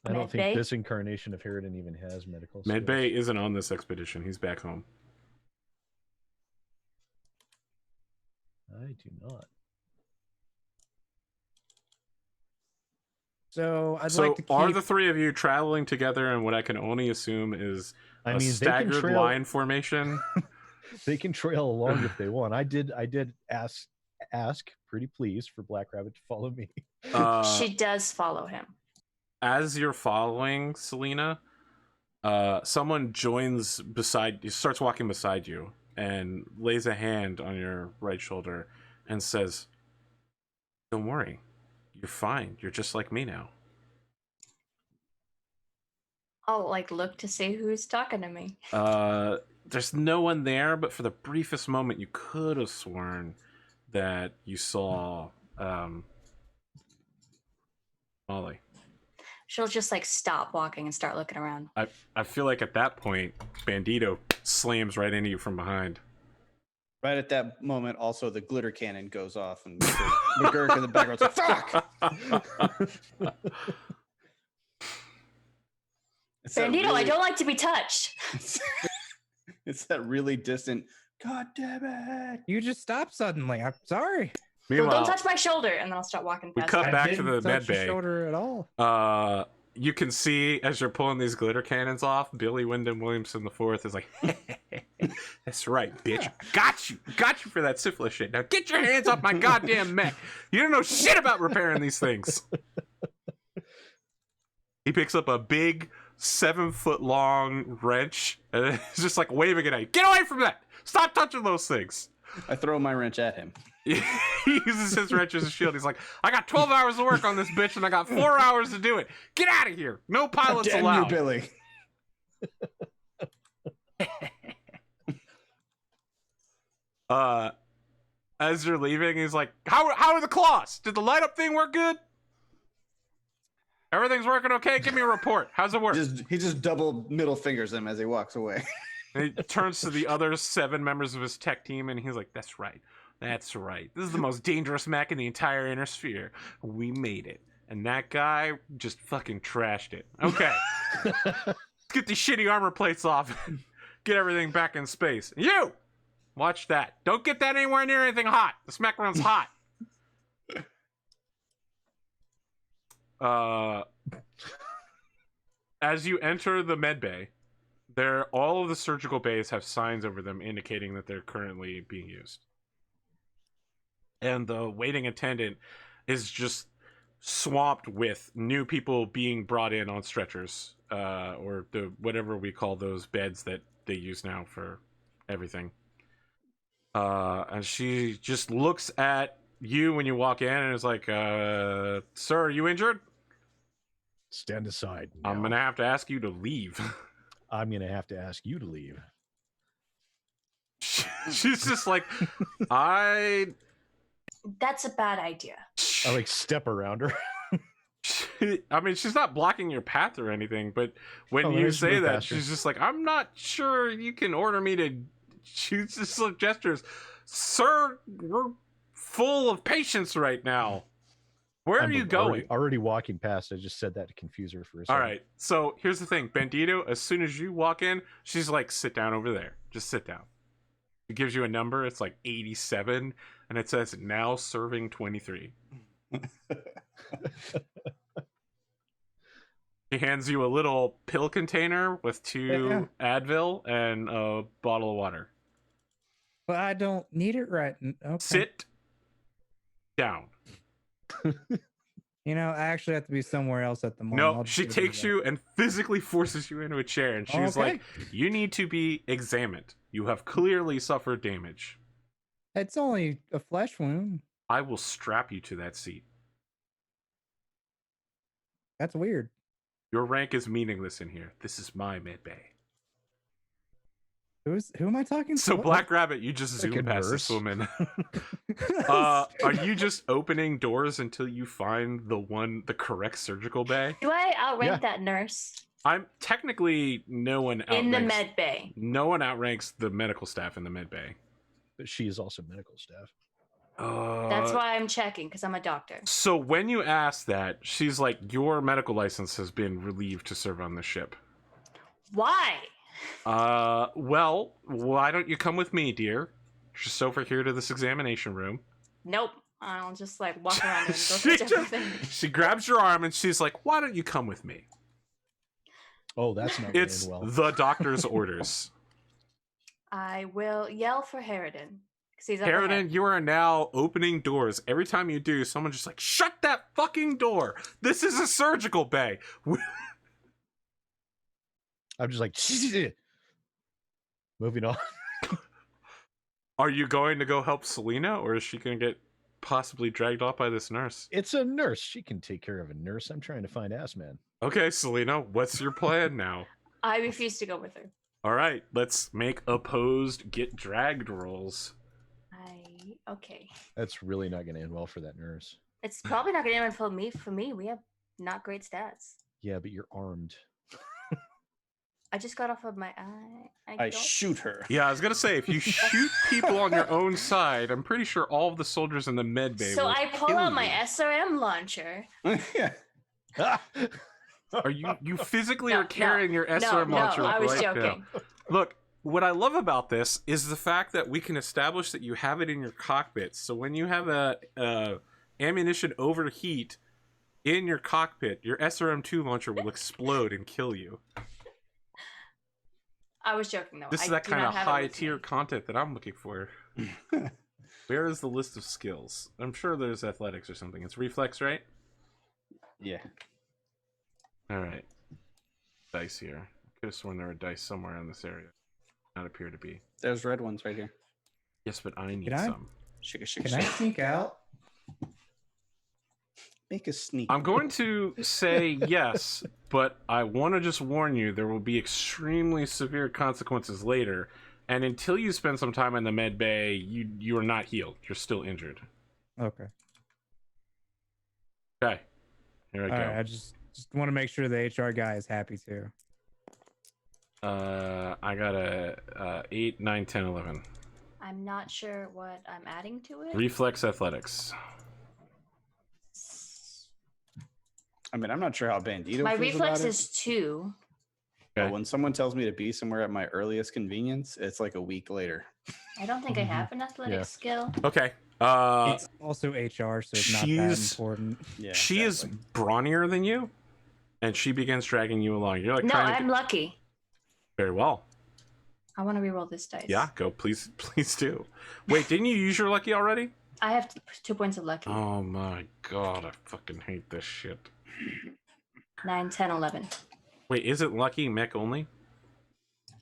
I don't Medbay? think this incarnation of Harridan even has medical skills. Medbay isn't on this expedition. He's back home. I do not. So I'd So like to keep. are the three of you traveling together in what I can only assume is I a mean, they can staggered trail. line formation? They can trail along if they want. I did ask pretty pleased for Black Rabbit to follow me. She does follow him. As you're following Selena, someone joins beside you, starts walking beside you, and lays a hand on your right shoulder and says, "Don't worry, you're fine. You're just like me now." I'll like look to see who's talking to me. There's no one there, but for the briefest moment, you could have sworn that you saw Molly. She'll just like stop walking and start looking around. I feel like at that point, Bandito slams right into you from behind. Right at that moment, also the glitter cannon goes off, and McGurk in the background's like, "Fuck!" It's that Bandito, I really- don't like to be touched. It's that really distant. God damn it! You just stopped suddenly. I'm sorry. Well, Meanwhile, don't touch my shoulder, and then I'll start walking we past. cut her. back to didn't the touch your medbay. shoulder at all. You can see as you're pulling these glitter cannons off, Billy Wyndham Williamson IV is like, "That's right, bitch. Got you for that syphilis shit. Now get your hands off my goddamn mech. You don't know shit about repairing these things." He picks up a big 7-foot-long wrench and is just like waving it at you. Get away from that! Stop touching those things. I throw my wrench at him. He uses his wrench as a shield. He's like, "I got 12 hours to work on this bitch, and I got 4 hours to do it. Get out of here. No pilots Damn allowed." you, Billy. As you're leaving, he's like, how are the claws? Did the light up thing work good? Everything's working okay? Give me a report. How's it work?" He just double middle fingers him as he walks away. And he turns to the other 7 members of his tech team, and he's like, "That's right. That's right. This is the most dangerous mech in the entire inner sphere. We made it." And that guy just fucking trashed it. Okay. Let's get these shitty armor plates off and get everything back in space. You! Watch that. Don't get that anywhere near anything hot. This mech runs hot. As you enter the med bay, all of the surgical bays have signs over them indicating that they're currently being used. And the waiting attendant is just swamped with new people being brought in on stretchers, or the whatever we call those beds that they use now for everything. And she just looks at you when you walk in and is like, "Sir, are you injured? Stand aside. I'm now. gonna have to ask you to leave." I'm gonna have to ask you to leave. She's just like, That's a bad idea. I like step around her. I mean, she's not blocking your path or anything, but when Oh, you I just say moved that, past her. she's just like, "I'm not sure you can order me to." She just like gestures, "Sir, we're full of patients right now. Where are you going?" Already walking past. I just said that to confuse her for a second. All right. So here's the thing, Bandito. As soon as you walk in, she's like, "Sit down over there. Just sit down." It gives you a number. It's like 87, and it says now serving 23. He hands you a little pill container with 2 Advil and a bottle of water. But I don't need it right. Okay. Sit down. You know, I actually have to be somewhere else at the moment. No, I'll just she go do takes that. you and physically forces you into a chair, and she's Okay. like, "You need to be examined. You have clearly suffered damage. It's only a flesh wound. I will strap you to that seat. That's weird. Your rank is meaningless in here. This is my medbay." Who am I talking to? So What- Black Rabbit, you just Like zoom a past this nurse. woman. Are you just opening doors until you find the correct surgical bay? Do I outrank Yeah. that nurse I'm technically no one outranks, in the med bay? No one outranks the medical staff in the med bay. But she is also medical staff. That's why I'm checking, because I'm a doctor. So when you ask that, she's like, "Your medical license has been relieved to serve on the ship." Why? Well, why don't you come with me, dear? just over here to this examination room. Nope. I'll just like walk around and go she, touch everything. she grabs your arm and she's like, "Why don't you come with me?" Oh, that's not going It's well. the doctor's orders. I will yell for Harridan. 'Cause he's up Harridan, ahead. you are now opening doors. Every time you do, someone's just like, "Shut that fucking door! This is a surgical bay." I'm just like, moving on. Are you going to go help Selena, or is she going to get possibly dragged off by this nurse? It's a nurse. She can take care of a nurse. I'm trying to find Ass Man. Okay, Selena, what's your plan now? I refuse to go with her. All right, let's make opposed get dragged rolls. Okay. That's really not going to end well for that nurse. It's probably not gonna end for me. For me, we have not great stats. Yeah, but you're armed. I just got off of my eye. I shoot her. Yeah, I was gonna say, if you shoot people on your own side, I'm pretty sure all of the soldiers in the med bay So will I pull kill out my you. SRM launcher. Yeah. Are you physically No, are carrying your No, SRM launcher I was right now? joking. Look, what I love about this is the fact that we can establish that you have it in your cockpit. So when you have a ammunition overheat in your cockpit, your SRM-2 launcher will explode and kill you. I was joking though. This is I that do kind not of have it with high-tier me. content that I'm looking for. Where is the list of skills? I'm sure there's athletics or something. It's reflex, right? Yeah. All right. Dice here. I could have sworn there were dice somewhere in this area. Not appear to be. There's red ones right here. Yes, but I need Can I? some. Shake a shake. Can I sneak out? Make a sneak? I'm going to say yes, but I want to just warn you there will be extremely severe consequences later. And until you spend some time in the med bay, you are not healed. You're still injured. Okay. Okay. Here I All go. right. I just want to make sure the HR guy is happy too. I got a 8, 9, 10, 11. I'm not sure what I'm adding to it. Reflex athletics. I mean, I'm not sure how Bandito My feels reflex about it, is 2. but Okay. when someone tells me to be somewhere at my earliest convenience, it's like a week later. I don't think I have an athletic Yeah. skill. Okay. It's also HR, so it's not that she's- important. Yeah. She is brawnier than you, and she begins dragging you along. You're like No, trying to I'm lucky. very well. I want to reroll this dice. Yeah, go please do. Wait, didn't you use your lucky already? I have 2 points of lucky. Oh my god, I fucking hate this shit. 9, 10, 11. Wait, is it lucky mech only?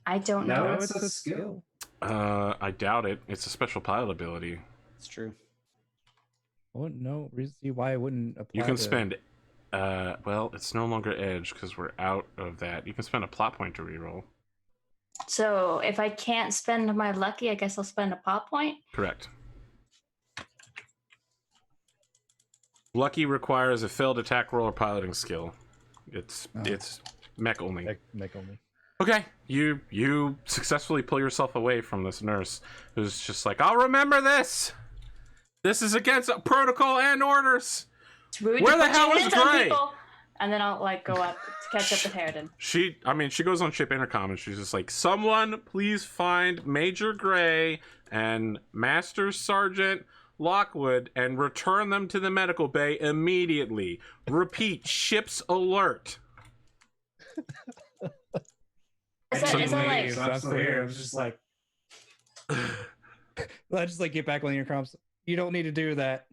I don't No, know. it's a skill. I doubt it. It's a special pilot ability. It's true. I wouldn't know. See why I wouldn't apply. You can to- spend well, it's no longer edge because we're out of that. You can spend a plot point to reroll. So if I can't spend my lucky, I guess I'll spend a pop point. Correct. Lucky requires a failed attack roll or piloting skill. It's mech only. Mech only. Okay, you successfully pull yourself away from this nurse who's just like, I'll remember this. This is against protocol and orders. It's rude Where to the put your hell is hands on Gray? people. And then I'll like go up to catch up with Harridan. She goes on ship intercom and she's just like, someone please find Major Gray and Master Sergeant Lockwood and return them to the medical bay immediately. Repeat, ship's alert. Is that like Leave, so I'm still here. I was just like, I just like get back on your comps. You don't need to do that.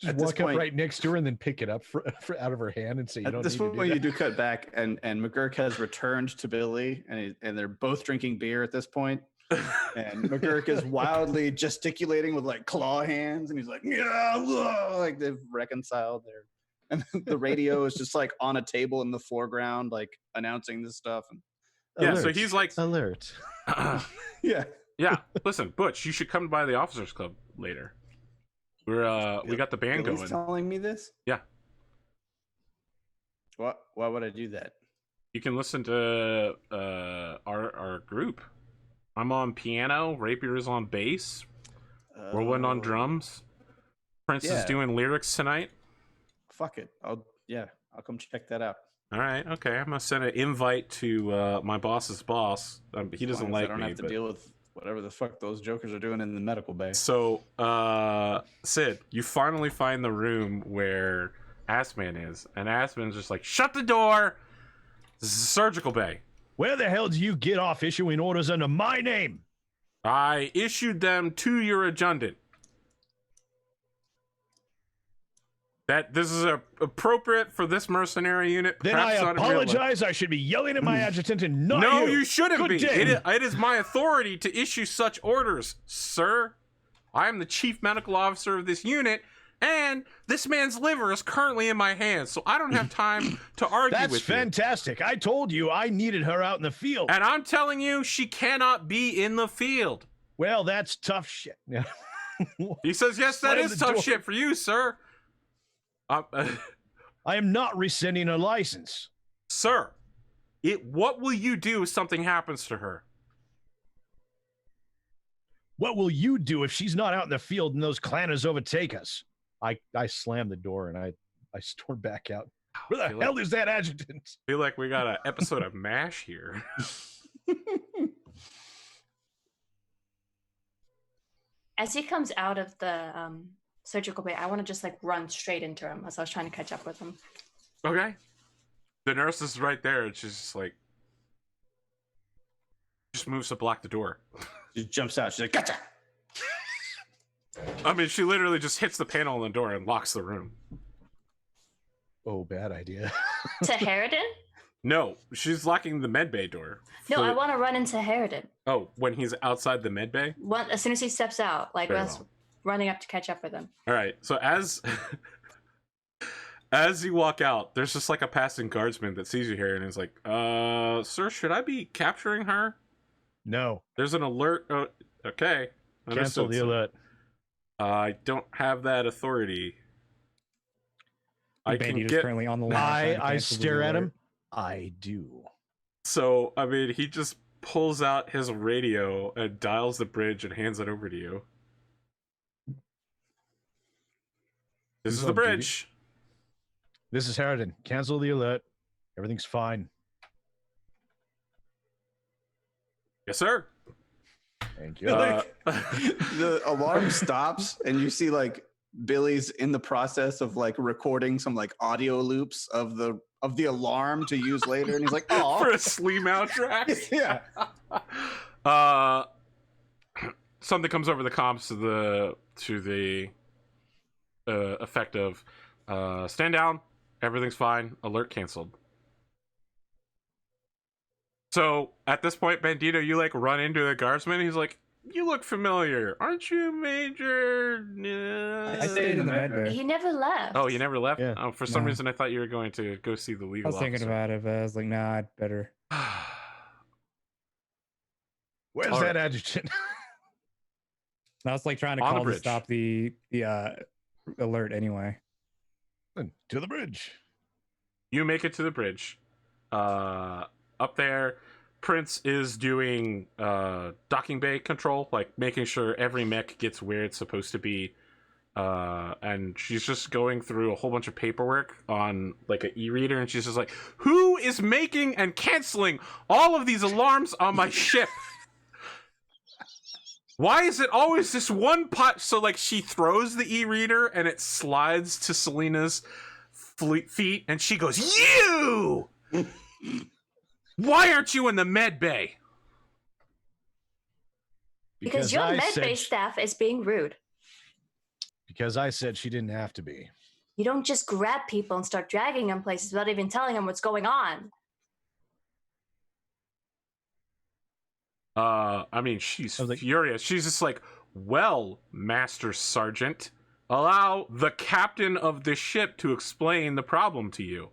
Just At this walk up point- right next to her and then pick it up out of her hand and say, "You At don't this need to point, do when that." you do cut back, and McGurk has returned to Billy, and they're both drinking beer at this point, and McGurk is wildly gesticulating with like claw hands, and he's like, yeah, whoa," like they've reconciled there. And the radio is just like on a table in the foreground, like announcing this stuff. And Yeah, so Alert. he's like, Alert. yeah, yeah, listen, Butch, you should come by the officers club later. We got the band Billy's going. telling me this. Yeah. What? Why would I do that? You can listen to our group. I'm on piano, Rapier is on bass, Whirlwind on Oh, drums. Prince is yeah. doing lyrics tonight. Fuck it. I'll come check that out. All right, okay. I'm gonna send an invite to my boss's boss. He doesn't like I don't me. have to but... deal with whatever the fuck those jokers are doing in the medical bay. So, Sid, you finally find the room where Assman is, and Assman's just like, "Shut the door! This is a surgical bay. Where the hell do you get off issuing orders under my name? I issued them to your adjutant. That this is appropriate for this mercenary unit. Then I perhaps not in real life." apologize. I should be yelling at my adjutant and not No, you. you shouldn't Good be. day. It is my authority to issue such orders, sir. I am the chief medical officer of this unit, and this man's liver is currently in my hands, so I don't have time to argue That's with you. fantastic. I told you I needed her out in the field. And I'm telling you, she cannot be in the field. Well, that's tough shit. Yeah. He says, yes, that Slam is the tough door. shit for you, sir. I am not rescinding a license. Sir, what will you do if something happens to her? What will you do if she's not out in the field and those clanners overtake us? I slammed the door and I stormed back out. Where the feel hell is that adjutant? I feel like we got an episode of MASH here. As he comes out of the surgical bay, I want to just like run straight into him as I was trying to catch up with him. Okay. The nurse is right there, and she's just like, just moves to block the door. She jumps out. She's like, "Gotcha!" I mean, she literally just hits the panel on the door and locks the room. Oh, bad idea. To Harridan? No, she's locking the medbay door. No, For- I want to run into Harridan. Oh, when he's outside the medbay? As soon as he steps out, like Very us well. running up to catch up with him. All right. So as as you walk out, there's just like a passing guardsman that sees you here and is like, sir, should I be capturing her? No. There's an alert. Okay. Cancel Understood, the sir. alert. I don't have that authority. I can Bandit is get. currently on the line. trying to I cancel the stare at alert. him. I do. So I mean, he just pulls out his radio and dials the bridge and hands it over to you. This Who's is the on duty? bridge. This is Harridan. Cancel the alert. Everything's fine. Yes, sir. Thank you. The alarm stops, and you see like Billy's in the process of like recording some like audio loops of the alarm to use later, and he's like, "Oh, For a sleep out track. yeah." Something comes over the comms to the effect of stand down, everything's fine, alert canceled. So at this point, Bandito, you like run into the guardsman. He's like, "You look familiar, aren't you, Major?" I stayed in the med bay. He never left. Oh, you never left? Yeah. Oh, for some No. reason I thought you were going to go see the I legal was thinking officer. about it, but I was like, nah, I'd better. Where's All that right. adjutant? And I was like trying to On the call to bridge. stop the alert anyway. To the bridge. You make it to the bridge. Up there, Prince is doing docking bay control, like making sure every mech gets where it's supposed to be. And she's just going through a whole bunch of paperwork on like an e-reader, and she's just like, "Who is making and canceling all of these alarms on my ship? Why is it always this one pot?" So like she throws the e-reader and it slides to Selena's feet, and she goes, "You! Why aren't you in the med bay?" because your I med said bay staff is being rude. Because I said she didn't have to be. You don't just grab people and start dragging them places without even telling them what's going on. I mean, she's I was like- furious. She's just like, "Well, Master Sergeant, allow the captain of the ship to explain the problem to you.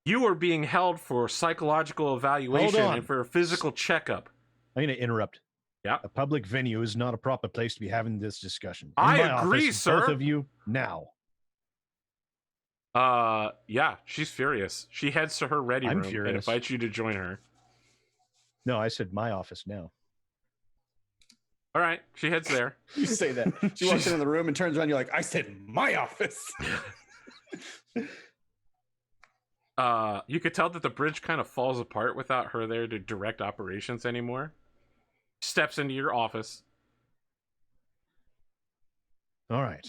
You are being held for psychological evaluation on. and for a physical checkup." I'm going to interrupt. Yeah. A public venue is not a proper place to be having this discussion. In I my agree, office, sir. Both of you, now. Yeah, she's furious. She heads to her ready I'm room and furious. invites you to join her. No, I said my office now. All right, she heads there. You say that. She walks into the room and turns around. You're like, "I said my office." You could tell that the bridge kind of falls apart without her there to direct operations anymore. Steps into your office. All right.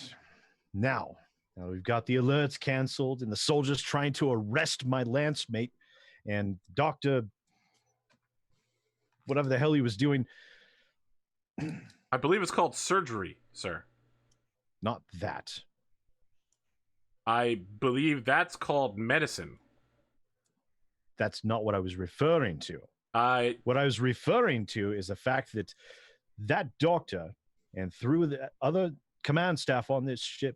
Now we've got the alerts canceled and the soldiers trying to arrest my lance mate and Dr. whatever the hell he was doing. I believe it's called surgery, sir. Not that. I believe that's called medicine. That's not what I was referring to. What I was referring to is the fact that that doctor and through the other command staff on this ship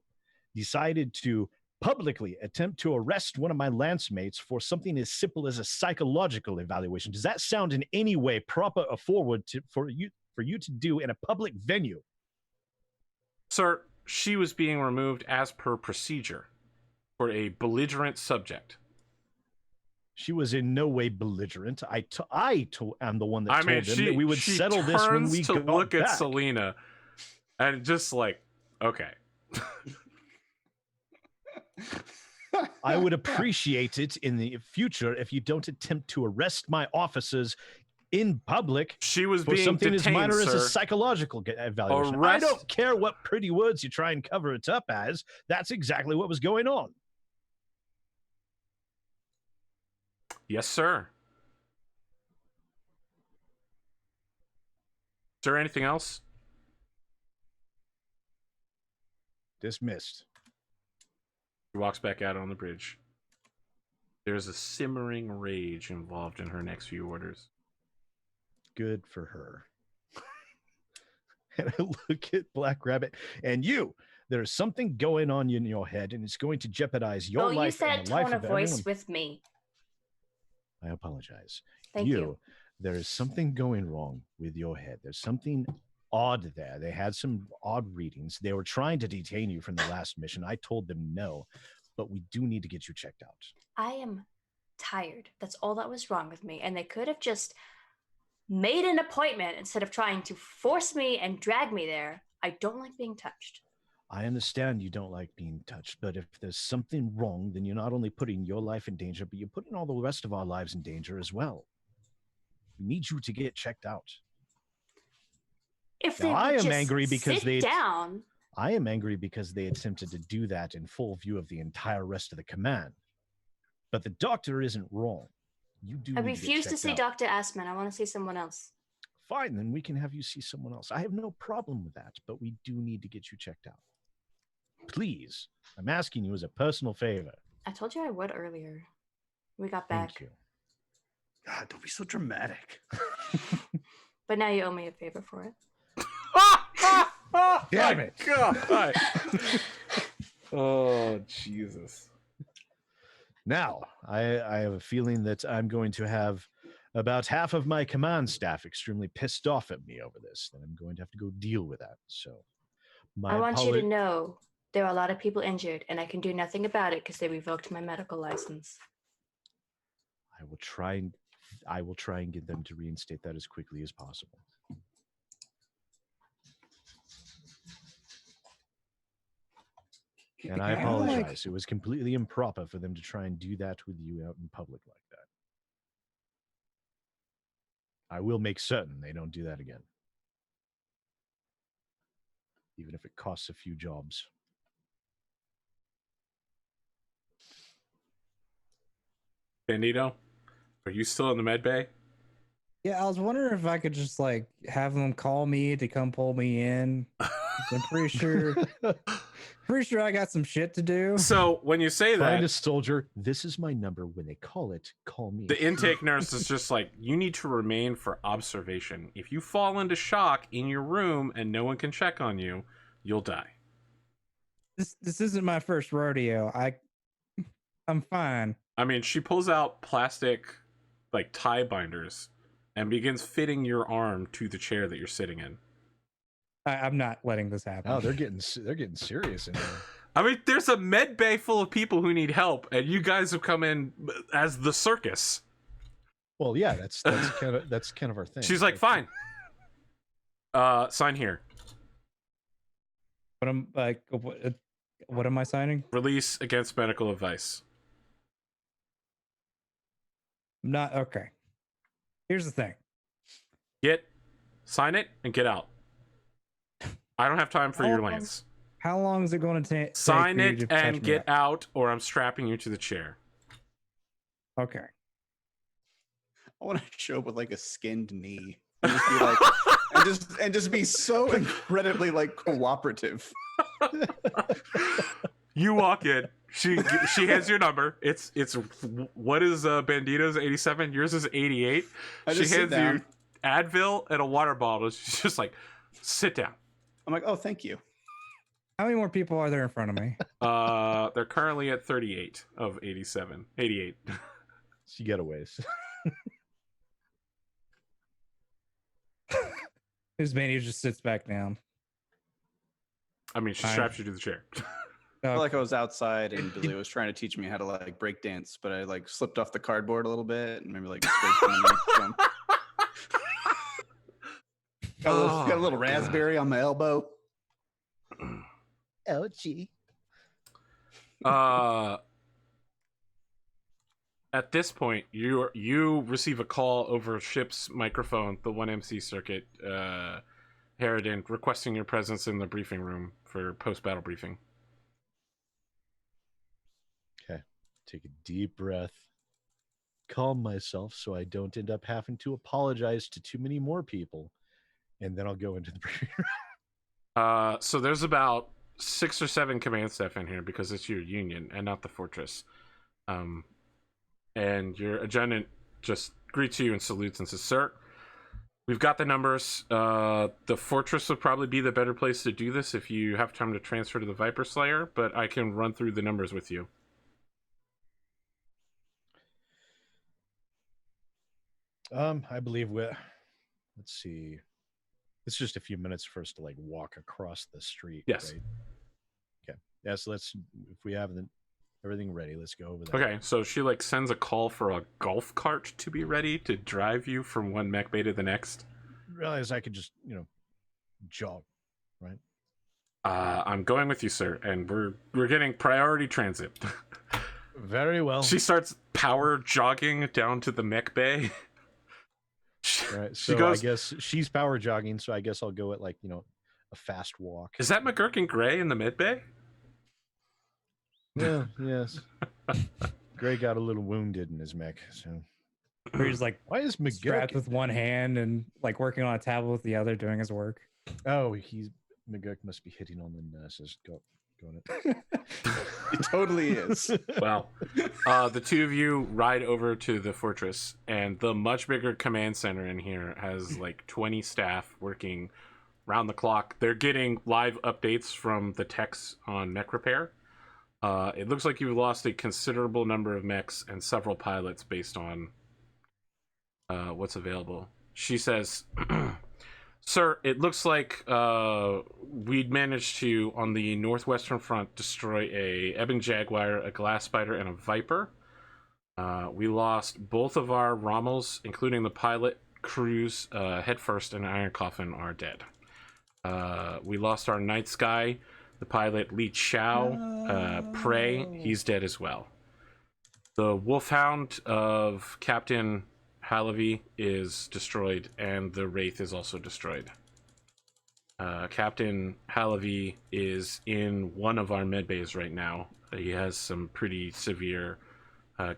decided to publicly attempt to arrest one of my lance mates for something as simple as a psychological evaluation. Does that sound in any way proper or forward for you to do in a public venue? Sir, she was being removed as per procedure for a belligerent subject. She was in no way belligerent. I am the one that told them that we would she settle this when we to got look back. at Selena and just like, okay. I would appreciate it in the future if you don't attempt to arrest my officers in public. She was for being something detained, as minor sir. as a psychological evaluation. I don't care what pretty words you try and cover it up as. That's exactly what was going on. Yes, sir. Is there anything else? Dismissed. She walks back out on the bridge. There's a simmering rage involved in her next few orders. Good for her. And I look at Black Rabbit, and there's something going on in your head, and it's going to jeopardize your life. You said and the life tone of voice everyone. with me. I apologize. Thank you. There is something going wrong with your head. There's something odd there. They had some odd readings. They were trying to detain you from the last mission. I told them no, but we do need to get you checked out. I am tired. That's all that was wrong with me. And they could have just made an appointment instead of trying to force me and drag me there. I don't like being touched. I understand you don't like being touched, but if there's something wrong, then you're not only putting your life in danger, but you're putting all the rest of our lives in danger as well. We need you to get checked out. If now, they I would am just angry because sit down. I am angry because they attempted to do that in full view of the entire rest of the command. But the doctor isn't wrong. You do. I need refuse to see out. Dr. Assman. I want to see someone else. Fine, then we can have you see someone else. I have no problem with that, but we do need to get you checked out. Please, I'm asking you as a personal favor. I told you I would earlier. We got back. Thank you. God, don't be so dramatic. But now you owe me a favor for it. Damn it. God. Oh, Jesus. Now, I have a feeling that I'm going to have about half of my command staff extremely pissed off at me over this, that I'm going to have to go deal with that. So, I want you to know there are a lot of people injured, and I can do nothing about it because they revoked my medical license. I will try and get them to reinstate that as quickly as possible. And I apologize. It was completely improper for them to try and do that with you out in public like that. I will make certain they don't do that again. Even if it costs a few jobs. Bandito, are you still in the med bay? Yeah, I was wondering if I could just like have them call me to come pull me in. I'm pretty sure I got some shit to do. So when you say that, find a soldier. This is my number. When they call it, call me. the intake nurse is just like, you need to remain for observation. If you fall into shock in your room and no one can check on you, you'll die. This isn't my first rodeo. I'm fine. I mean, she pulls out plastic like tie binders and begins fitting your arm to the chair that you're sitting in. I'm not letting this happen. Oh, they're getting serious in there. I mean, there's a med bay full of people who need help, and you guys have come in as the circus. Well, yeah, that's kind of our thing. She's like, fine. Sign here. But I'm like, what am I signing? Release against medical advice. Not okay. Here's the thing. Sign it and get out. I don't have time for How your long- lance. How long is it going to take? Sign for you it to patch and me get up? out, or I'm strapping you to the chair. Okay. I want to show up with like a skinned knee and just be like, and just be so incredibly like cooperative. You walk in. She has your number. It's what is Bandito's 87? Yours is 88. I She just sit hands down. you Advil and a water bottle. She's just like, sit down. I'm like, oh, thank you. How many more people are there in front of me? They're currently at 38 of 87. 88. So you get a ways. This man just sits back down. I mean, she straps you to the chair. I felt like I was outside and Billy was trying to teach me how to like break dance, but I like slipped off the cardboard a little bit and maybe like scraped my knee. So. Got a little raspberry on my elbow. Ouchie. At this point, you receive a call over ship's microphone, the 1MC circuit, Harridan, requesting your presence in the briefing room for post-battle briefing. Okay. Take a deep breath. Calm myself so I don't end up having to apologize to too many more people. And then I'll go into the briefing room. So there's about 6 or 7 command staff in here because it's your union and not the fortress. And your adjutant just greets you and salutes and says, "Sir, we've got the numbers. The fortress would probably be the better place to do this if you have time to transfer to the Viper Slayer, but I can run through the numbers with you." I believe let's see. It's just a few minutes for us to like walk across the street. Yes. Right? Okay. Yeah. So if we have everything ready, let's go over there. Okay, so she like sends a call for a golf cart to be ready to drive you from one mech bay to the next. Realize I could just, jog, right? I'm going with you, sir, and we're getting priority transit. Very well. She starts power jogging down to the mech bay. Right. She So goes, I guess she's power jogging, so I guess I'll go at like, a fast walk. "Is that McGurk and Gray in the mid bay?" Yeah, yes. Gray got a little wounded in his mech, so Where he's like why is strapped McGurk? with one hand and like working on a tablet with the other, doing his work. Oh, McGurk must be hitting on the nurses. Go on it. It totally is. Well, the two of you ride over to the fortress, and the much bigger command center in here has like 20 staff working round the clock. They're getting live updates from the techs on mech repair. It looks like you've lost a considerable number of mechs and several pilots based on what's available. She says, "Sir, it looks like we'd managed to, on the northwestern front, destroy a Ebon Jaguar, a Glass Spider, and a Viper. We lost both of our Rommels, including the pilot, crews, Headfirst, and Iron Coffin are dead. We lost our Night Sky, the pilot, Li Chao, Prey, he's dead as well. The Wolfhound of Captain Halavy is destroyed, and the Wraith is also destroyed. Captain Halavy is in one of our med bays right now. He has some pretty severe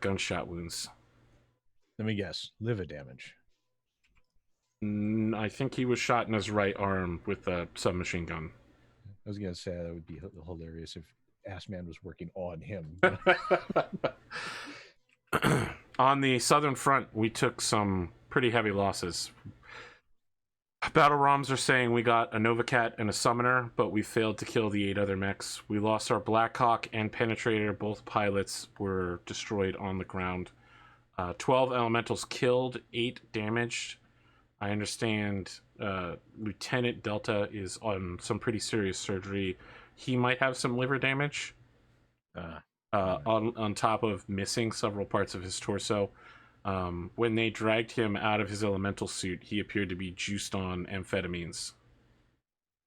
gunshot wounds. Let me guess. Liver damage. I think he was shot in his right arm with a submachine gun. I was gonna say that would be hilarious if Assman was working on him. On the southern front, we took some pretty heavy losses. Battle ROMs are saying we got a Novacat and a Summoner, but we failed to kill the 8 other mechs. We lost our Blackhawk and Penetrator. Both pilots were destroyed on the ground. 12 elementals killed, 8 damaged. I understand Lieutenant Delta is on some pretty serious surgery. He might have some liver damage. On top of missing several parts of his torso. When they dragged him out of his elemental suit, he appeared to be juiced on amphetamines.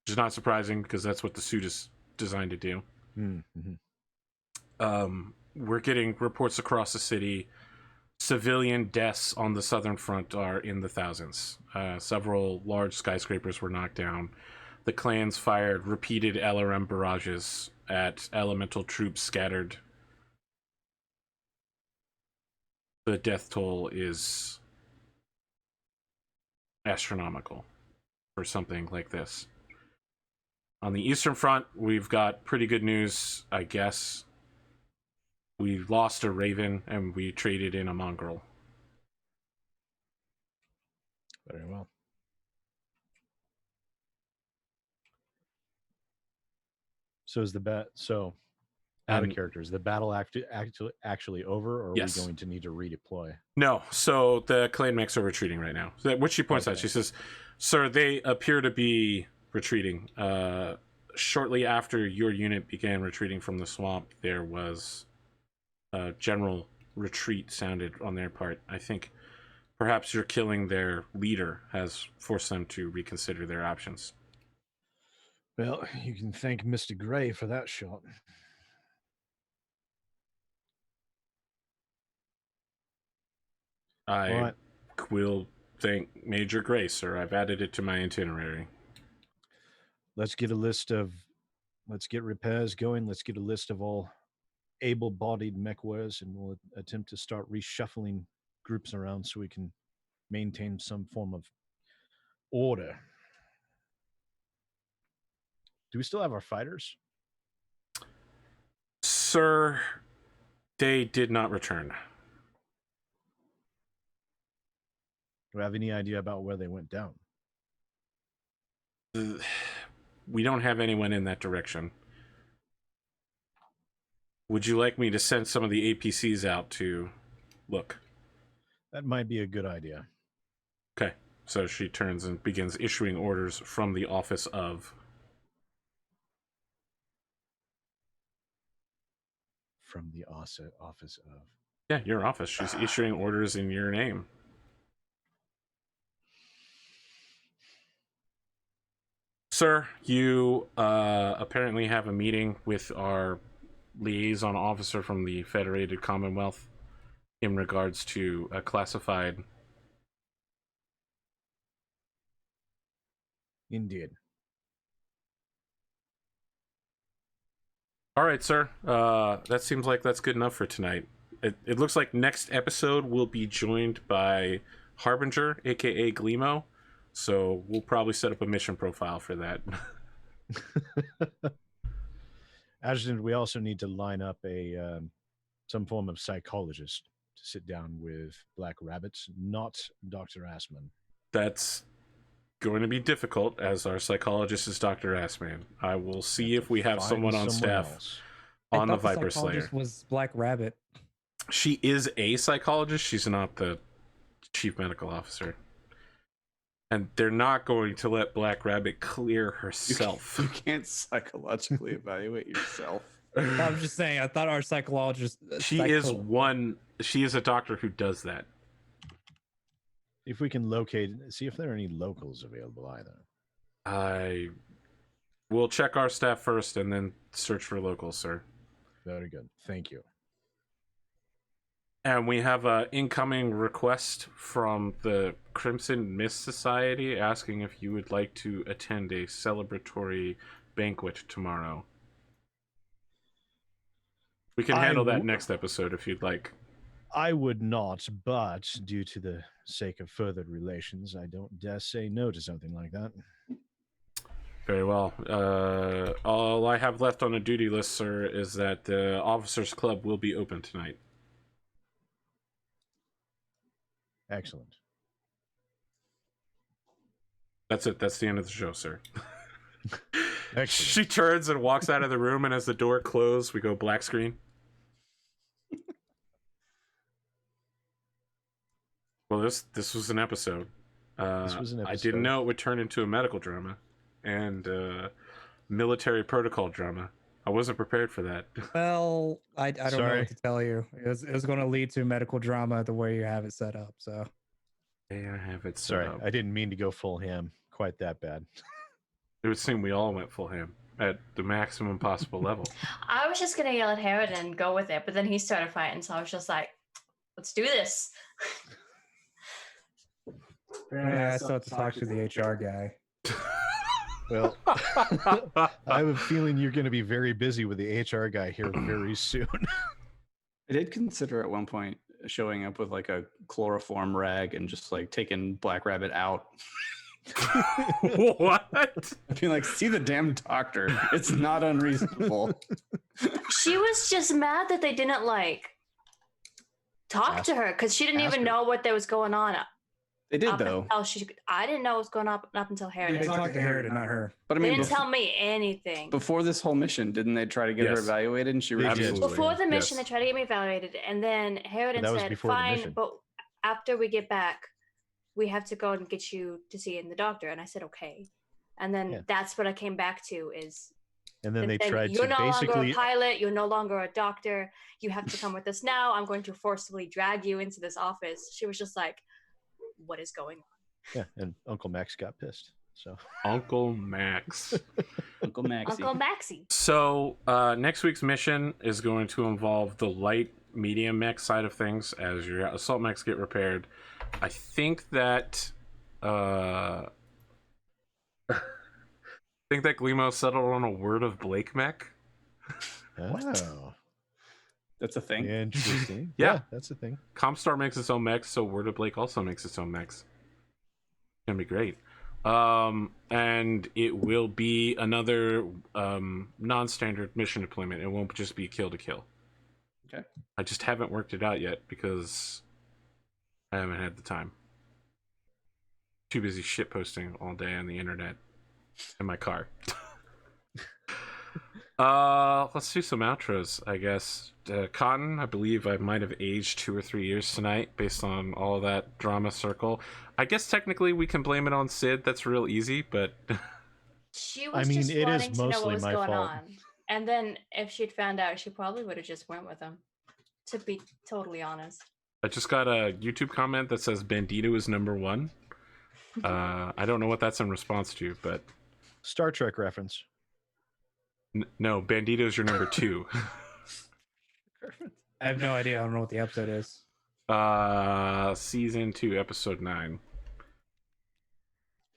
Which is not surprising because that's what the suit is designed to do. Mm-hmm. We're getting reports across the city. civilian deaths on the southern front are in the thousands. Several large skyscrapers were knocked down. The clans fired repeated LRM barrages at elemental troops scattered. The death toll is astronomical for something like this. On the Eastern Front, we've got pretty good news, I guess. We lost a Raven, and we traded in a Mongrel. Very well. So is the out of character, is the battle actually over, or are Yes. we going to need to redeploy? No, so the clan mechs are retreating right now. Which she points out. Okay. She says, "Sir, they appear to be retreating. Shortly after your unit began retreating from the swamp, there was a general retreat sounded on their part. I think perhaps your killing their leader has forced them to reconsider their options." Well, you can thank Mr. Gray for that shot. I All right. will thank Major Gray, sir. I've added it to my itinerary. Let's get repairs going. Let's get a list of all able-bodied Mechwarriors, and we'll attempt to start reshuffling groups around so we can maintain some form of order. Do we still have our fighters? Sir, they did not return. Do we have any idea about where they went down? We don't have anyone in that direction. Would you like me to send some of the APCs out to look? That might be a good idea. Okay. So she turns and begins issuing orders from the office of. From the office of. Yeah, your office. She's issuing orders in your name. Sir, you apparently have a meeting with our liaison officer from the Federated Commonwealth in regards to a classified. Indeed. All right, sir. That seems like that's good enough for tonight. It looks like next episode we'll be joined by Harbinger, aka Gleemo. So we'll probably set up a mission profile for that. Adjutant, we also need to line up a some form of psychologist to sit down with Black Rabbits, not Dr. Assman. That's going to be difficult, as our psychologist is Dr. Assman. I will see if we have someone on staff on the Viper Slayer. Was Black Rabbit. She is a psychologist. She's not the chief medical officer. And they're not going to let Black Rabbit clear herself. You can't psychologically evaluate yourself. I'm just saying, I thought our psychologist. She is a doctor who does that. If we can see if there are any locals available either. I will check our staff first and then search for locals, sir. Very good. Thank you. And we have an incoming request from the Crimson Mist Society asking if you would like to attend a celebratory banquet tomorrow. We can handle that next episode if you'd like. I would not, but due to the sake of further relations, I don't dare say no to something like that. Very well. All I have left on the duty list, sir, is that the Officers Club will be open tonight. Excellent. That's it. That's the end of the show, sir. Excellent. She turns and walks out of the room, and as the door closes, we go black screen. Well, this was an episode. This was an episode. I didn't know it would turn into a medical drama and military protocol drama. I wasn't prepared for that. Well, I don't know Sorry. what to tell you. It was going to lead to medical drama the way you have it set up. So, Hey, I have it. Sorry, I didn't mean to go full ham. Quite that bad. It would seem we all went full ham at the maximum possible level. I was just gonna yell at Herod and go with it, but then he started fighting, so I was just like, Let's do this. Yeah, I still have to talk to the HR guy. Well, I have a feeling you're going to be very busy with the HR guy here very soon. I did consider at one point showing up with like a chloroform rag and just like taking Black Rabbit out. What? I'd be like, see the damn doctor. It's not unreasonable. She was just mad that they didn't like talk to her because she didn't ask even her. know what there was going on. They did though. I didn't know what was going on up until Harry. They talked to Harriet, not her. But I They mean, didn't tell me anything. before this whole mission, didn't they try to get her Yes. evaluated? And she They did. refused. Absolutely. Before the mission, Yes. they tried to get me evaluated, and then Harriet But that was said, before the "Fine, mission. but after we get back, we have to go and get you to see the doctor." And I said, "Okay." And then Yeah. that's what I came back to is. And then they and tried you're to no longer basically a pilot. You're no longer a doctor. You have to come with us now. I'm going to forcibly drag you into this office. She was just like, "What is going on?" yeah, and Uncle Max got pissed. So Uncle Max. Uncle Maxie. Uncle Maxie. So next week's mission is going to involve the light medium mech side of things as your assault mechs get repaired. I think that Glimo settled on a word of Blake mech. oh, That's a thing. interesting. Yeah. That's a thing. Comstar makes its own mechs, so Word of Blake also makes its own mechs. Gonna be great. And it will be another non-standard mission deployment. It won't just be kill to kill. Okay. I just haven't worked it out yet because I haven't had the time. Too busy shit posting all day on the internet in my car. Let's do some outros, I guess. Cotton, I believe I might have aged 2 or 3 years tonight based on all that drama circle. I guess technically we can blame it on Sid. That's real easy, but She I was mean, just it is wanting to know mostly what was my going fault. on. And then if she'd found out, she probably would have just went with him. To be totally honest. I just got a YouTube comment that says Bandito is number 1. I don't know what that's in response to, but Star Trek reference. no, Bandito's your number 2. I have no idea. I don't know what the episode is. Season 2, episode 9.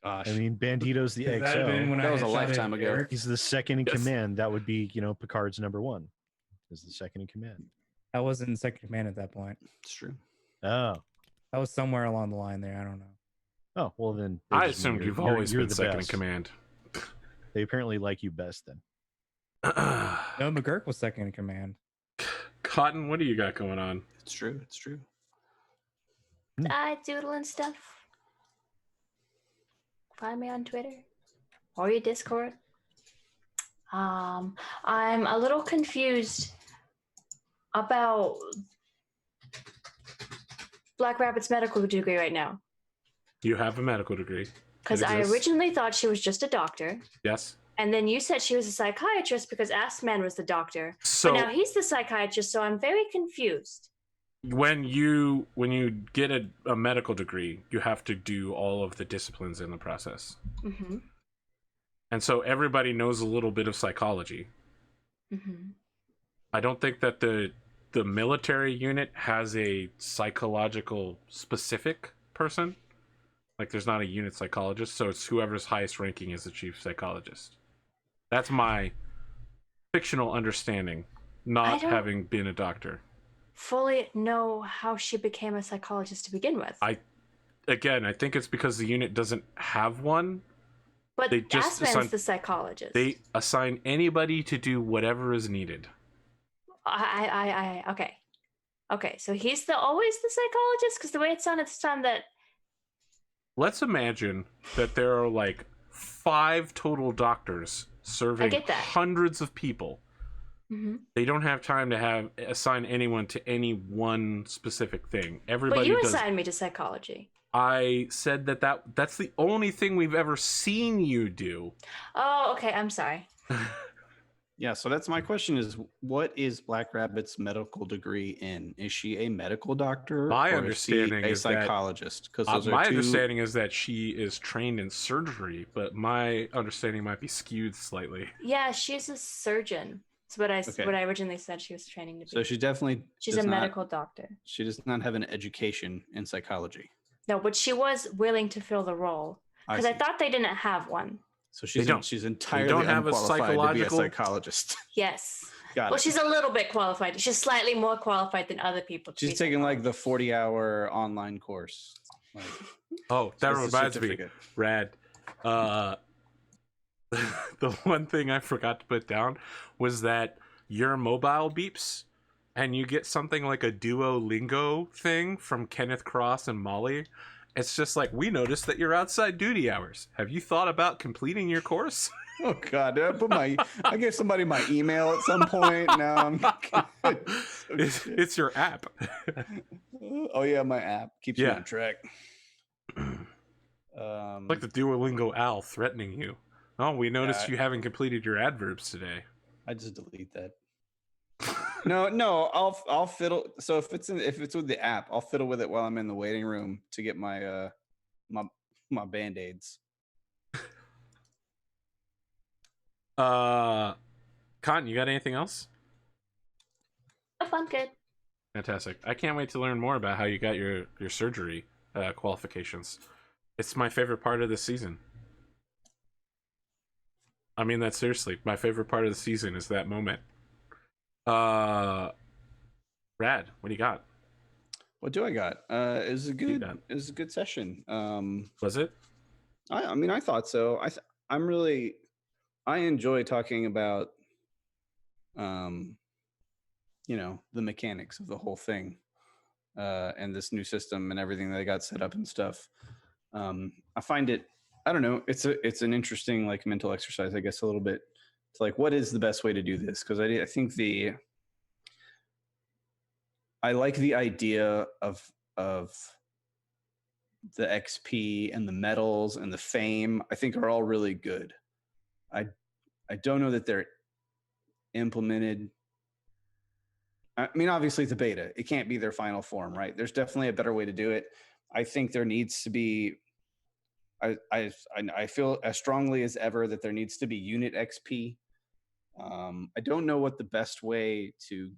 Gosh. I mean, Bandito's the Could that have been XO. when That I was a shot lifetime at ago. Eric? He's the second in Yes. command. That would be, Picard's number 1. Is the second in command. I wasn't in second command at that point. It's true. Oh. I was somewhere along the line there. I don't know. Oh, well then. they I just assumed mean you've always you're been the second in best. command. They apparently like you best then. No, McGurk was second in command. Cotton, what do you got going on? It's true. It's true. I doodle and stuff. Find me on Twitter or your Discord. I'm a little confused about Black Rabbit's medical degree right now. You have a medical degree. Because It I exists. originally thought she was just a doctor. Yes. And then you said she was a psychiatrist because Assman was the doctor. So But now he's the psychiatrist, so I'm very confused. when you get a medical degree, you have to do all of the disciplines in the process. Mm-hmm. And so everybody knows a little bit of psychology. Mm-hmm. I don't think that the military unit has a psychological specific person. Like there's not a unit psychologist, so it's whoever's highest ranking is the chief psychologist. That's my fictional understanding, not don't- having been a doctor. Fully know how she became a psychologist to begin with. I think it's because the unit doesn't have one. but they just Assman's assign- the psychologist. They assign anybody to do whatever is needed. Okay, so he's always the psychologist? Because the way it sounded this time that Let's imagine that there are like 5 total doctors serving get that. hundreds of people. Mhm. They don't have time to assign anyone to any one specific thing. But Everybody you does. assigned me to psychology. I said that's the only thing we've ever seen you do. Oh, okay, I'm sorry. Yeah, so that's my question is what is Black Rabbit's medical degree in? Is she a medical doctor My or understanding is is she a that- psychologist? Because My understanding is that she is trained in surgery, but my understanding might be skewed slightly. Yeah, she's a surgeon. That's what Okay. what I originally said she was training to be. So she definitely She's does a not- medical doctor. She does not have an education in psychology. No, but she was willing to fill the role because I see. thought they didn't have one. So she's don't. she's They entirely don't have a unqualified to be a psychological- psychologist. Yes. Got Well, it. she's a little bit qualified. She's slightly more qualified than other people. to She's be taking like the psychologists. 40-hour online course. Like, Oh, that it's a reminds me. certificate. Rad. The one thing I forgot to put down was that your mobile beeps and you get something like a Duolingo thing from Kenneth Cross and Molly. It's just like, we noticed that you're outside duty hours. Have you thought about completing your course? Oh God! I gave somebody my email at some point. Now It's your app. Oh yeah, my app keeps me Yeah. on track. Like the Duolingo owl threatening you. Oh, we noticed Yeah. you haven't completed your adverbs today. I just delete that. No, I'll fiddle. So if it's with the app, I'll fiddle with it while I'm in the waiting room to get my my Band-Aids. Con, you got anything else? Oh, I'm good. Fantastic. I can't wait to learn more about how you got your surgery qualifications. It's my favorite part of the season. I mean that seriously. My favorite part of the season is that moment. Rad, what do you got? What do I got? It was a good got? it was a good session. Was it? I mean, I thought so. I enjoy talking about, the mechanics of the whole thing, and this new system and everything that got set up and stuff. I find it, I don't know, it's an interesting like mental exercise, I guess, a little bit. It's like, what is the best way to do this? Because I think I like the idea of the XP and the medals and the fame. I think are all really good. I don't know that they're implemented. I mean, obviously it's a beta. It can't be their final form, right? There's definitely a better way to do it. I think there needs to be, I feel as strongly as ever that there needs to be unit XP. I don't know what the best way to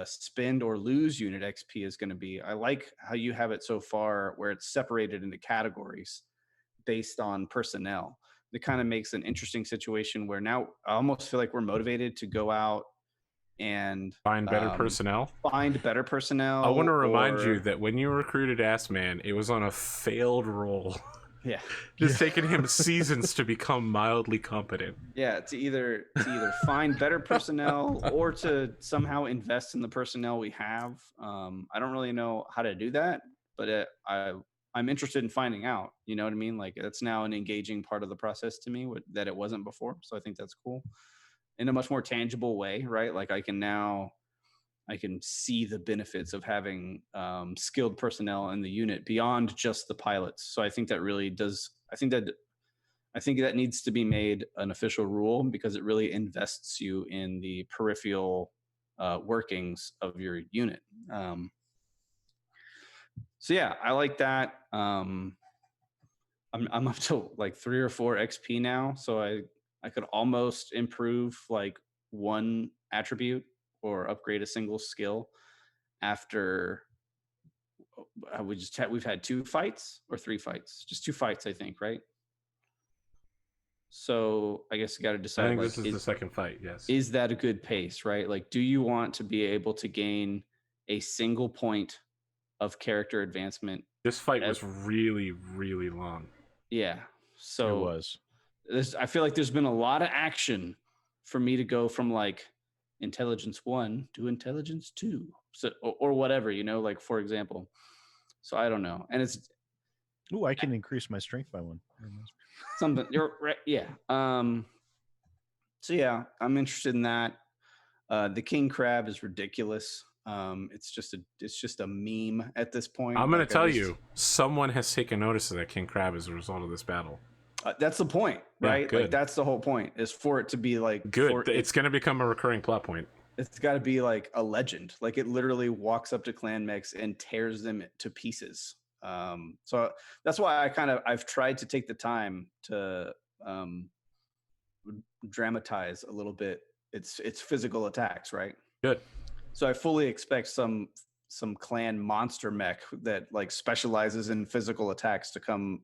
spend or lose unit XP is going to be. I like how you have it so far where it's separated into categories based on personnel. It kind of makes an interesting situation where now I almost feel like we're motivated to go out and Find better personnel. Find better personnel. I want to remind you that when you recruited Ass Man, it was on a failed roll. Yeah. It's taken him seasons to become mildly competent. Yeah, to either find better personnel or to somehow invest in the personnel we have. I don't really know how to do that, but I'm interested in finding out. You know what I mean? Like, it's now an engaging part of the process to me that it wasn't before. So I think that's cool in a much more tangible way, right? Like I can see the benefits of having skilled personnel in the unit beyond just the pilots. So I think that really does. I think that needs to be made an official rule because it really invests you in the peripheral workings of your unit. So yeah, I like that. I'm up to like 3 or 4 XP now, so I could almost improve like one attribute or upgrade a single skill after we've had 2 fights or 3 fights, just 2 fights, I think, right? So I guess you got to decide. I think like, this is the second fight. Yes. Is that a good pace, right? Like, do you want to be able to gain a single point of character advancement? This fight was really, really long. Yeah. So It was. I feel like there's been a lot of action for me to go from like intelligence 1 to intelligence 2, so or whatever, like for example. So I don't know, and it's Ooh, I can increase my strength by 1. something. You're right. Yeah. So yeah, I'm interested in that. The king crab is ridiculous. It's just a meme at this point. I'm going to tell you, someone has taken notice of that king crab as a result of this battle. That's the point, right? Yeah, like that's the whole point, is for it to be like good. It's going to become a recurring plot point. It's got to be like a legend. Like it literally walks up to clan mechs and tears them to pieces. So that's why I've tried to take the time to dramatize a little bit it's physical attacks, right? Good. So I fully expect some clan monster mech that like specializes in physical attacks to come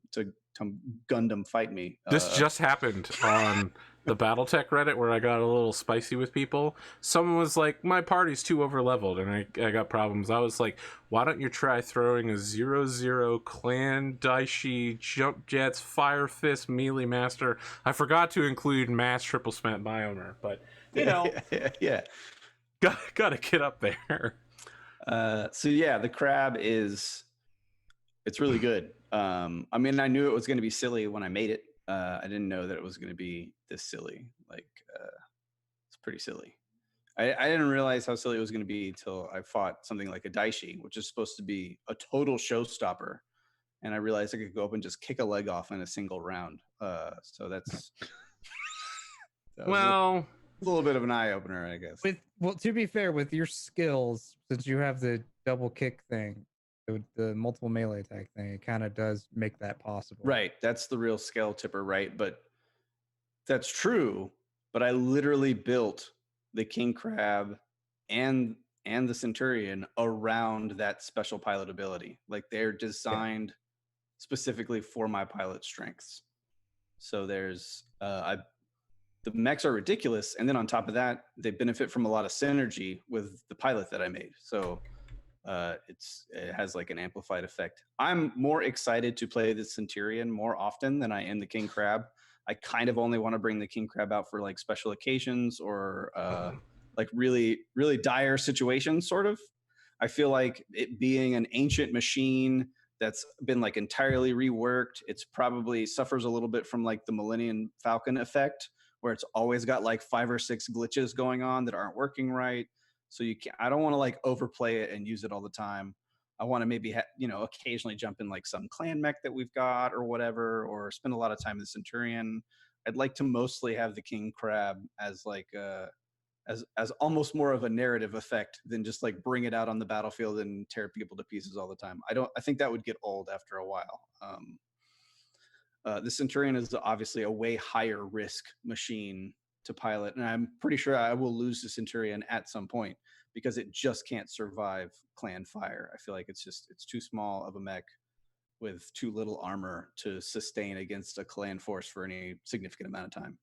Gundam fight me. This just happened on the Battletech Reddit where I got a little spicy with people. Someone was like, my party's too overleveled and I got problems. I was like, why don't you try throwing a 0-0 clan Daishi jump jets fire fist melee master. I forgot to include mass triple spent biomer, but you know, yeah. Gotta get up there. So yeah, the crab it's really good. I mean, I knew it was going to be silly when I made it. I didn't know that it was going to be this silly. Like, it's pretty silly. I didn't realize how silly it was going to be until I fought something like a Daishi, which is supposed to be a total showstopper. And I realized I could go up and just kick a leg off in a single round. So that's Well, a little bit of an eye opener, I guess. Well, to be fair, with your skills, since you have the double kick thing, the multiple melee attack thing, it kind of does make that possible. Right. That's the real scale tipper, right? But that's true. But I literally built the King Crab and the Centurion around that special pilot ability. Like they're designed specifically for my pilot strengths. So there's the mechs are ridiculous, and then on top of that, they benefit from a lot of synergy with the pilot that I made. So it has like an amplified effect. I'm more excited to play the Centurion more often than I am the King Crab. I kind of only want to bring the King Crab out for like special occasions or like really, really dire situations, sort of. I feel like it being an ancient machine that's been like entirely reworked, it's probably suffers a little bit from like the Millennium Falcon effect, where it's always got like 5 or 6 glitches going on that aren't working right. So I don't want to like overplay it and use it all the time. I want to maybe occasionally jump in like some clan mech that we've got or whatever, or spend a lot of time with the Centurion. I'd like to mostly have the King Crab as like as almost more of a narrative effect than just like bring it out on the battlefield and tear people to pieces all the time. I think that would get old after a while. The Centurion is obviously a way higher risk machine to pilot, and I'm pretty sure I will lose the Centurion at some point because it just can't survive clan fire. I feel like it's too small of a mech with too little armor to sustain against a clan force for any significant amount of time.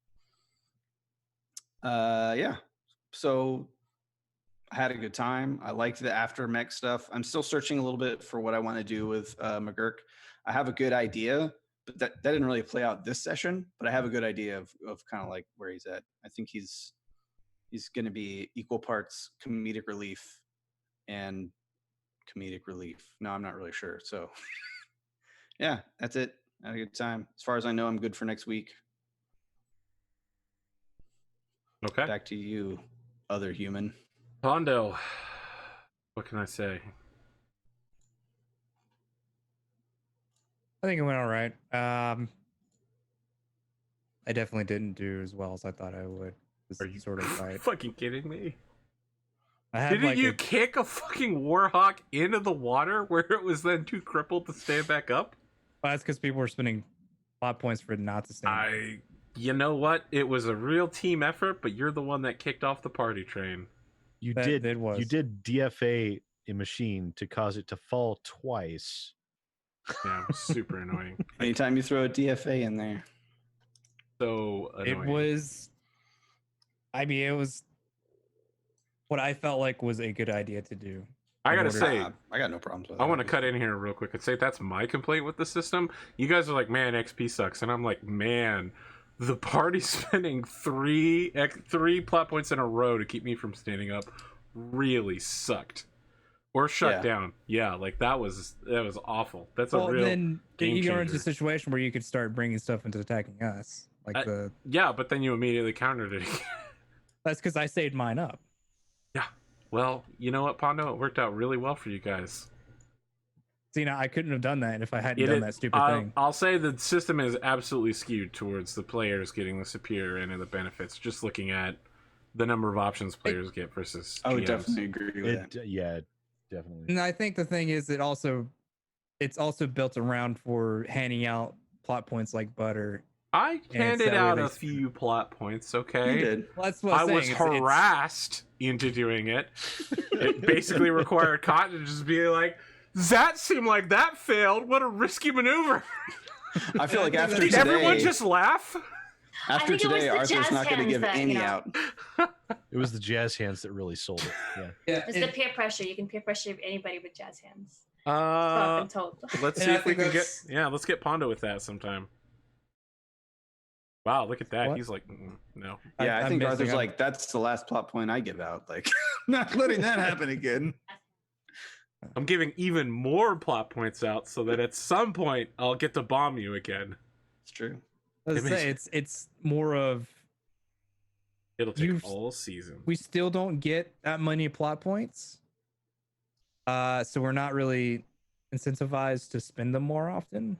Yeah, so I had a good time. I liked the after mech stuff. I'm still searching a little bit for what I want to do with McGurk. I have a good idea, but that didn't really play out this session. But I have a good idea of kind of like where he's at. I think he's going to be equal parts comedic relief and comedic relief. No, I'm not really sure. So yeah, that's it. I had a good time. As far as I know, I'm good for next week. Okay. Back to you, other human. Pondo, what can I say? I think it went all right. I definitely didn't do as well as I thought I would. Are you sort of fight? fucking kidding me? Didn't like you kick a fucking warhawk into the water where it was then too crippled to stand back up? Well, that's because people were spending plot points for it not to stand. You know what? It was a real team effort, but you're the one that kicked off the party train. You did DFA a machine to cause it to fall twice. Yeah, super annoying. Anytime you throw a DFA in there. So annoying. It was what I felt like was a good idea to do. I gotta say, I got no problems with it. I want to cut in here real quick and say that's my complaint with the system. You guys are like, man, XP sucks. And I'm like, man, the party spending three plot points in a row to keep me from standing up really sucked. Or shut down. Yeah, like that was awful. That's a real then game you go changer. into a situation where you could start bringing stuff into attacking us. Like yeah, but then you immediately countered it again. That's because I saved mine up. Yeah. Well, you know what, Pondo? It worked out really well for you guys. See, now I couldn't have done that if I hadn't done that stupid thing. I'll say the system is absolutely skewed towards the players getting the superior end of the benefits, just looking at the number of options players get versus I would GMs. definitely agree with that. Yeah, definitely. And I think the thing is, it's also built around for handing out plot points like butter I it's handed that way out they a spin few plot points, You okay? did. Well, that's what I I'm was saying. harassed into doing it. It basically required Cotton to just be like, that seemed like that failed. What a risky maneuver. I feel like after Did today, everyone just laugh? after think it was today, the Arthur's jazz not going to hands give that, any you know. out. It was the jazz hands that really sold it. Yeah. Yeah, It's the peer pressure. You can peer pressure anybody with jazz hands. So Uh, I've been told. let's And see I if we think can get. that's- Yeah, let's get Pondo with that sometime. Wow, look at that. What? He's like, no. Yeah, I I'm think missing- Arthur's I'm- like, that's the last plot point I give out. Like, not letting that happen again. I'm giving even more plot points out so that at some point I'll get to bomb you again. It's true. I was It gonna say, makes- it's more of It'll take You've- all season. we still don't get that many plot points. So we're not really incentivized to spend them more often.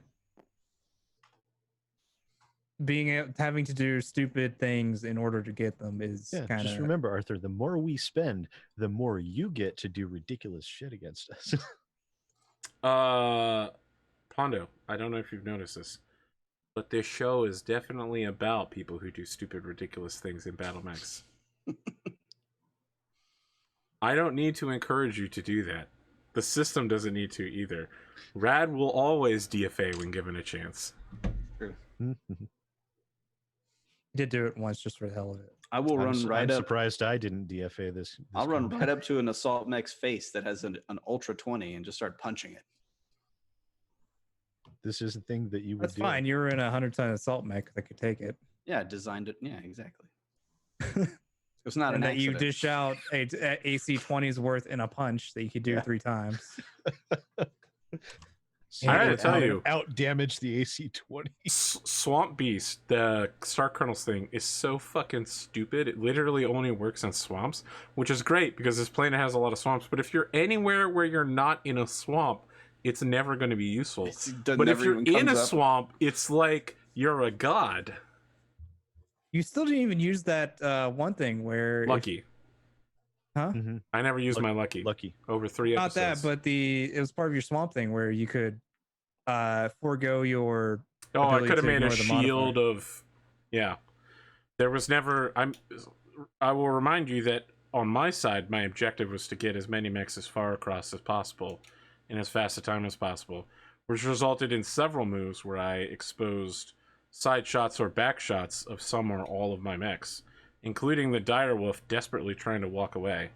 Having to do stupid things in order to get them is Yeah, kind just of remember, Arthur, the more we spend, the more you get to do ridiculous shit against us. Pondo, I don't know if you've noticed this, but this show is definitely about people who do stupid, ridiculous things in Battlemechs. I don't need to encourage you to do that. The system doesn't need to either. Rad will always DFA when given a chance. did do it once just for the hell of it. I will run right I'm up. surprised I didn't DFA this. I'll run right up to an assault mech's face that has an Ultra 20 and just start punching it. This is the thing that you would That's do. fine. You were in a 100-ton assault mech that could take it. Yeah, designed it. Yeah, exactly. It's not And an that you accident. dish out a AC 20's worth in a punch that you could do Yeah. 3 times. So I gotta would tell you. out damage the AC-20. Swamp Beast, the Star Kernels thing, is so fucking stupid. It literally only works in swamps, which is great because this planet has a lot of swamps. But if you're anywhere where you're not in a swamp, it's never going to be useful. But if you're in a swamp, it's like you're a god. You still didn't even use that one thing where Lucky. Mhm. I never used my lucky. Lucky. Over 3 Not episodes. that, but it was part of your swamp thing where you could forego your Oh, I ability could have to made a ignore the modifier. shield of. Yeah. There was never. I will remind you that on my side, my objective was to get as many mechs as far across as possible in as fast a time as possible, which resulted in several moves where I exposed side shots or back shots of some or all of my mechs, including the direwolf desperately trying to walk away.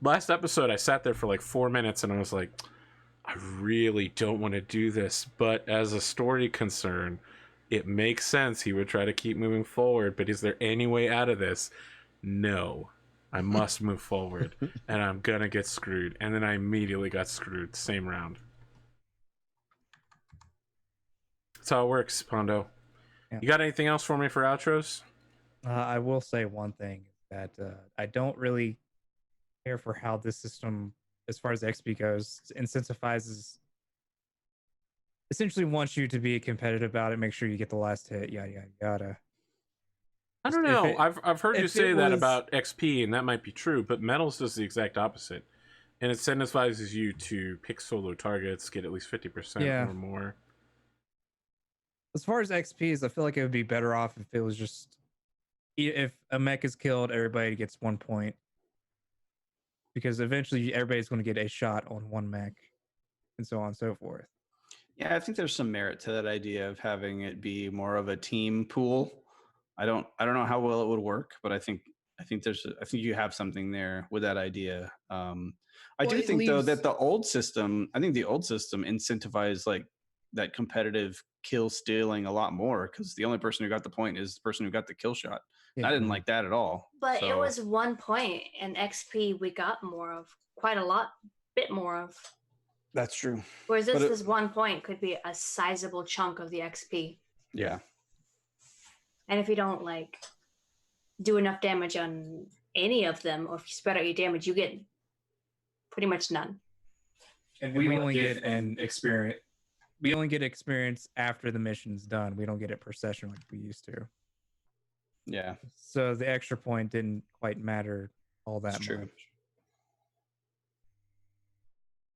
Last episode, I sat there for like 4 minutes and I was like, I really don't want to do this, but as a story concern, it makes sense. He would try to keep moving forward, but is there any way out of this? No. I must move forward, and I'm gonna get screwed. And then I immediately got screwed, same round. That's how it works, Pondo. Yeah. You got anything else for me for outros? I will say one thing that I don't really care for how this system, as far as XP goes, incentivizes. Essentially, wants you to be competitive about it. Make sure you get the last hit. Yada yada yada. I don't If know. it- I've heard you if say it that was- about XP, and that might be true, but Metals does the exact opposite. And it incentivizes you to pick solo targets, get at least 50% Yeah. or more. As far as XPs, I feel like it would be better off if it was just if a mech is killed, everybody gets 1 point. Because eventually everybody's going to get a shot on one mech, and so on and so forth. Yeah, I think there's some merit to that idea of having it be more of a team pool. I don't know how well it would work, but I think you have something there with that idea. I Well, do it think though leaves- that the old system incentivized like that competitive kill stealing a lot more because the only person who got the point is the person who got the kill shot. And I didn't like that at all. But it So- was 1 point, and XP we got more of, quite a lot, bit more of. That's true. Whereas But this 1 point could be a sizable chunk of the XP. Yeah. And if you don't like do enough damage on any of them, or if you spread out your damage, you get pretty much none. And we only get an experience. We only get experience after the mission's done. We don't get it per session like we used to. Yeah. So the extra point didn't quite matter all that That's true. much.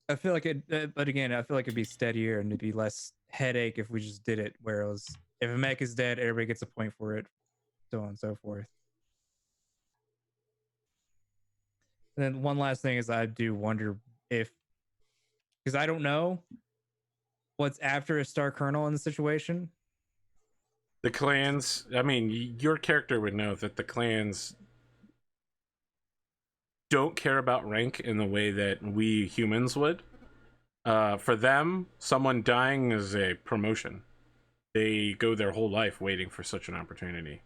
I feel like it, but again, I feel like it'd be steadier and it'd be less headache if we just did it. Whereas if a mech is dead, everybody gets a point for it, so on and so forth. And then one last thing is I do wonder if, because I don't know what's after a star colonel in the situation. The clans, I mean, your character would know that the clans don't care about rank in the way that we humans would. For them, someone dying is a promotion. They go their whole life waiting for such an opportunity.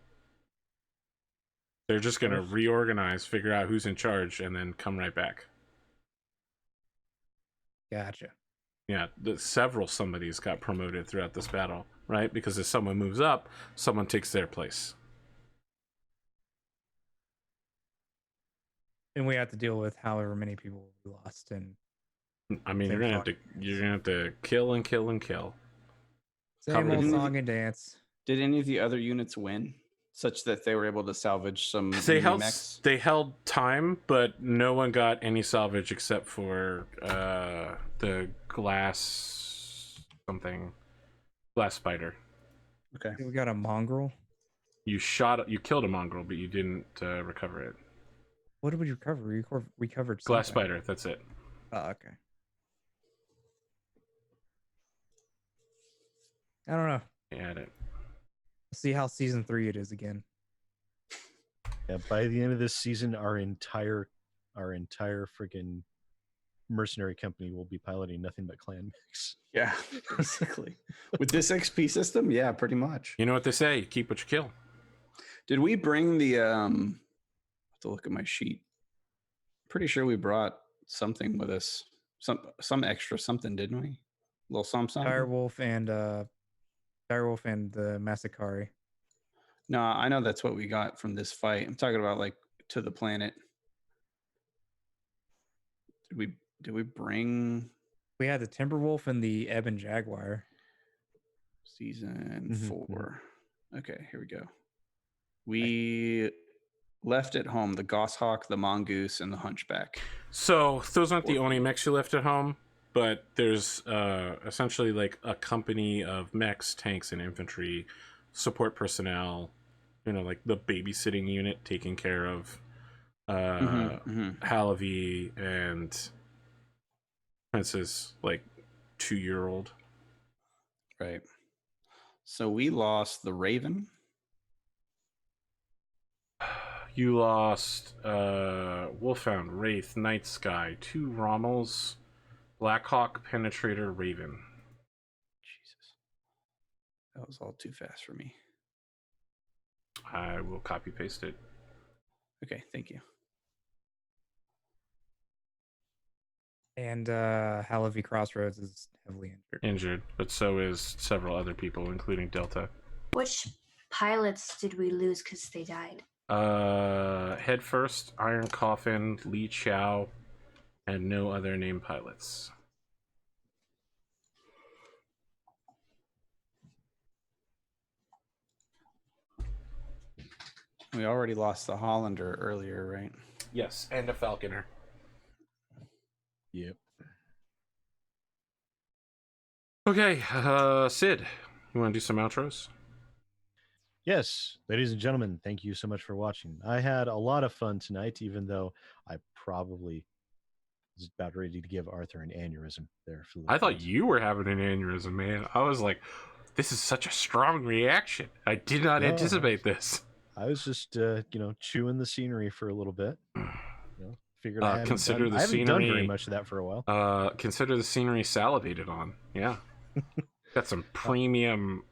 They're just going to reorganize, figure out who's in charge, and then come right back. Gotcha. Yeah, several somebodies got promoted throughout this battle, right? Because if someone moves up, someone takes their place. And we have to deal with however many people we lost. And I mean, you're gonna have to kill and kill and kill. Same old song and dance. Did any of the other units win, such that they were able to salvage some? They mechs? held time, but no one got any salvage except for the glass spider. Okay. We got a mongrel. You killed a mongrel, but you didn't recover it. What did we recover? We recovered Glass something. spider. That's it. Oh, okay. I don't know. Add it. See how season 3 it is again. Yeah, by the end of this season, our entire freaking mercenary company will be piloting nothing but clan mechs. Yeah, basically. With this XP system, yeah, pretty much. You know what they say? You keep what you kill. Did we bring the I have to look at my sheet. Pretty sure we brought something with us. Some extra something, didn't we? A little something. Direwolf and the Masakari. No, I know that's what we got from this fight. I'm talking about like to the planet. Did we bring We had the Timberwolf and the Ebon Jaguar. season 4? Okay, here we go. We left at home the Goshawk, the Mongoose, and the Hunchback. So those aren't the only mechs you left at home, but there's essentially like a company of mechs, tanks, and infantry support personnel. You know, like the babysitting unit taking care of Halavi and Prince's like 2-year-old. Right. So we lost the Raven. You lost Wolfhound, Wraith, Night Sky, 2 Rommels, Blackhawk, Penetrator, Raven. Jesus. That was all too fast for me. I will copy paste it. Okay, thank you. And Halavi Crossroads is heavily injured. But so is several other people, including Delta. Which pilots did we lose because they died? Head First, Iron Coffin, Li Chao, and no other named pilots. We already lost the Hollander earlier, right? Yes, and a Falconer. Yep. Okay, Sid, you want to do some outros? Yes, ladies and gentlemen, thank you so much for watching. I had a lot of fun tonight, even though I probably was about ready to give Arthur an aneurysm there. I thought you were having an aneurysm, man. I was like, this is such a strong reaction. I did not anticipate this. I was just, chewing the scenery for a little bit. Figured I haven't done very much of that for a while. Consider the scenery salivated on. Yeah. Got some premium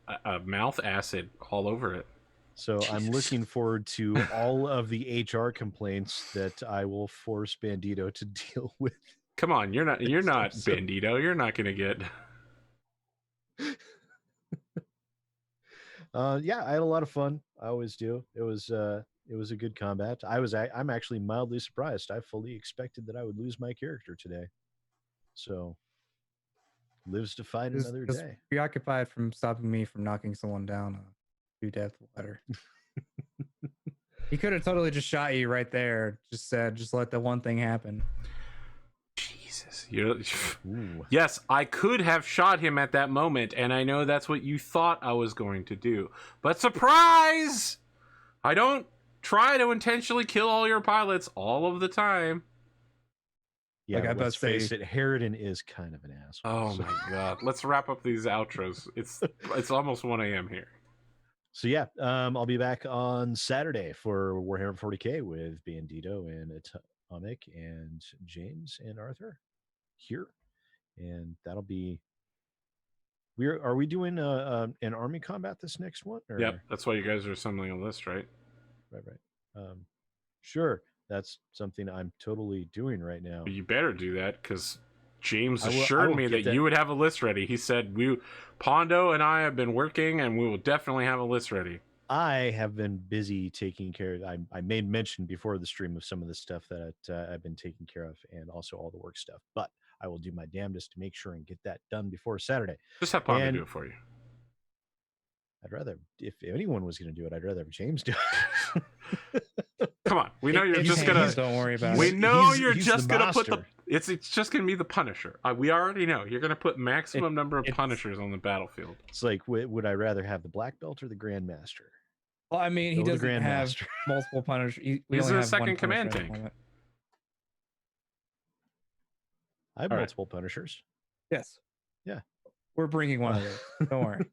mouth acid all over it. So Jesus. I'm looking forward to all of the HR complaints that I will force Bandito to deal with. Come on, you're not Bandito. You're not gonna get. Yeah, I had a lot of fun. I always do. It was a good combat. I'm actually mildly surprised. I fully expected that I would lose my character today. So lives to fight another day. Preoccupied from stopping me from knocking someone down a 2-death ladder. He could have totally just shot you right there. Just let the one thing happen. Jesus. Jesus. You're... Ooh. Yes, I could have shot him at that moment, and I know that's what you thought I was going to do. But surprise! I don't try to intentionally kill all your pilots all of the time. Yeah, Like, I let's bet say- face it, Harridan is kind of an asshole. Oh so. my god. Let's wrap up these outros. It's almost 1 a.m. here. So yeah, I'll be back on Saturday for Warhammer 40k with Bandito and Atomic and James and Arthur here, and that'll be. Are we doing an army combat this next one? Or? Yep, that's why you guys are assembling a list, right? Right. Sure, that's something I'm totally doing right now. You better do that, because James I assured will me get that you would have a list ready. He said, Pondo and I have been working, and we will definitely have a list ready. I have been busy taking care of. I made mention before the stream of some of the stuff that I've been taking care of, and also all the work stuff. But I will do my damnedest to make sure and get that done before Saturday. Just have Pondo And- do it for you. I'd rather, if anyone was going to do it, I'd rather have James do it. Come on, we know you're It's just James, gonna. don't worry about We it. know He's- you're he's just the gonna put the. master. It's just gonna be the Punisher. We already know you're gonna put maximum number of it's- Punishers on the battlefield. It's like, would I rather have the Black Belt or the Grandmaster? Well, I mean, he Go the doesn't have Grandmaster. multiple Punishers. We He's only a have second one command Punisher at the tank. moment. I have All right. multiple Punishers. Yes. Yeah. We're bringing one of those. Don't worry.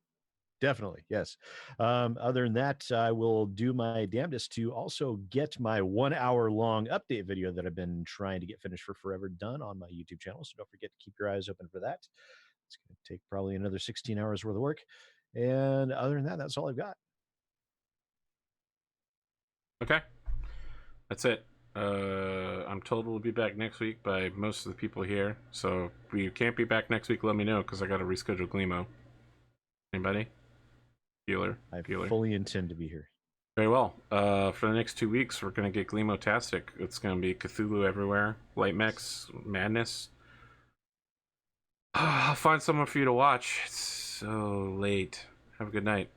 Definitely, yes. Other than that, I will do my damnedest to also get my 1 hour long update video that I've been trying to get finished for forever done on my YouTube channel. So don't forget to keep your eyes open for that. It's going to take probably another 16 hours worth of work. And other than that, that's all I've got. Okay, that's it. I'm told we'll be back next week by most of the people here. So if we can't be back next week, let me know, because I got to reschedule Glimo. Anybody? I Peeler. fully intend to be here. Very well. For the next 2 weeks, we're going to get Glimo-tastic. It's going to be Cthulhu everywhere, light mechs, madness. I'll find someone for you to watch. It's so late. Have a good night.